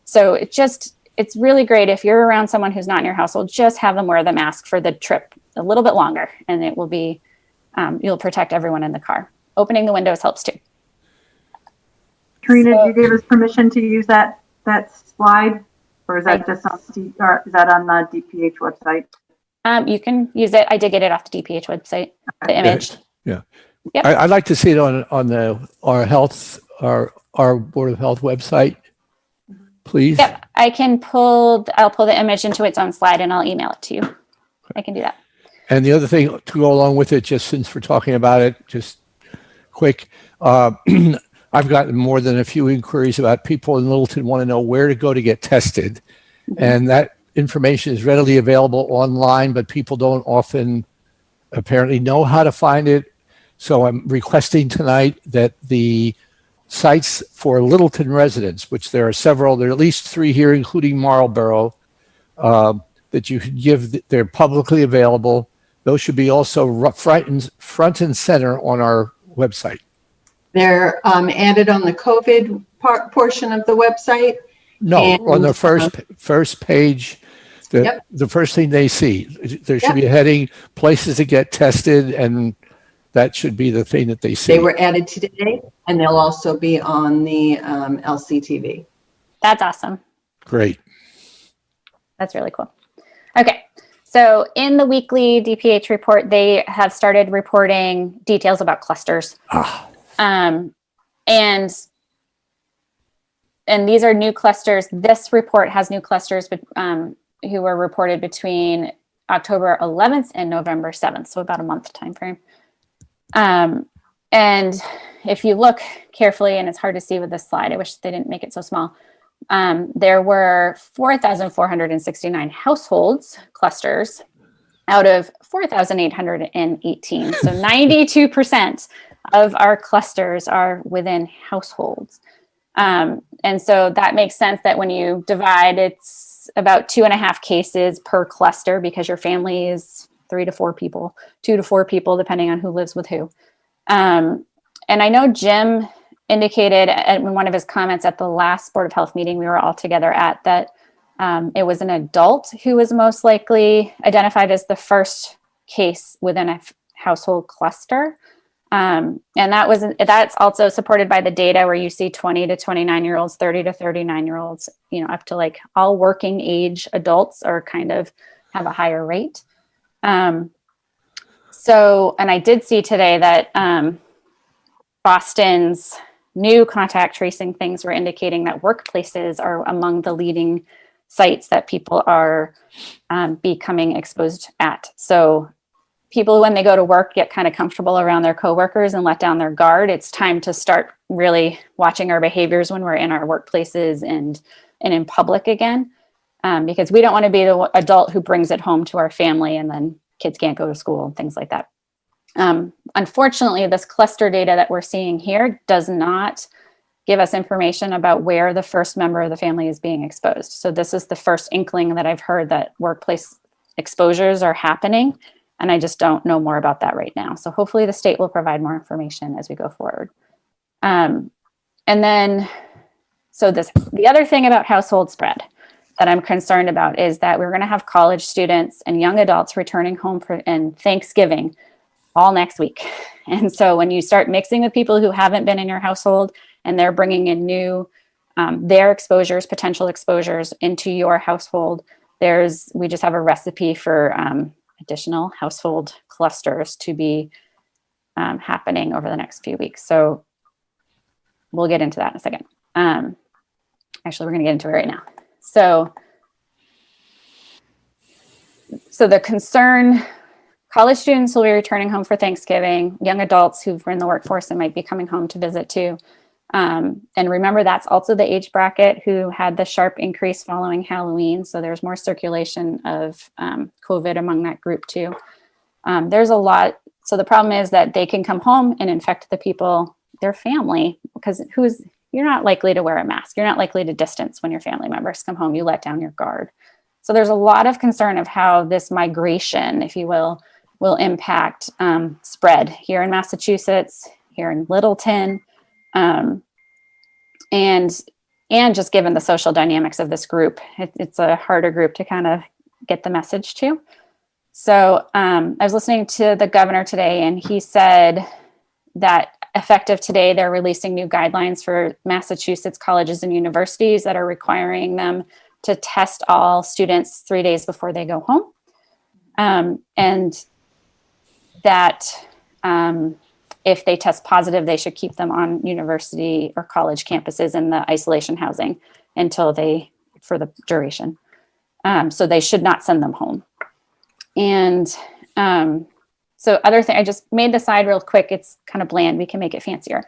So it's really great if you're around someone who's not in your household, just have them wear the mask for the trip a little bit longer, and it will be, you'll protect everyone in the car. Opening the windows helps too. Karina, you gave us permission to use that slide, or is that just on is that on the DPH website? You can use it. I did get it off the DPH website, the image. Yeah. Yep. I'd like to see it on our Board of Health website, please. Yep, I'll pull the image into its own slide and I'll email it to you. I can do that. And the other thing to go along with it, just since we're talking about it, just quick, I've gotten more than a few inquiries about people in Littleton want to know where to go to get tested. Mm-hmm. And that information is readily available online, but people don't often apparently know how to find it. So I'm requesting tonight that the sites for Littleton residents, which there are several, there are at least 3 here, including Marlborough, that you could give, they're publicly available. Those should be also front and center on our website. They're added on the COVID portion of the website. No, on the first page, the first thing they see, there should be a heading, places to get tested, and that should be the thing that they see. They were added today, and they'll also be on the LCTV. That's awesome. Great. That's really cool. Okay. So in the weekly DPH report, they have started reporting details about clusters. And these are new clusters. This report has new clusters, but who were reported between October 11th and November 7th. So about a month time frame. And if you look carefully, and it's hard to see with this slide, I wish they didn't make it so small. There were 4,469 households clusters out of 4,818. So 92% of our clusters are within households. And so that makes sense that when you divide, it's about 2.5 cases per cluster, because your family is 3 to 4 people, 2 to 4 people, depending on who lives with who. And I know Jim indicated in one of his comments at the last Board of Health meeting we were all together at, that it was an adult who was most likely identified as the first case within a household cluster. And that's also supported by the data where you see 20 to 29-year-olds, 30 to 39-year-olds, up to like all working age adults are kind of have a higher rate. And I did see today that Boston's new contact tracing things were indicating that workplaces are among the leading sites that people are becoming exposed at. So people, when they go to work, get kind of comfortable around their coworkers and let down their guard. It's time to start really watching our behaviors when we're in our workplaces and in public again, because we don't want to be the adult who brings it home to our family and then kids can't go to school and things like that. Unfortunately, this cluster data that we're seeing here does not give us information about where the first member of the family is being exposed. So this is the first inkling that I've heard that workplace exposures are happening, and I just don't know more about that right now. So hopefully the state will provide more information as we go forward. And then, the other thing about household spread that I'm concerned about is that we're going to have college students and young adults returning home for Thanksgiving all next week. And so when you start mixing with people who haven't been in your household and they're bringing in new, their exposures, potential exposures into your household, we just have a recipe for additional household clusters to be happening over the next few weeks. So we'll get into that in a second. Actually, we're going to get into it right now. So the concern, college students will be returning home for Thanksgiving, young adults who've been in the workforce and might be coming home to visit too. And remember, that's also the age bracket who had the sharp increase following Halloween. So there's more circulation of COVID among that group too. There's a lot. So the problem is that they can come home and infect the people, their family, because you're not likely to wear a mask. You're not likely to distance when your family members come home. You let down your guard. So there's a lot of concern of how this migration, if you will, will impact spread here in Massachusetts, here in Littleton, and just given the social dynamics of this group, it's a harder group to kind of get the message to. So I was listening to the governor today, and he said that effective today, they're releasing new guidelines for Massachusetts colleges and universities that are requiring them to test all students 3 days before they go home. And that if they test positive, they should keep them on university or college campuses in the isolation housing for the duration. So they should not send them home. And so other thing, I just made the side real quick. It's kind of bland. We can make it fancier.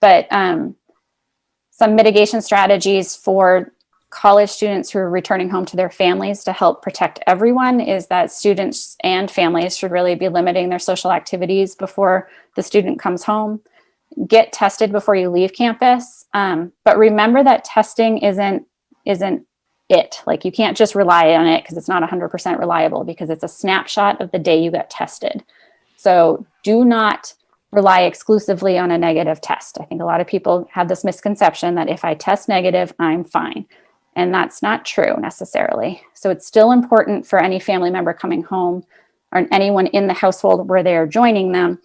But some mitigation strategies for college students who are returning home to their families to help protect everyone is that students and families should really be limiting their social activities before the student comes home. Get tested before you leave campus. But remember that testing isn't it. Like, you can't just rely on it because it's not 100% reliable, because it's a snapshot of the day you got tested. So do not rely exclusively on a negative test. I think a lot of people have this misconception that if I test negative, I'm fine. And that's not true necessarily. So it's still important for any family member coming home or anyone in the household where they're joining them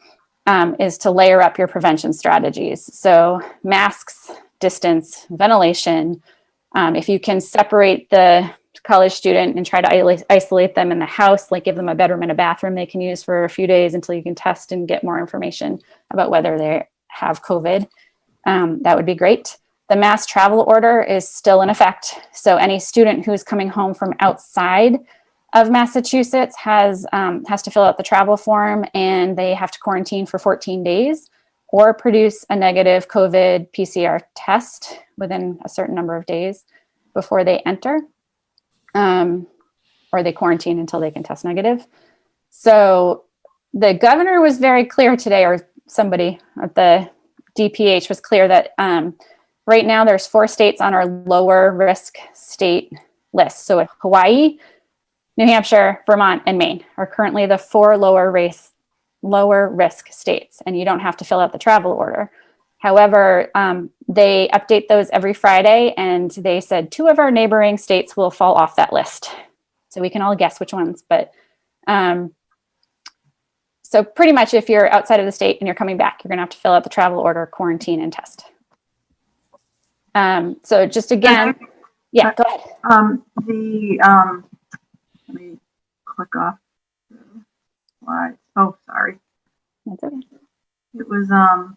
is to layer up your prevention strategies. So masks, distance, ventilation. If you can separate the college student and try to isolate them in the house, like give them a bedroom and a bathroom they can use for a few days until you can test and get more information about whether they have COVID, that would be great. The mass travel order is still in effect. So any student who's coming home from outside of Massachusetts has to fill out the travel form, and they have to quarantine for 14 days or produce a negative COVID PCR test within a certain number of days before they enter, or they quarantine until they can test negative. So the governor was very clear today, or somebody at the DPH was clear that right now there's 4 states on our lower risk state list. So Hawaii, New Hampshire, Vermont, and Maine are currently the 4 lower risk states, and you don't have to fill out the travel order. However, they update those every Friday, and they said 2 of our neighboring states will fall off that list. So we can all guess which ones, but so pretty much if you're outside of the state and you're coming back, you're gonna have to fill out the travel order, quarantine, and test. So just again, yeah, go ahead. Let me click off the slide. Oh, sorry. That's okay. It was the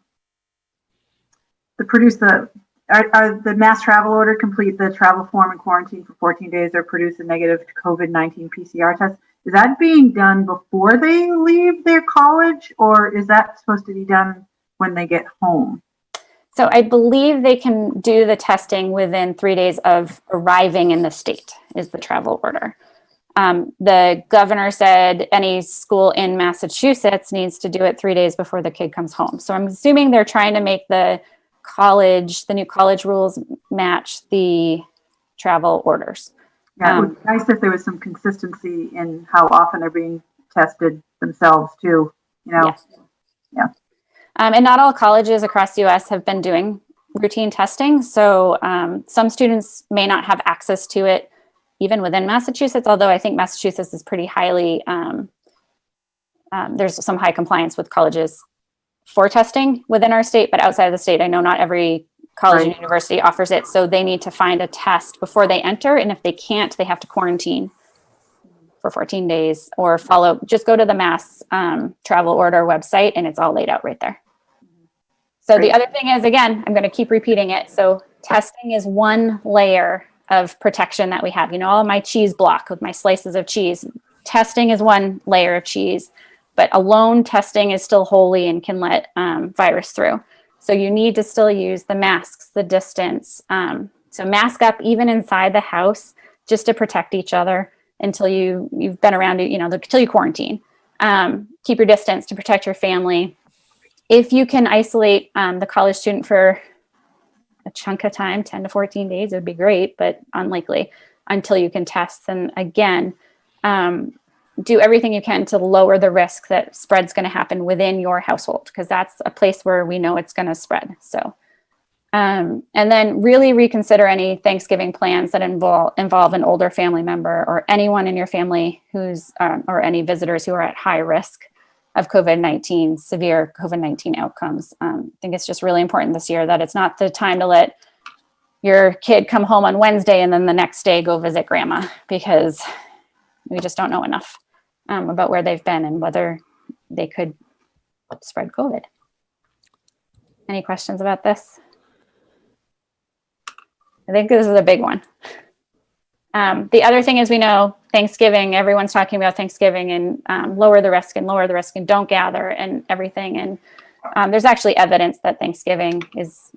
mass travel order, complete the travel form and quarantine for 14 days, or produce a negative COVID-19 PCR test. Is that being done before they leave their college, or is that supposed to be done when they get home? So I believe they can do the testing within 3 days of arriving in the state is the travel order. The governor said any school in Massachusetts needs to do it 3 days before the kid comes home. So I'm assuming they're trying to make the new college rules match the travel orders. Yeah, it would be nice if there was some consistency in how often they're being tested themselves too, you know? Yes. Yeah. And not all colleges across the US have been doing routine testing. So some students may not have access to it even within Massachusetts, although I think Massachusetts is pretty highly, there's some high compliance with colleges for testing within our state, but outside of the state, I know not every college and university offers it. So they need to find a test before they enter. And if they can't, they have to quarantine for 14 days or just go to the mass travel order website, and it's all laid out right there. So the other thing is, again, I'm going to keep repeating it. So testing is one layer of protection that we have. You know, all my cheese block with my slices of cheese. Testing is one layer of cheese, but alone testing is still holy and can let virus through. So you need to still use the masks, the distance. So mask up even inside the house just to protect each other until you've been around it, until you quarantine. Keep your distance to protect your family. If you can isolate the college student for a chunk of time, 10 to 14 days, it would be great, but unlikely until you can test. And again, do everything you can to lower the risk that spread's going to happen within your household, because that's a place where we know it's going to spread. So, and then really reconsider any Thanksgiving plans that involve an older family member or anyone in your family who's, or any visitors who are at high risk of COVID-19, severe COVID-19 outcomes. I think it's just really important this year that it's not the time to let your kid come home on Wednesday and then the next day go visit grandma, because we just don't know enough about where they've been and whether they could spread COVID. Any questions about this? I think this is a big one. The other thing is, we know Thanksgiving, everyone's talking about Thanksgiving and lower the risk and don't gather and everything. And there's actually evidence that Thanksgiving is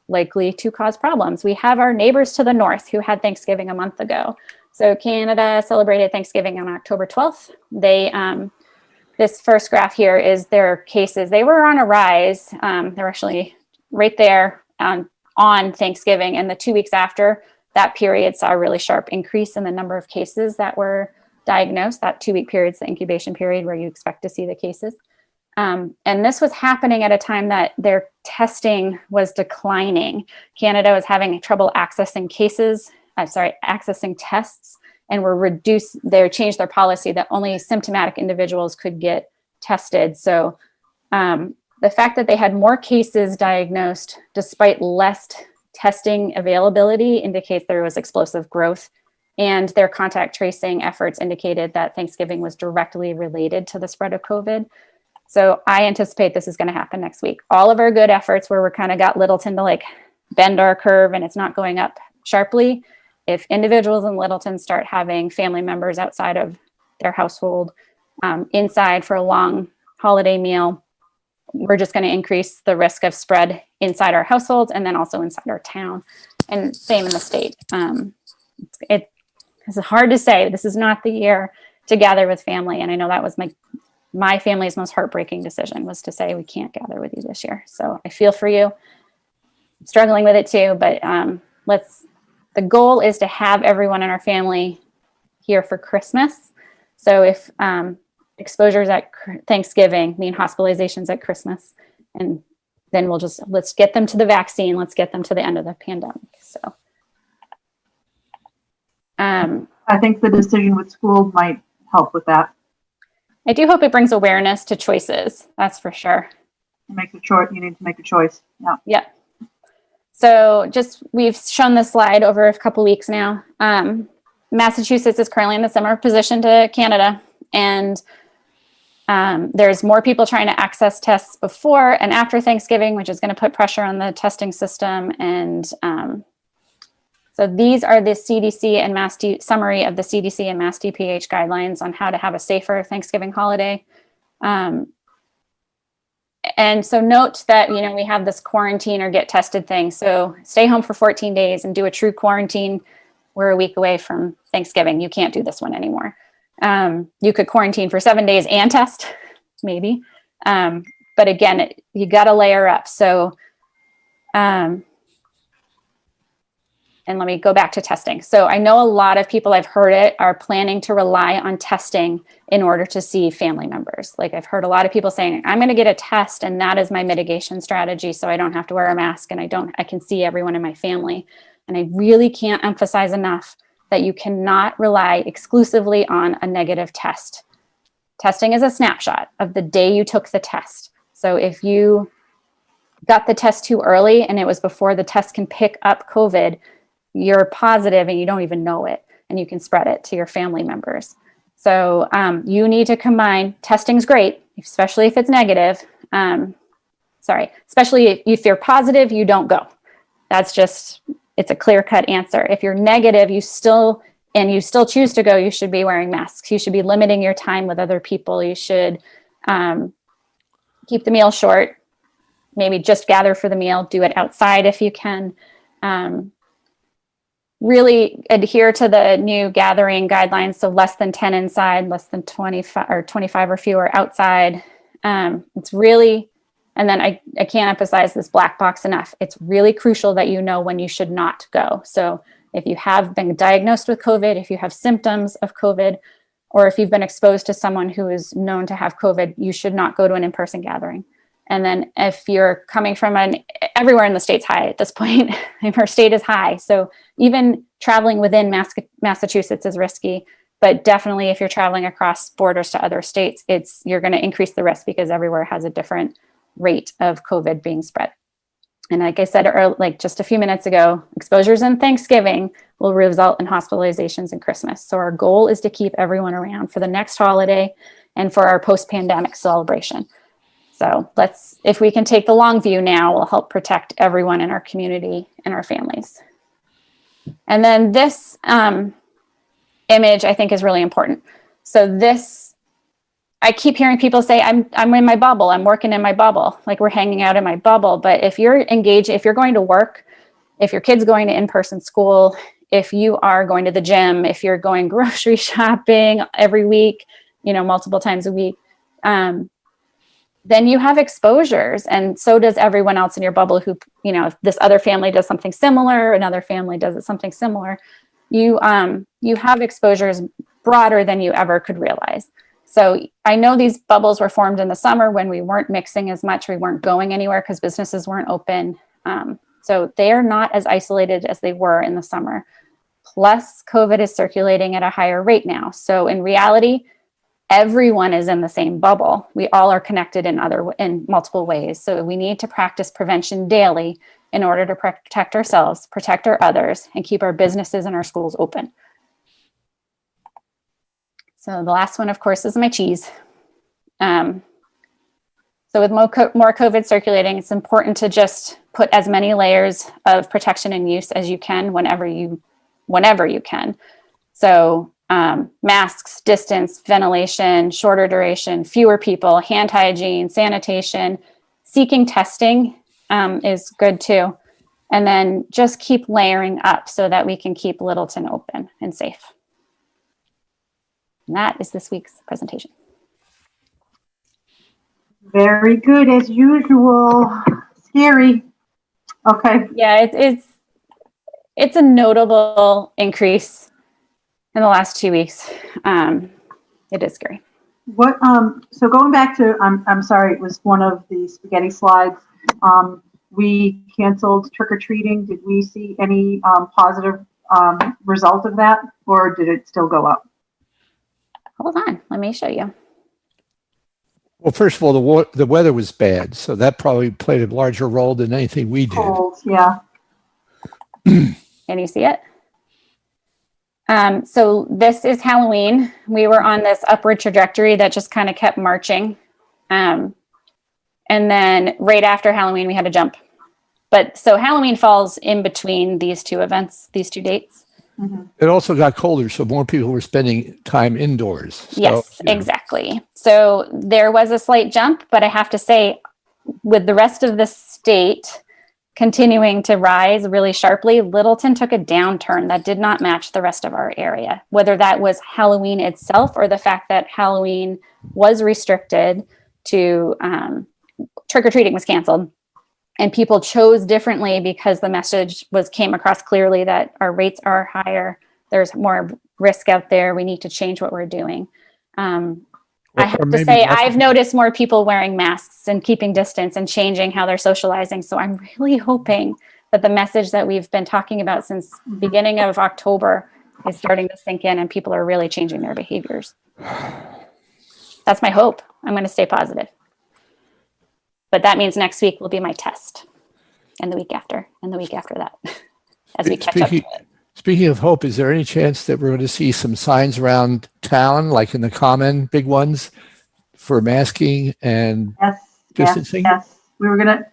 likely to cause problems. We have our neighbors to the north who had Thanksgiving a month ago. So Canada celebrated Thanksgiving on October 12th. They, this first graph here is their cases. They were on a rise. They're actually right there on Thanksgiving, and the 2 weeks after that period saw a really sharp increase in the number of cases that were diagnosed. That 2 week period is the incubation period where you expect to see the cases. And this was happening at a time that their testing was declining. Canada was having trouble accessing accessing tests, and they changed their policy that only symptomatic individuals could get tested. So the fact that they had more cases diagnosed despite less testing availability indicates there was explosive growth, and their contact tracing efforts indicated that Thanksgiving was directly related to the spread of COVID. So I anticipate this is going to happen next week. All of our good efforts where we're kind of got Littleton to like bend our curve and it's not going up sharply. If individuals in Littleton start having family members outside of their household inside for a long holiday meal, we're just going to increase the risk of spread inside our households and then also inside our town, and same in the state. It's hard to say. This is not the year to gather with family. And I know that was my family's most heartbreaking decision, was to say we can't gather with you this year. So I feel for you. I'm struggling with it too, but the goal is to have everyone in our family here for Christmas. So if exposures at Thanksgiving mean hospitalizations at Christmas, and then let's get them to the vaccine. Let's get them to the end of the pandemic. So I think the decision with schools might help with that. I do hope it brings awareness to choices. That's for sure. You need to make a choice. Yeah. Yeah. So we've shown this slide over a couple weeks now. Massachusetts is currently in a similar position to Canada, and there's more people trying to access tests before and after Thanksgiving, which is going to put pressure on the testing system. And so these are the CDC and summary of the CDC and Mass DPH guidelines on how to have a safer Thanksgiving holiday. And so note that, we have this quarantine or get tested thing. So stay home for 14 days and do a true quarantine. We're a week away from Thanksgiving. You can't do this one anymore. You could quarantine for 7 days and test, maybe. But again, you got to layer up. So, and let me go back to testing. So I know a lot of people, I've heard it, are planning to rely on testing in order to see family members. Like I've heard a lot of people saying, I'm going to get a test and that is my mitigation strategy, so I don't have to wear a mask and I can see everyone in my family. And I really can't emphasize enough that you cannot rely exclusively on a negative test. Testing is a snapshot of the day you took the test. So if you got the test too early and it was before the test can pick up COVID, you're positive and you don't even know it, and you can spread it to your family members. So you need to combine, testing's great, especially if it's negative. Especially if you're positive, you don't go. It's a clear-cut answer. If you're negative, you still choose to go, you should be wearing masks. You should be limiting your time with other people. You should keep the meal short, maybe just gather for the meal, do it outside if you can. Really adhere to the new gathering guidelines. So less than 10 inside, less than 25 or fewer outside. It's really, and then I can't emphasize this black box enough. It's really crucial that you know when you should not go. So if you have been diagnosed with COVID, if you have symptoms of COVID, or if you've been exposed to someone who is known to have COVID, you should not go to an in-person gathering. And then if you're coming from everywhere in the state's high at this point, our state is high. So even traveling within Massachusetts is risky, but definitely if you're traveling across borders to other states, you're going to increase the risk because everywhere has a different rate of COVID being spread. And like I said, like just a few minutes ago, exposures in Thanksgiving will result in hospitalizations in Christmas. So our goal is to keep everyone around for the next holiday and for our post-pandemic celebration. So if we can take the long view now, we'll help protect everyone in our community and our families. And then this image I think is really important. So I keep hearing people say, I'm in my bubble, I'm working in my bubble, like we're hanging out in my bubble. But if you're engaged, if you're going to work, if your kid's going to in-person school, if you are going to the gym, if you're going grocery shopping every week, multiple times a week, then you have exposures. And so does everyone else in your bubble who, if this other family does something similar, another family does something similar, you have exposures broader than you ever could realize. So I know these bubbles were formed in the summer when we weren't mixing as much, we weren't going anywhere because businesses weren't open. So they are not as isolated as they were in the summer. Plus COVID is circulating at a higher rate now. So in reality, everyone is in the same bubble. We all are connected in multiple ways. So we need to practice prevention daily in order to protect ourselves, protect our others, and keep our businesses and our schools open. So the last one, of course, is my cheese. So with more COVID circulating, it's important to just put as many layers of protection in use as you can whenever you can. So masks, distance, ventilation, shorter duration, fewer people, hand hygiene, sanitation, seeking testing is good too. And then just keep layering up so that we can keep Littleton open and safe. And that is this week's presentation. Very good, as usual. Scary. Okay. Yeah, it's a notable increase in the last 2 weeks. It is scary. So going back to, I'm sorry, it was one of the spaghetti slides. We canceled trick-or-treating. Did we see any positive result of that, or did it still go up? Hold on, let me show you. Well, first of all, the weather was bad, so that probably played a larger role than anything we did. Cold, yeah. Can you see it? So this is Halloween. We were on this upward trajectory that just kind of kept marching. And then right after Halloween, we had a jump. But so Halloween falls in between these two events, these two dates. Mm-hmm. It also got colder, so more people were spending time indoors. So, yes, exactly. So there was a slight jump, but I have to say, with the rest of the state continuing to rise really sharply, Littleton took a downturn that did not match the rest of our area, whether that was Halloween itself or the fact that Halloween was restricted to trick-or-treating was canceled. And people chose differently because the message came across clearly that our rates are higher. There's more risk out there. We need to change what we're doing. I have to say, I've noticed more people wearing masks and keeping distance and changing how they're socializing. So I'm really hoping that the message that we've been talking about since beginning of October is starting to sink in and people are really changing their behaviors. That's my hope. I'm going to stay positive. But that means next week will be my test, and the week after, and the week after that, as we catch up to it. Speaking of hope, is there any chance that we're going to see some signs around town, like in the common, big ones, for masking and distancing? Yes. We were gonna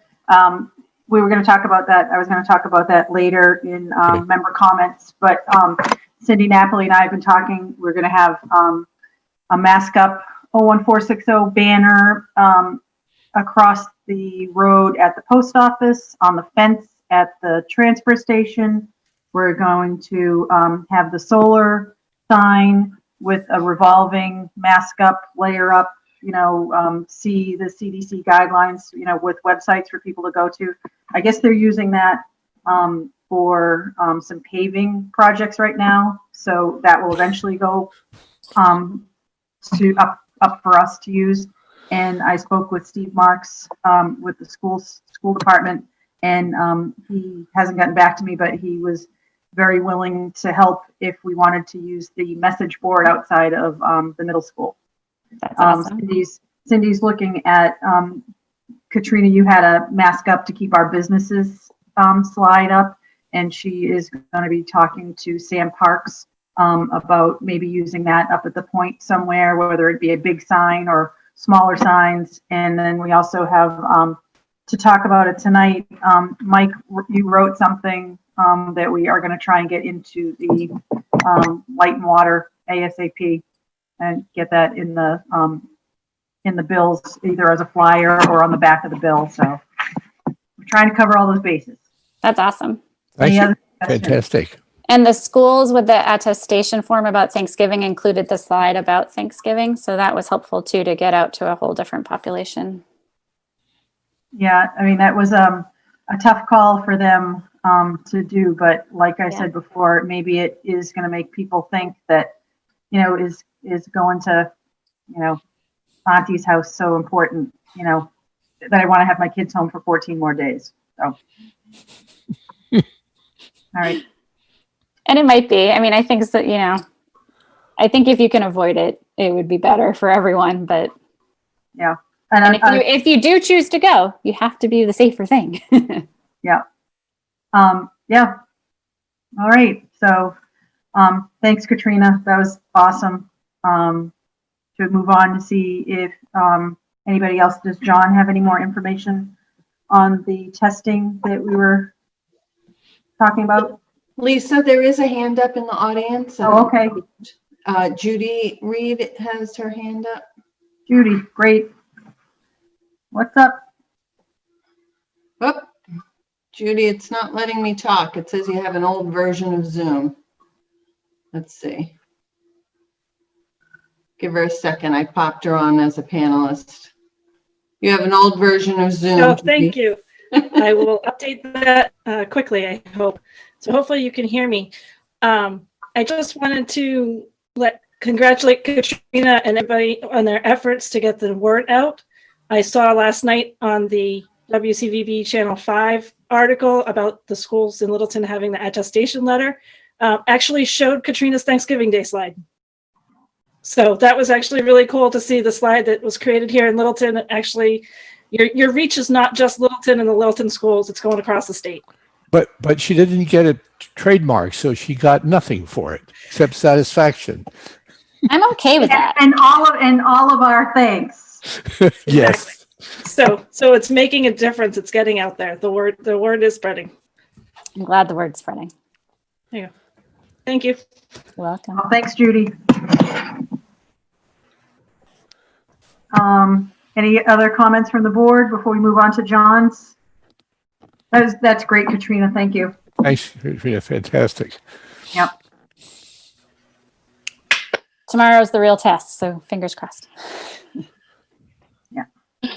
talk about that. I was going to talk about that later in member comments. But Cindy Napoli and I have been talking. We're going to have a mask up 01460 banner across the road at the post office, on the fence at the transfer station. We're going to have the solar sign with a revolving mask up, layer up, see the CDC guidelines, with websites for people to go to. I guess they're using that for some paving projects right now. So that will eventually go to up for us to use. And I spoke with Steve Marks with the school department, and he hasn't gotten back to me, but he was very willing to help if we wanted to use the message board outside of the middle school. That's awesome. Cindy's looking at, Katrina, you had a mask up to keep our businesses slide up, and she is going to be talking to Sam Parks about maybe using that up at the point somewhere, whether it be a big sign or smaller signs. And then we also have to talk about it tonight. Mike, you wrote something that we are going to try and get into the light and water ASAP and get that in the bills, either as a flyer or on the back of the bill. So we're trying to cover all those bases. That's awesome. Thank Any you. other questions? Fantastic. And the schools with the attestation form about Thanksgiving included the slide about Thanksgiving. So that was helpful too, to get out to a whole different population. Yeah, I mean, that was a tough call for them to do, but like I said before, maybe it is going to make people think that, is going to, Auntie's house so important, that I want to have my kids home for 14 more days. So, all right. And it might be. I mean, I think that, I think if you can avoid it, it would be better for everyone. But yeah. And if you do choose to go, you have to be the safer thing. Yeah. Yeah. All right. So, thanks, Katrina. That was awesome. Should move on to see if anybody else, does John have any more information on the testing that we were talking about? Lisa, there is a hand up in the audience. Oh, okay. Judy Reed has her hand up. Judy, great. What's up? Oh, Judy, it's not letting me talk. It says you have an old version of Zoom. Let's see. Give her a second. I popped her on as a panelist. You have an old version of Zoom. Oh, thank you. I will update that quickly, I hope. So hopefully you can hear me. I just wanted to congratulate Katrina and everybody on their efforts to get the word out. I saw last night on the WCVB Channel 5 article about the schools in Littleton having the attestation letter, actually showed Katrina's Thanksgiving Day slide. So that was actually really cool to see the slide that was created here in Littleton. Actually, your reach is not just Littleton and the Littleton schools, it's going across the state. But she didn't get a trademark, so she got nothing for it except satisfaction. I'm okay with that. And all of our thanks. Yes. So it's making a difference. It's getting out there. The word is spreading. I'm glad the word's spreading. There you go. Thank you. You're welcome. Oh, thanks, Judy. Any other comments from the board before we move on to John's? That's great, Katrina. Thank you. Thanks, Katrina. Fantastic. Yep. Tomorrow's the real test, so fingers crossed. Yeah.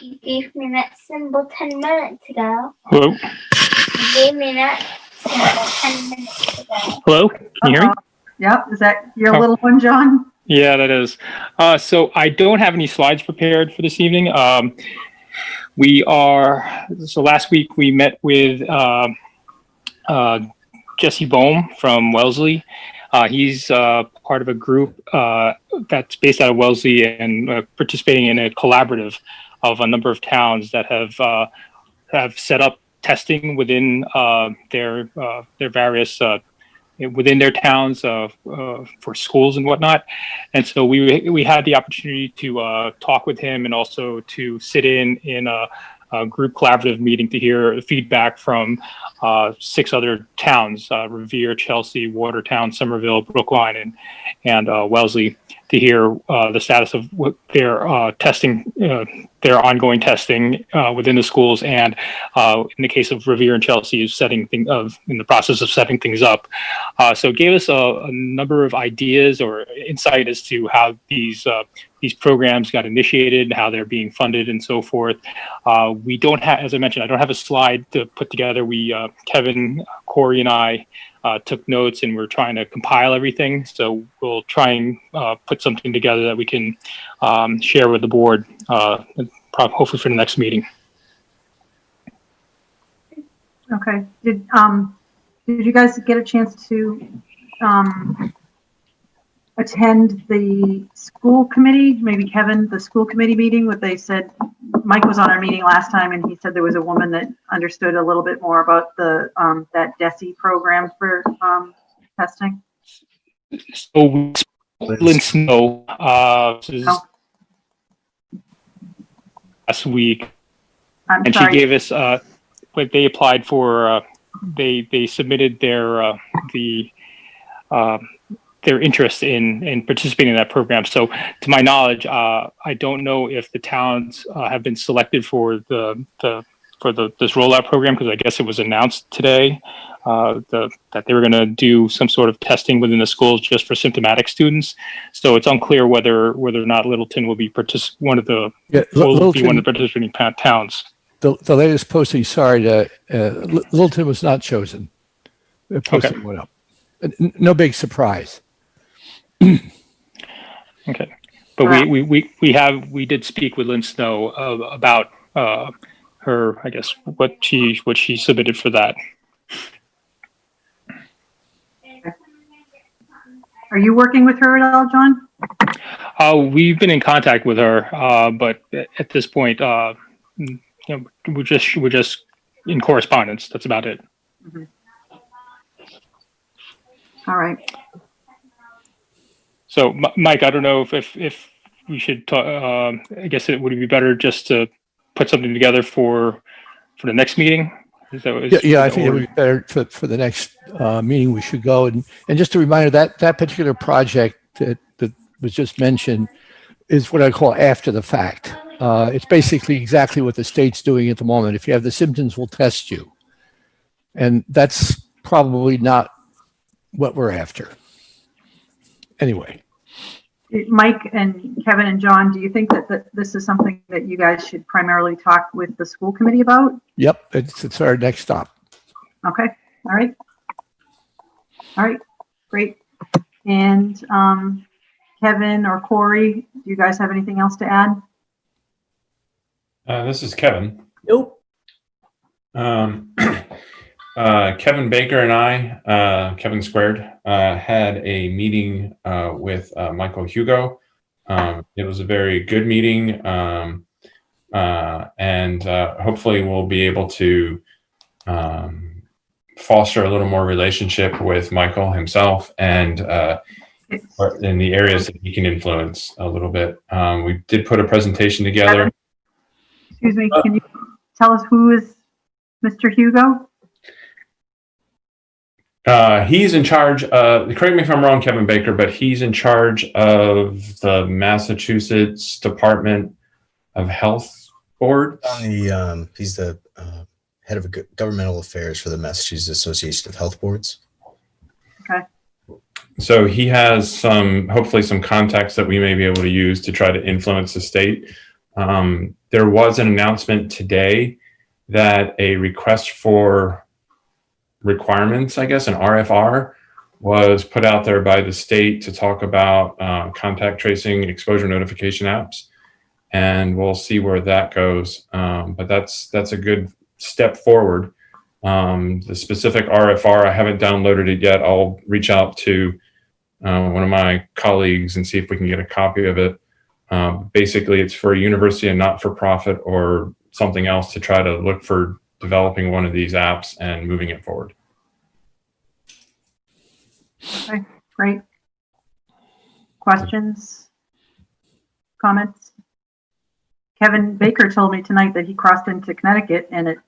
You gave me that symbol 10 minutes ago. Hello? You gave me that symbol 10 minutes ago. Hello? Can you hear me? Yep. Is that your little one, John? Yeah, that is. So I don't have any slides prepared for this evening. So last week we met with Jesse Bohm from Wellesley. He's part of a group that's based out of Wellesley and participating in a collaborative of a number of towns that have set up testing within their various within their towns for schools and whatnot. And so we had the opportunity to talk with him and also to sit in a group collaborative meeting to hear feedback from 6 other towns, Revere, Chelsea, Watertown, Somerville, Brookline, and Wellesley, to hear the status of what their testing their ongoing testing within the schools, and in the case of Revere and Chelsea, is in the process of setting things up. So it gave us a number of ideas or insight as to how these programs got initiated, how they're being funded, and so forth. We don't have, as I mentioned, I don't have a slide to put together. Kevin, Corey, and I took notes, and we're trying to compile everything. So we'll try and put something together that we can share with the board, hopefully for the next meeting. Okay. Did you guys get a chance to attend the school committee? Maybe Kevin, the school committee meeting, what they said. Mike was on our meeting last time, and he said there was a woman that understood a little bit more about the that DESI program for testing. So we spoke with Snow last week, and sorry. she gave us what they applied for. They submitted their interest in participating in that program. So, to my knowledge, I don't know if the towns have been selected for this rollout program, because I guess it was announced today that they were going to do some sort of testing within the schools just for symptomatic students. So it's unclear whether or not Littleton will be one of the participating towns. The latest posting, Littleton was not chosen. The posting went up. No big surprise. Okay, but we did speak with Lynn Snow about her, I guess, what she submitted for that. Are you working with her at all, John? We've been in contact with her, but at this point, we're just in correspondence. That's about it. Mm-hmm. All right. So, Mike, I don't know if we should talk. I guess it would be better just to put something together for the next meeting. I think it would be better for the next meeting. We should go and just a reminder that particular project that was just mentioned is what I call after the fact. It's basically exactly what the state's doing at the moment. If you have the symptoms, we'll test you, and that's probably not what we're after. Anyway, Mike and Kevin and John, do you think that this is something that you guys should primarily talk with the school committee about? Yep, it's our next stop. Okay, all right, great. And Kevin or Corey, do you guys have anything else to add? This is Kevin. Nope. Kevin Baker and I, Kevin Squared, had a meeting with Michael Hugo. It was a very good meeting, and hopefully we'll be able to foster a little more relationship with Michael himself and in the areas that he can influence a little bit. We did put a presentation together. Excuse me, can you tell us who is Mr. Hugo? He's in charge, correct me if I'm wrong, Kevin Baker, but he's in charge of the Massachusetts Department of Health Board. He's the head of governmental affairs for the Massachusetts Association of Health Boards. Okay. So he has hopefully some contacts that we may be able to use to try to influence the state. There was an announcement today that a request for requirements, I guess, an RFR, was put out there by the state to talk about contact tracing exposure notification apps, and we'll see where that goes. But that's a good step forward. The specific RFR, I haven't downloaded it yet. I'll reach out to one of my colleagues and see if we can get a copy of it. Basically, it's for a university and not-for-profit or something else to try to look for developing one of these apps and moving it forward. Okay, great. Questions? Comments? Kevin Baker told me tonight that he crossed into Connecticut and it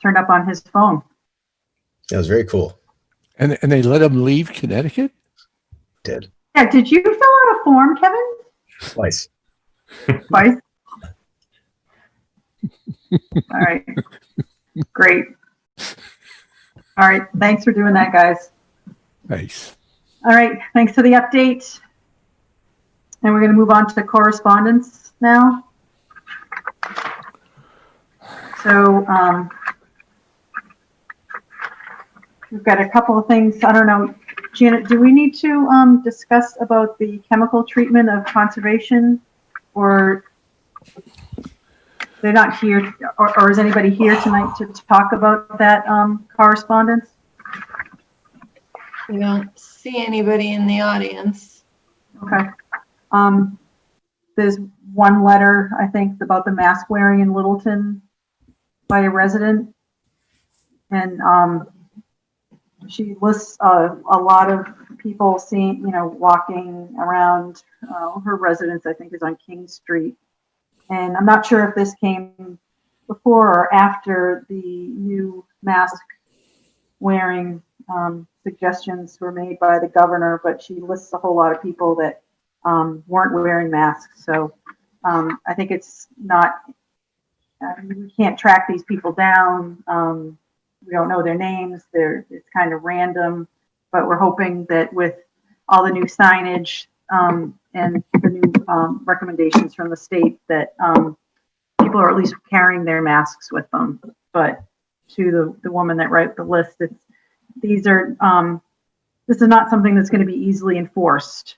turned up on his phone. That was very cool. And they let him leave Connecticut? Did. Yeah, did you fill out a form, Kevin? Twice. Twice? All right. Great. All right. Thanks for doing that, guys. Nice. All right. Thanks for the update. And we're going to move on to correspondence now. So we've got a couple of things. I don't know, Janet, do we need to discuss about the chemical treatment of conservation, or they're not here, or is anybody here tonight to talk about that correspondence? I don't see anybody in the audience. Okay. There's one letter, I think, about the mask wearing in Littleton by a resident. And she lists a lot of people seeing, walking around her residence, I think is on King Street. And I'm not sure if this came before or after the new mask wearing suggestions were made by the governor, but she lists a whole lot of people that weren't wearing masks. So I think it's not, we can't track these people down. We don't know their names. It's kind of random, but we're hoping that with all the new signage and the new recommendations from the state that people are at least carrying their masks with them. But to the woman that wrote the list, this is not something that's going to be easily enforced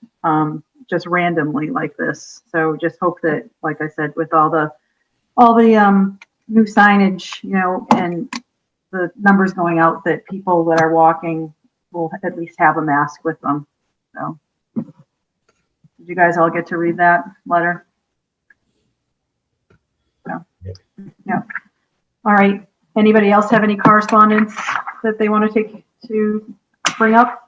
just randomly like this. So just hope that, like I said, with all the new signage, and the numbers going out, that people that are walking will at least have a mask with them. So did you guys all get to read that letter? No. Yeah. All right. Anybody else have any correspondence that they want to bring up?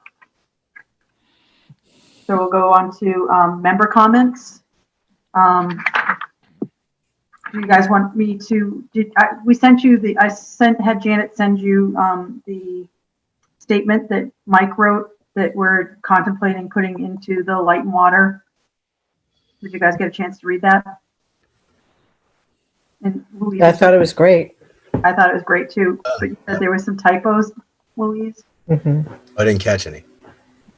So we'll go on to member comments. Do you guys want me to? We sent you had Janet send you the statement that Mike wrote that we're contemplating putting into the light and water. Did you guys get a chance to read that? And Louise, I thought it was great. I thought it was great too, but you said there were some typos, Louise. I didn't catch any.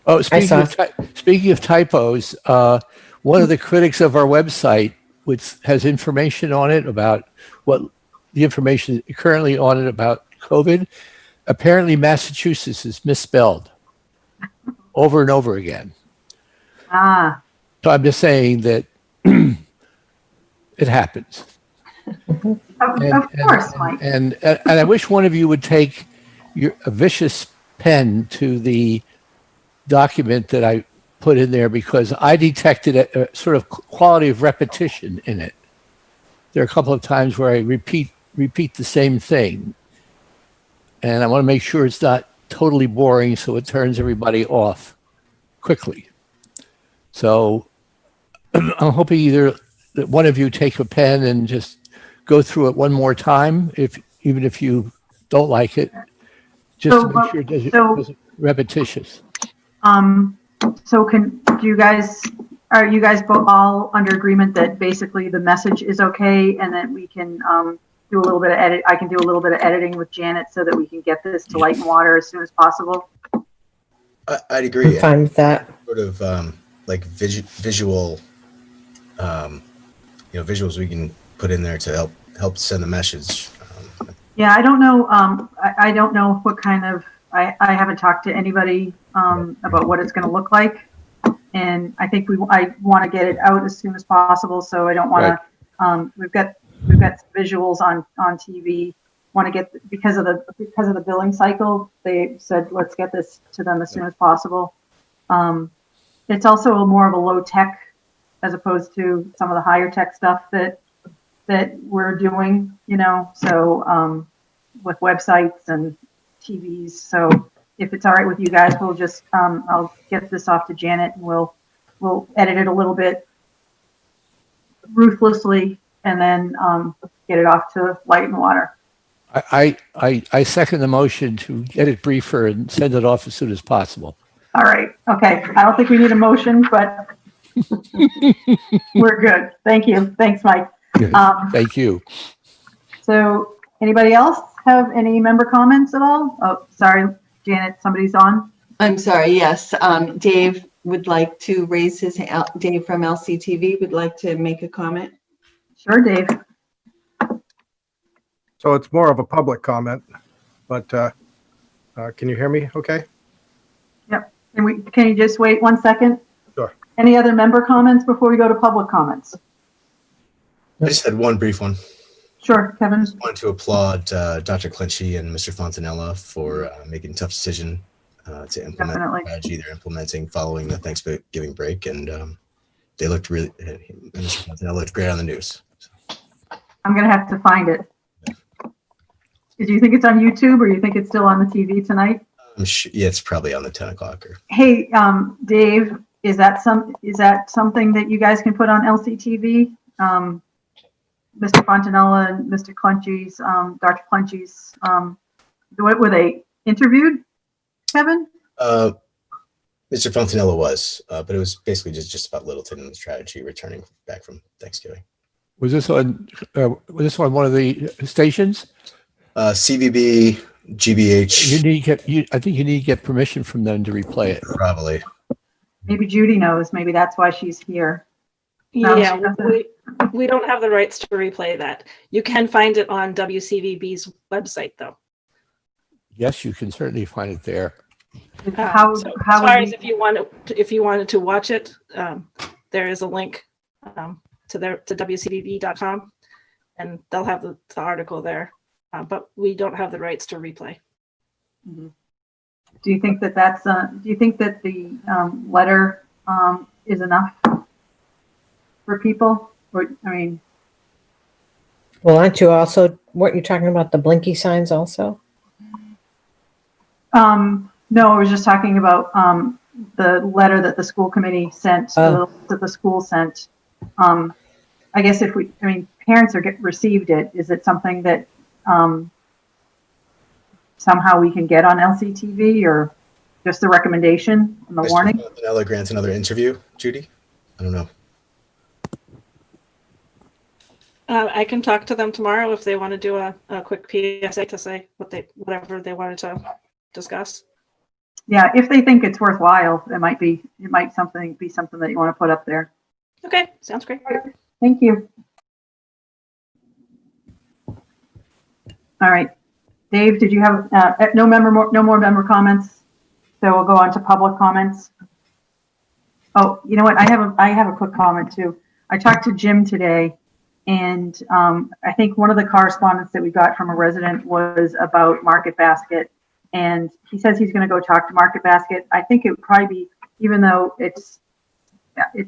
Oh, speaking of typos, one of the critics of our website, which has information on it about what the information currently on it about COVID, apparently Massachusetts is misspelled over and over again. Ah. So I'm just saying that it happens. Of course, Mike. And I wish one of you would take a vicious pen to the document that I put in there, because I detected a sort of quality of repetition in it. There are a couple of times where I repeat the same thing, and I want to make sure it's not totally boring so it turns everybody off quickly. So I'm hoping either that one of you take a pen and just go through it one more time, even if you don't like it, just to make sure it doesn't repetitious. So are you guys both all under agreement that basically the message is okay, and that we can do a little bit of edit? I can do a little bit of editing with Janet so that we can get this to light and water as soon as possible. I'd agree. I'm fine with that. Sort of like visual, visuals we can put in there to help send the message. Yeah, I don't know. I don't know what kind of. I haven't talked to anybody about what it's going to look like, and I think I want to get it out as soon as possible. So I don't want to. We've got visuals on TV. Want to get because of the billing cycle. They said let's get this to them as soon as possible. It's also more of a low tech as opposed to some of the higher tech stuff that we're doing. So with websites and TVs. So if it's all right with you guys, we'll just I'll get this off to Janet, and we'll edit it a little bit ruthlessly, and then get it off to light and water. I second the motion to get it briefer and send it off as soon as possible. All right. Okay. I don't think we need a motion, but we're good. Thank you. Thanks, Mike. Thank you. So anybody else have any member comments at all? Oh, sorry, Janet, somebody's on. I'm sorry, yes. Dave would like to raise his hand. Dave from LCTV would like to make a comment. Sure, Dave. So it's more of a public comment, but can you hear me okay? Yep. Can you just wait 1 second? Sure. Any other member comments before we go to public comments? I just had one brief one. Sure, Kevin. I wanted to applaud Dr. Clinchy and Mr. Fontanella for making a tough decision to implement the strategy they're implementing following the Thanksgiving break. And they looked really, Mr. Fontanella looked great on the news. I'm going to have to find it. Do you think it's on YouTube or you think it's still on the TV tonight? Yeah, it's probably on the 10 o'clock. Hey, Dave, is that something that you guys can put on LCTV? Mr. Fontanella and Mr. Clunchy's, Dr. Clunchy's, were they interviewed, Kevin? Mr. Fontanella was, but it was basically just about Littleton and the strategy returning back from Thanksgiving. Was this on one of the stations? CVB, GBH. I think you need to get permission from them to replay it. Probably. Maybe Judy knows. Maybe that's why she's here. Yeah, we don't have the rights to replay that. You can find it on WCVB's website, though. Yes, you can certainly find it there. As far as if you wanted to watch it, there is a link to WCVB.com, and they'll have the article there. But we don't have the rights to replay. Mm-hmm. Do you think that do you think that the letter is enough for people? Or, I mean, Well, weren't you talking about the blinky signs also? no, I was just talking about the letter that the school committee sent, that the school sent. I guess parents received it. Is it something that somehow we can get on LCTV, or just the recommendation and the warning? Fontanella grants another interview, Judy? I don't know. I can talk to them tomorrow if they want to do a quick PSA to say whatever they wanted to discuss. Yeah, if they think it's worthwhile, it might be something that you want to put up there. Okay, sounds great. Thank you. All right, Dave, did you have no more member comments? So we'll go on to public comments. Oh, you know what? I have a quick comment too. I talked to Jim today, and I think one of the correspondence that we got from a resident was about Market Basket, and he says he's going to go talk to Market Basket. I think it would probably be, even though it's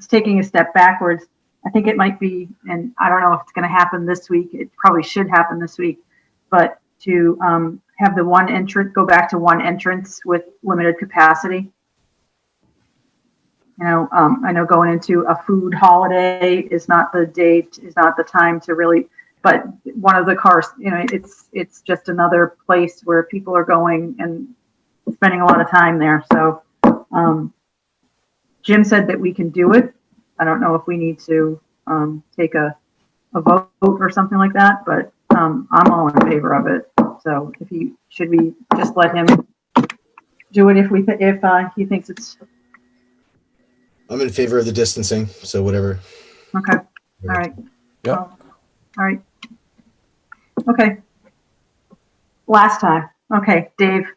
taking a step backwards, I think it might be, and I don't know if it's going to happen this week. It probably should happen this week, but to have the one entrance, go back to one entrance with limited capacity. You know, I know going into a food holiday is not the date, is not the time to really, but one of the cars, you know, it's just another place where people are going and spending a lot of time there. So Jim said that we can do it. I don't know if we need to take a vote or something like that, but I'm all in favor of it. So should we just let him do it if he thinks it's. I'm in favor of the distancing, so whatever. Okay. All right. Yep. All right. Okay. Last time. Okay, Dave,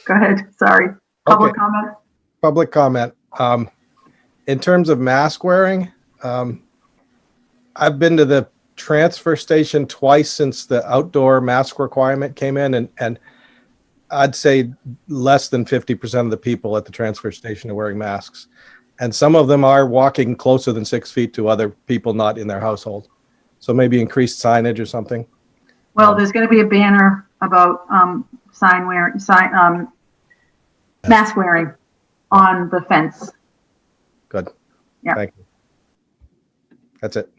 go ahead. Sorry. Public comment. Public comment. In terms of mask wearing, I've been to the transfer station twice since the outdoor mask requirement came in, and I'd say less than 50% of the people at the transfer station are wearing masks. And some of them are walking closer than 6 feet to other people not in their household. So maybe increased signage or something. Well, there's going to be a banner about mask wearing on the fence. Good. Yeah. Thank you. That's it.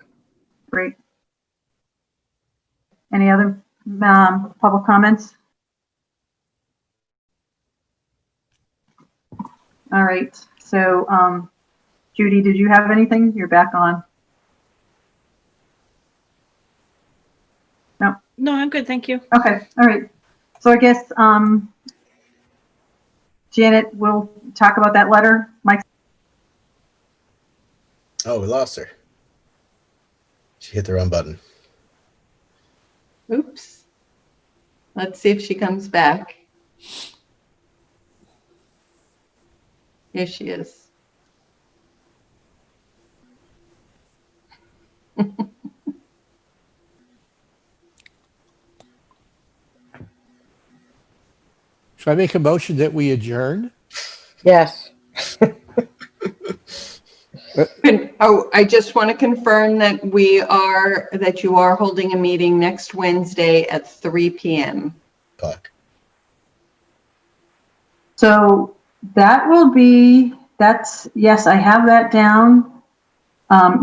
Great. Any other public comments? All right. So, Judy, did you have anything? You're back on. No. No, I'm good. Thank you. Okay, all right. So I guess, Janet will talk about that letter. Mike, Oh, we lost her. She hit the wrong button. Oops. Let's see if she comes back. Here she is. Should I make a motion that we adjourn? Yes. Oh, I just want to confirm that that you are holding a meeting next Wednesday at 3 p.m. so that will be, yes, I have that down.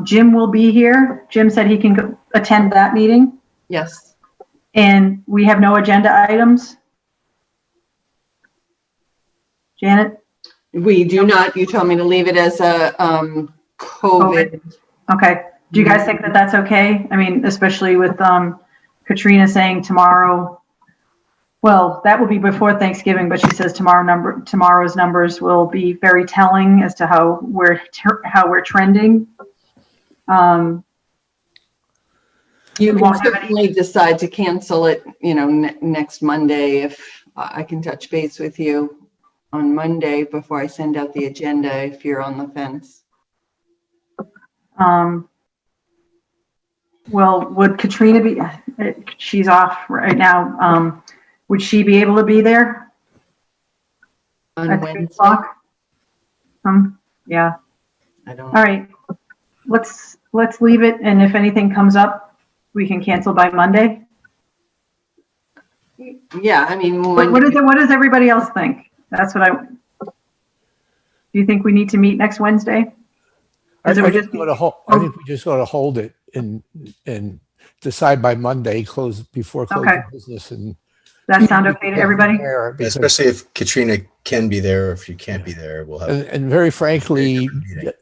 Jim will be here. Jim said he can attend that meeting. Yes. And we have no agenda items. Janet? We do not. You told me to leave it as a COVID. Okay. Do you guys think that that's okay? I mean, especially with Katrina saying tomorrow, well, that will be before Thanksgiving, but she says tomorrow's numbers will be very telling as to how we're trending. You can certainly decide to cancel it, next Monday. If I can touch base with you on Monday before I send out the agenda, if you're on the fence. Well, would Katrina be, she's off right now. Would she be able to be there? On Wednesday? Yeah. I don't. All right. Let's leave it. And if anything comes up, we can cancel by Monday. Yeah. I mean, what does everybody else think? That's what do you think we need to meet next Wednesday? I think we just got to hold it and decide by Monday, before closing business. And that sound okay to everybody? Especially if Katrina can be there, or if you can't be there, we'll have. And very frankly,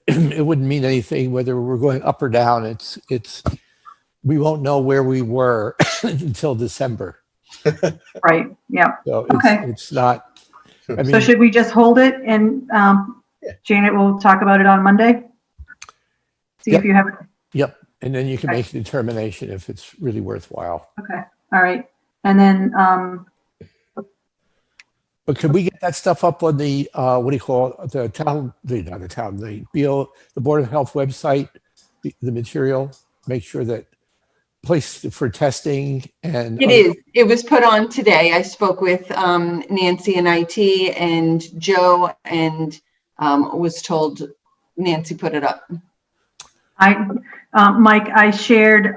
it wouldn't mean anything whether we're going up or down. We won't know where we were until December. Right. Yeah. So it's not. I mean, so should we just hold it and Janet will talk about it on Monday? See if you have it. Yep. And then you can make a determination if it's really worthwhile. Okay. All right. And then, but could we get that stuff up on the, what do you call it? The Board of Health website, the material, make sure that place for testing and. It is. It was put on today. I spoke with Nancy in IT and Joe and was told Nancy put it up. Mike, I shared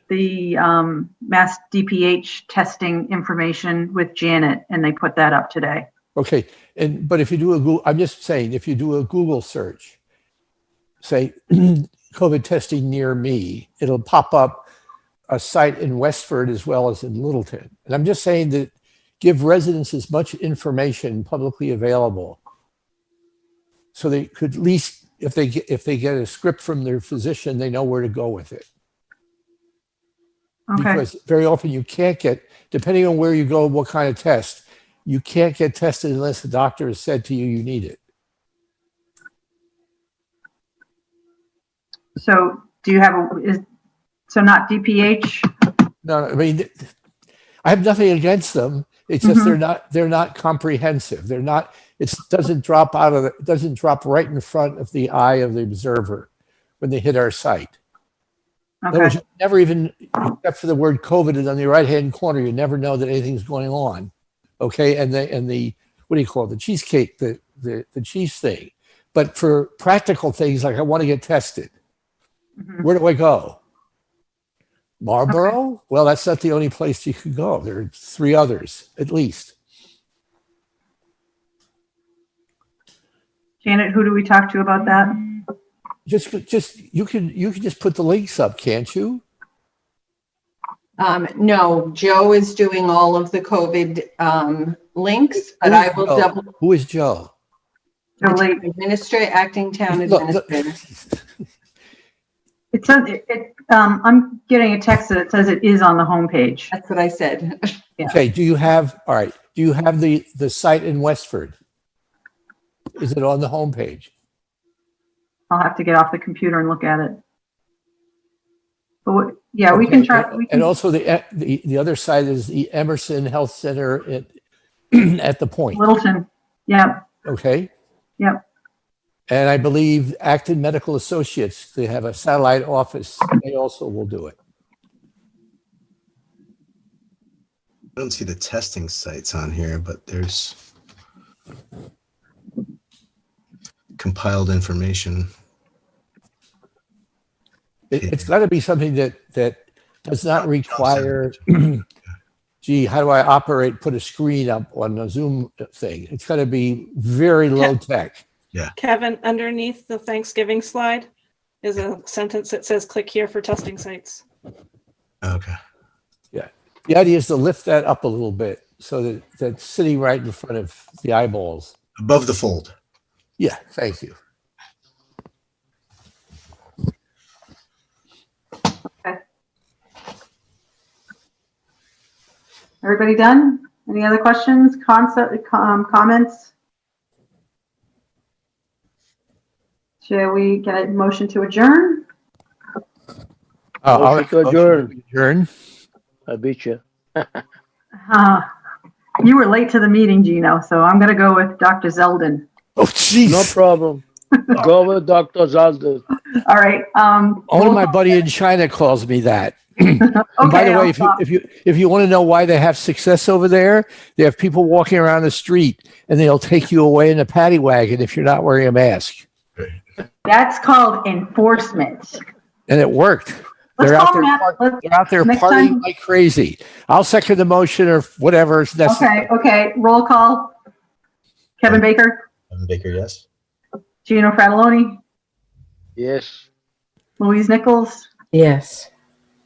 the mass DPH testing information with Janet, and they put that up today. Okay, but if you do a Google, I'm just saying, if you do a Google search, say COVID testing near me, it'll pop up a site in Westford as well as in Littleton. And I'm just saying that give residents as much information publicly available, so they could at least, if they get a script from their physician, they know where to go with it. Okay. Because very often you can't get, depending on where you go, what kind of test, you can't get tested unless the doctor has said to you, you need it. So do you have so not DPH? No, I mean, I have nothing against them. It's just they're not comprehensive. They're not, it doesn't drop right in front of the eye of the observer when they hit our site. Okay. In other words, you never even, except for the word COVID is on the right-hand corner, you never know that anything's going on. Okay, and the what do you call it? The cheesecake, the cheese thing. But for practical things like I want to get tested, where do I go? Marlboro? Okay. Well, that's not the only place you could go. There are 3 others at least. Janet, who do we talk to about that? Just you can just put the links up, can't you? No, Joe is doing all of the COVID links, but I will double. Who is Joe? Acting town administrator. I'm getting a text that it says it is on the homepage. That's what I said. Okay, do you have the site in Westford? Is it on the homepage? I'll have to get off the computer and look at it. But we can try. And also the other site is the Emerson Health Center at the Point. Littleton. Yeah. Okay. Yep. And I believe Acton Medical Associates, they have a satellite office. They also will do it. I don't see the testing sites on here, but there's compiled information. It's got to be something that does not require, gee, how do I put a screen up on a Zoom thing? It's got to be very low tech. Yeah. Kevin, underneath the Thanksgiving slide is a sentence that says, click here for testing sites. Okay. Yeah. The idea is to lift that up a little bit so that that's sitting right in front of the eyeballs. Above the fold. Yeah, thank you. Okay. Everybody done? Any other questions, comments? Shall we get a motion to adjourn? Motion to adjourn. I beat you. You were late to the meeting, Gino, so I'm going to go with Dr. Zeldin. Oh, jeez. No problem. Go with Dr. Zalda. All right. Only my buddy in China calls me that. And by the way, if you want to know why they have success over there, they have people walking around the street and they'll take you away in a paddy wagon if you're not wearing a mask. That's called enforcement. And it worked. They're out there partying like crazy. I'll second the motion or whatever is necessary. Okay. Roll call. Kevin Baker. Kevin Baker, yes. Gino Fratelloni. Yes. Louise Nichols. Yes.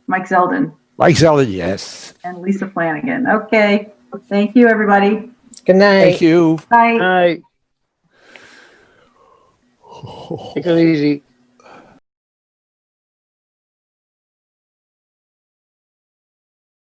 Mike Zeldin. Mike Zeldin, yes. And Lisa Flanagan. Okay. Thank you, everybody. Good night. Thank you. Bye. Night. Take it easy.